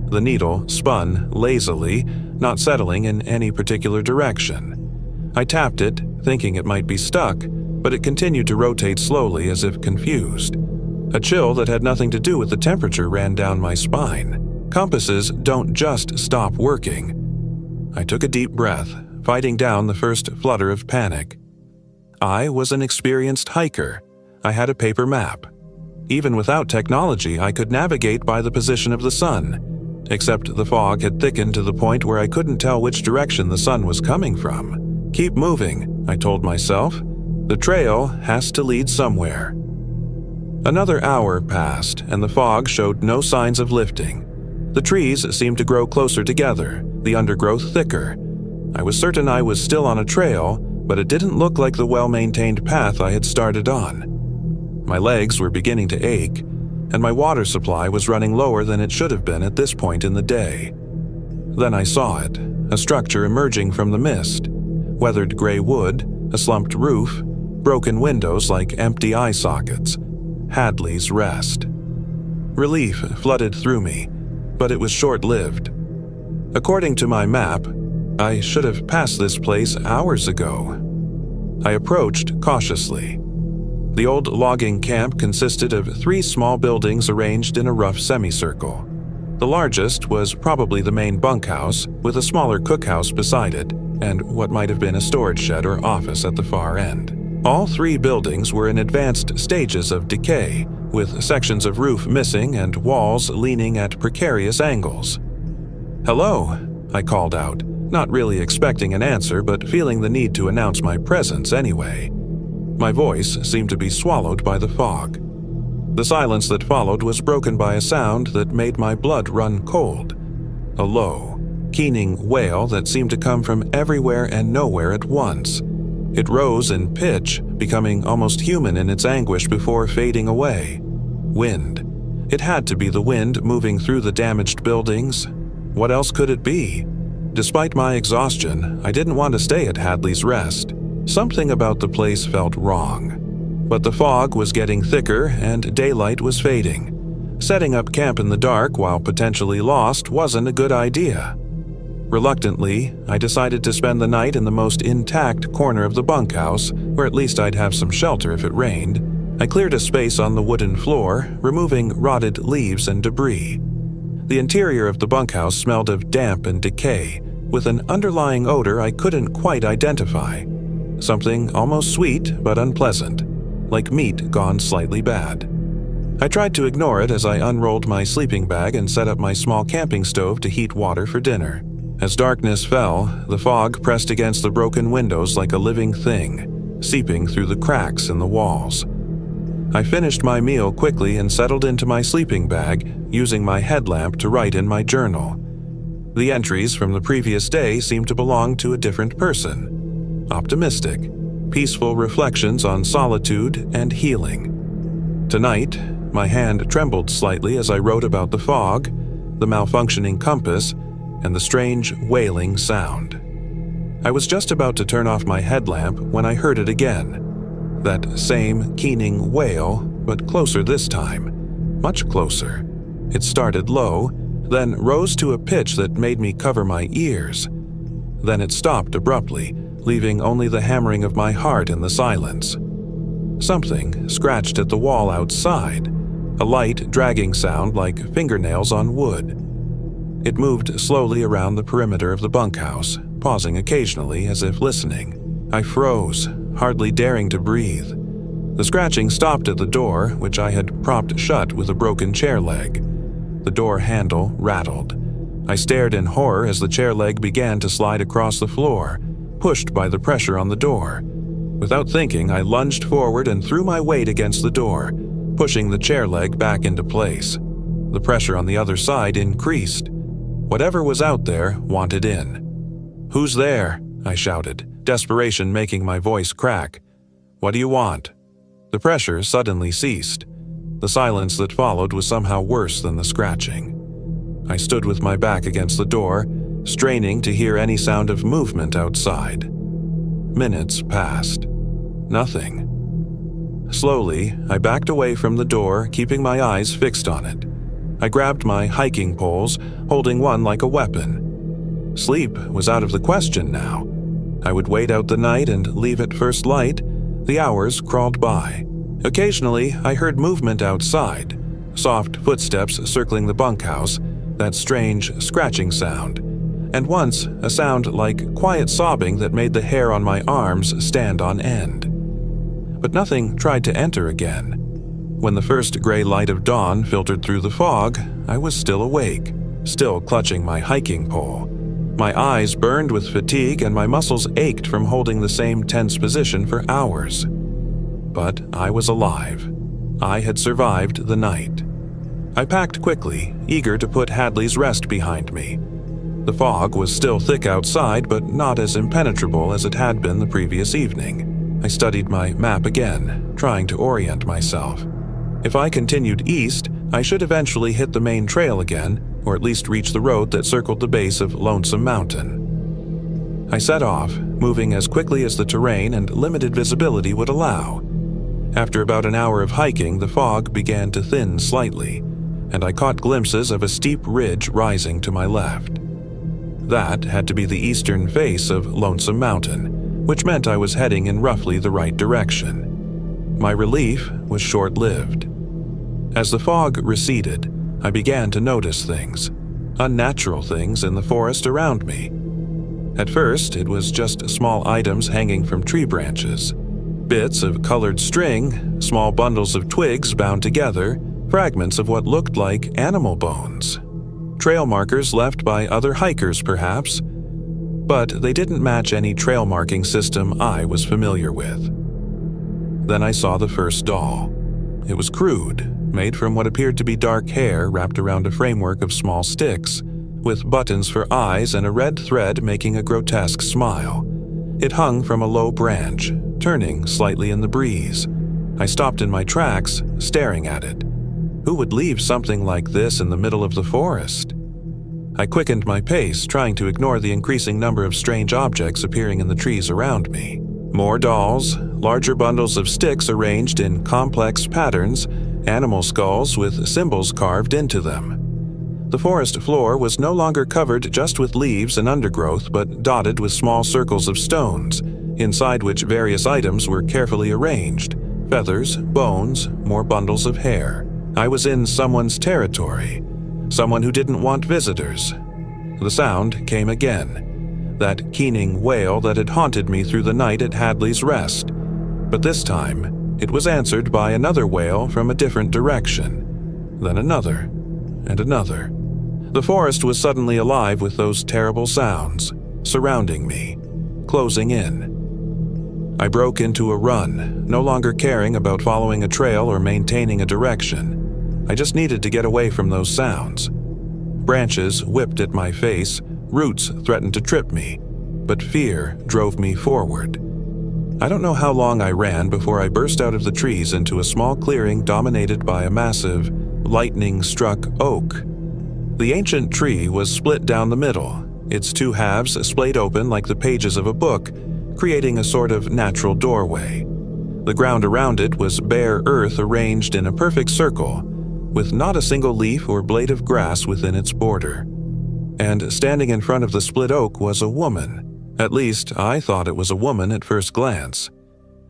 The needle spun lazily, not settling in any particular direction. I tapped it, thinking it might be stuck, but it continued to rotate slowly as if confused. A chill that had nothing to do with the temperature ran down my spine. Compasses don't just stop working. I took a deep breath, fighting down the first flutter of panic. I was an experienced hiker. I had a paper map. Even without technology, I could navigate by the position of the sun, except the fog had thickened to the point where I couldn't tell which direction the sun was coming from. Keep moving, I told myself. The trail has to lead somewhere. Another hour passed, and the fog showed no signs of lifting. The trees seemed to grow closer together, the undergrowth thicker. I was certain I was still on a trail, but it didn't look like the well-maintained path I had started on. My legs were beginning to ache, and my water supply was running lower than it should have been at this point in the day. Then I saw it, a structure emerging from the mist. Weathered gray wood, a slumped roof, broken windows like empty eye sockets. Hadley's Rest. Relief flooded through me, but it was short-lived. According to my map, I should have passed this place hours ago. I approached cautiously. The old logging camp consisted of 3 small buildings arranged in a rough semicircle. The largest was probably the main bunkhouse, with a smaller cookhouse beside it, and what might have been a storage shed or office at the far end. All 3 buildings were in advanced stages of decay, with sections of roof missing and walls leaning at precarious angles. "Hello," I called out, not really expecting an answer but feeling the need to announce my presence anyway. My voice seemed to be swallowed by the fog. The silence that followed was broken by a sound that made my blood run cold. A low, keening wail that seemed to come from everywhere and nowhere at once. It rose in pitch, becoming almost human in its anguish before fading away. Wind. It had to be the wind moving through the damaged buildings. What else could it be? Despite my exhaustion, I didn't want to stay at Hadley's Rest. Something about the place felt wrong. But the fog was getting thicker and daylight was fading. Setting up camp in the dark while potentially lost wasn't a good idea. Reluctantly, I decided to spend the night in the most intact corner of the bunkhouse, where at least I'd have some shelter if it rained. I cleared a space on the wooden floor, removing rotted leaves and debris. The interior of the bunkhouse smelled of damp and decay, with an underlying odor I couldn't quite identify. Something almost sweet but unpleasant, like meat gone slightly bad. I tried to ignore it as I unrolled my sleeping bag and set up my small camping stove to heat water for dinner. As darkness fell, the fog pressed against the broken windows like a living thing, seeping through the cracks in the walls. I finished my meal quickly and settled into my sleeping bag, using my headlamp to write in my journal. The entries from the previous day seemed to belong to a different person. Optimistic, peaceful reflections on solitude and healing. Tonight, my hand trembled slightly as I wrote about the fog, the malfunctioning compass, and the strange wailing sound. I was just about to turn off my headlamp when I heard it again. That same keening wail, but closer this time. Much closer. It started low, then rose to a pitch that made me cover my ears. Then it stopped abruptly, leaving only the hammering of my heart in the silence. Something scratched at the wall outside, a light dragging sound like fingernails on wood. It moved slowly around the perimeter of the bunkhouse, pausing occasionally as if listening. I froze, hardly daring to breathe. The scratching stopped at the door, which I had propped shut with a broken chair leg. The door handle rattled. I stared in horror as the chair leg began to slide across the floor, pushed by the pressure on the door. Without thinking, I lunged forward and threw my weight against the door, pushing the chair leg back into place. The pressure on the other side increased. Whatever was out there wanted in. "Who's there?" I shouted, desperation making my voice crack. "What do you want?" The pressure suddenly ceased. The silence that followed was somehow worse than the scratching. I stood with my back against the door, straining to hear any sound of movement outside. Minutes passed. Nothing. Slowly, I backed away from the door, keeping my eyes fixed on it. I grabbed my hiking poles, holding one like a weapon. Sleep was out of the question now. I would wait out the night and leave at first light. The hours crawled by. Occasionally, I heard movement outside, soft footsteps circling the bunkhouse, that strange scratching sound, and once a sound like quiet sobbing that made the hair on my arms stand on end. But nothing tried to enter again. When the first gray light of dawn filtered through the fog, I was still awake, still clutching my hiking pole. My eyes burned with fatigue and my muscles ached from holding the same tense position for hours. But I was alive. I had survived the night. I packed quickly, eager to put Hadley's Rest behind me. The fog was still thick outside, but not as impenetrable as it had been the previous evening. I studied my map again, trying to orient myself. If I continued east, I should eventually hit the main trail again, or at least reach the road that circled the base of Lonesome Mountain. I set off, moving as quickly as the terrain and limited visibility would allow. After about an hour of hiking, the fog began to thin slightly, and I caught glimpses of a steep ridge rising to my left. That had to be the eastern face of Lonesome Mountain, which meant I was heading in roughly the right direction. My relief was short-lived. As the fog receded, I began to notice things, unnatural things in the forest around me. At first, it was just small items hanging from tree branches. Bits of colored string, small bundles of twigs bound together, fragments of what looked like animal bones. Trail markers left by other hikers, perhaps, but they didn't match any trail marking system I was familiar with. Then I saw the first doll. It was crude, made from what appeared to be dark hair wrapped around a framework of small sticks, with buttons for eyes and a red thread making a grotesque smile. It hung from a low branch, turning slightly in the breeze. I stopped in my tracks, staring at it. Who would leave something like this in the middle of the forest? I quickened my pace, trying to ignore the increasing number of strange objects appearing in the trees around me. More dolls, larger bundles of sticks arranged in complex patterns, animal skulls with symbols carved into them. The forest floor was no longer covered just with leaves and undergrowth, but dotted with small circles of stones, inside which various items were carefully arranged: feathers, bones, more bundles of hair. I was in someone's territory, someone who didn't want visitors. The sound came again, that keening wail that had haunted me through the night at Hadley's Rest. But this time, it was answered by another wail from a different direction, then another, and another. The forest was suddenly alive with those terrible sounds, surrounding me, closing in. I broke into a run, no longer caring about following a trail or maintaining a direction. I just needed to get away from those sounds. Branches whipped at my face, roots threatened to trip me, but fear drove me forward. I don't know how long I ran before I burst out of the trees into a small clearing dominated by a massive, lightning-struck oak. The ancient tree was split down the middle, its two halves splayed open like the pages of a book, creating a sort of natural doorway. The ground around it was bare earth arranged in a perfect circle, with not a single leaf or blade of grass within its border. And standing in front of the split oak was a woman. At least, I thought it was a woman at first glance.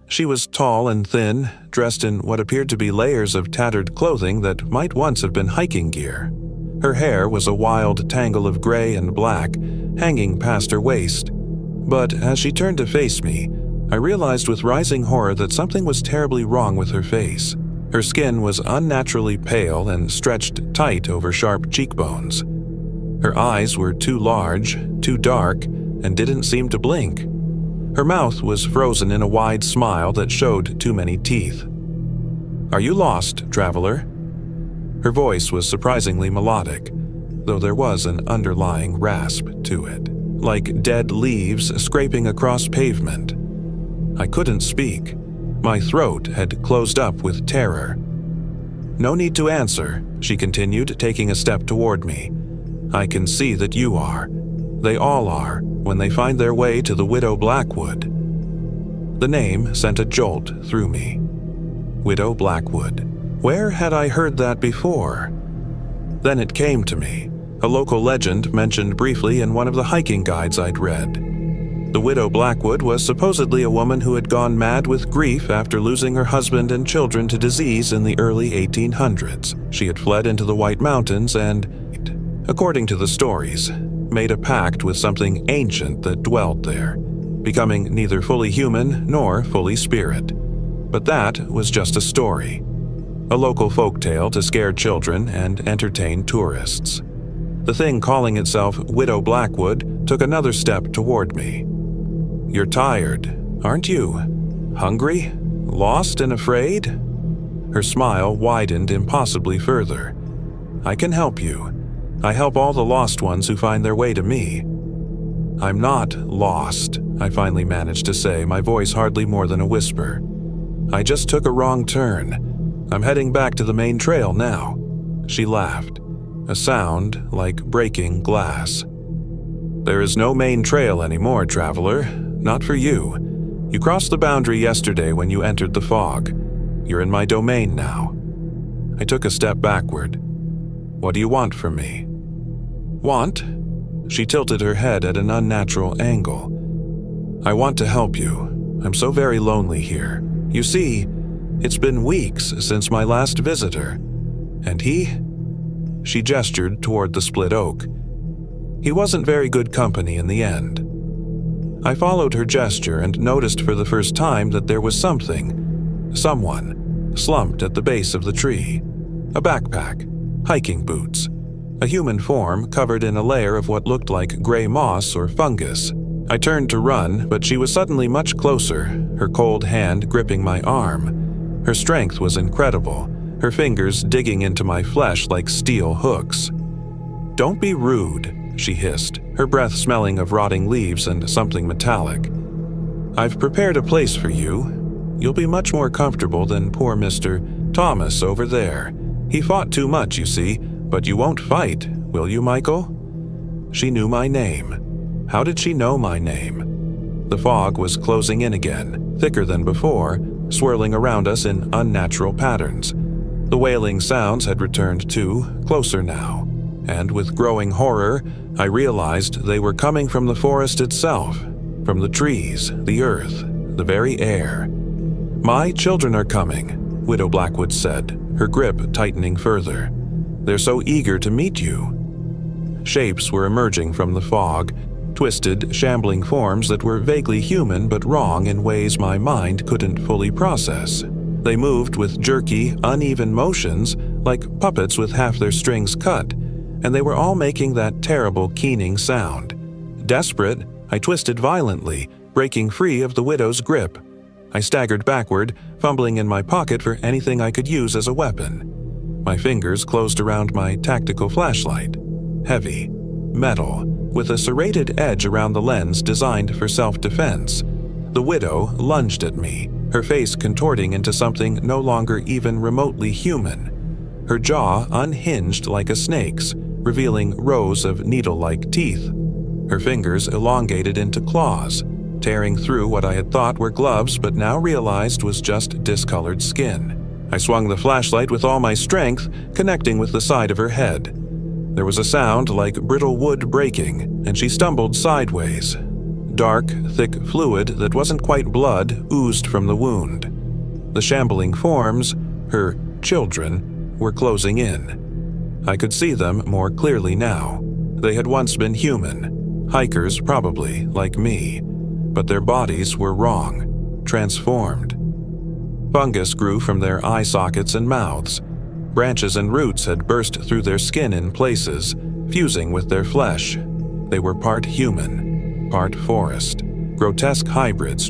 She was tall and thin, dressed in what appeared to be layers of tattered clothing that might once have been hiking gear. Her hair was a wild tangle of gray and black, hanging past her waist. But as she turned to face me, I realized with rising horror that something was terribly wrong with her face. Her skin was unnaturally pale and stretched tight over sharp cheekbones. Her eyes were too large, too dark, and didn't seem to blink. Her mouth was frozen in a wide smile that showed too many teeth. "Are you lost, traveler?" Her voice was surprisingly melodic, though there was an underlying rasp to it, like dead leaves scraping across pavement. I couldn't speak. My throat had closed up with terror. "No need to answer," she continued, taking a step toward me. "I can see that you are. They all are, when they find their way to the Widow Blackwood." The name sent a jolt through me. Widow Blackwood. Where had I heard that before? Then it came to me. A local legend mentioned briefly in one of the hiking guides I'd read. The Widow Blackwood was supposedly a woman who had gone mad with grief after losing her husband and children to disease in the early 1800s. She had fled into the White Mountains and, according to the stories, made a pact with something ancient that dwelt there, becoming neither fully human nor fully spirit. But that was just a story, a local folktale to scare children and entertain tourists. The thing calling itself Widow Blackwood took another step toward me. "You're tired, aren't you? Hungry? Lost and afraid?" Her smile widened impossibly further. "I can help you. I help all the lost ones who find their way to me." "I'm not lost," I finally managed to say, my voice hardly more than a whisper. "I just took a wrong turn. I'm heading back to the main trail now." She laughed, a sound like breaking glass. "There is no main trail anymore, traveler. Not for you. You crossed the boundary yesterday when you entered the fog. You're in my domain now." I took a step backward. "What do you want from me?" "Want?" She tilted her head at an unnatural angle. "I want to help you. I'm so very lonely here. You see, it's been weeks since my last visitor. And he?" She gestured toward the split oak. "He wasn't very good company in the end." I followed her gesture and noticed for the first time that there was someone, slumped at the base of the tree. A backpack, hiking boots, a human form covered in a layer of what looked like gray moss or fungus. I turned to run, but she was suddenly much closer, her cold hand gripping my arm. Her strength was incredible, her fingers digging into my flesh like steel hooks. "Don't be rude," she hissed, her breath smelling of rotting leaves and something metallic. "I've prepared a place for you. You'll be much more comfortable than poor Mr. Thomas over there. He fought too much, you see, but you won't fight, will you, Michael?" She knew my name. How did she know my name? The fog was closing in again, thicker than before, swirling around us in unnatural patterns. The wailing sounds had returned too, closer now, and with growing horror, I realized they were coming from the forest itself, from the trees, the earth, the very air. "My children are coming," Widow Blackwood said, her grip tightening further. "They're so eager to meet you." Shapes were emerging from the fog, twisted, shambling forms that were vaguely human but wrong in ways my mind couldn't fully process. They moved with jerky, uneven motions, like puppets with half their strings cut, and they were all making that terrible keening sound. Desperate, I twisted violently, breaking free of the widow's grip. I staggered backward, fumbling in my pocket for anything I could use as a weapon. My fingers closed around my tactical flashlight. Heavy, metal, with a serrated edge around the lens designed for self-defense. The widow lunged at me, her face contorting into something no longer even remotely human. Her jaw unhinged like a snake's, revealing rows of needle-like teeth. Her fingers elongated into claws, tearing through what I had thought were gloves but now realized was just discolored skin. I swung the flashlight with all my strength, connecting with the side of her head. There was a sound like brittle wood breaking, and she stumbled sideways. Dark, thick fluid that wasn't quite blood oozed from the wound. The shambling forms, her children, were closing in. I could see them more clearly now. They had once been human, hikers probably, like me, but their bodies were wrong, transformed. Fungus grew from their eye sockets and mouths. Branches and roots had burst through their skin in places, fusing with their flesh. They were part human, part forest, grotesque hybrids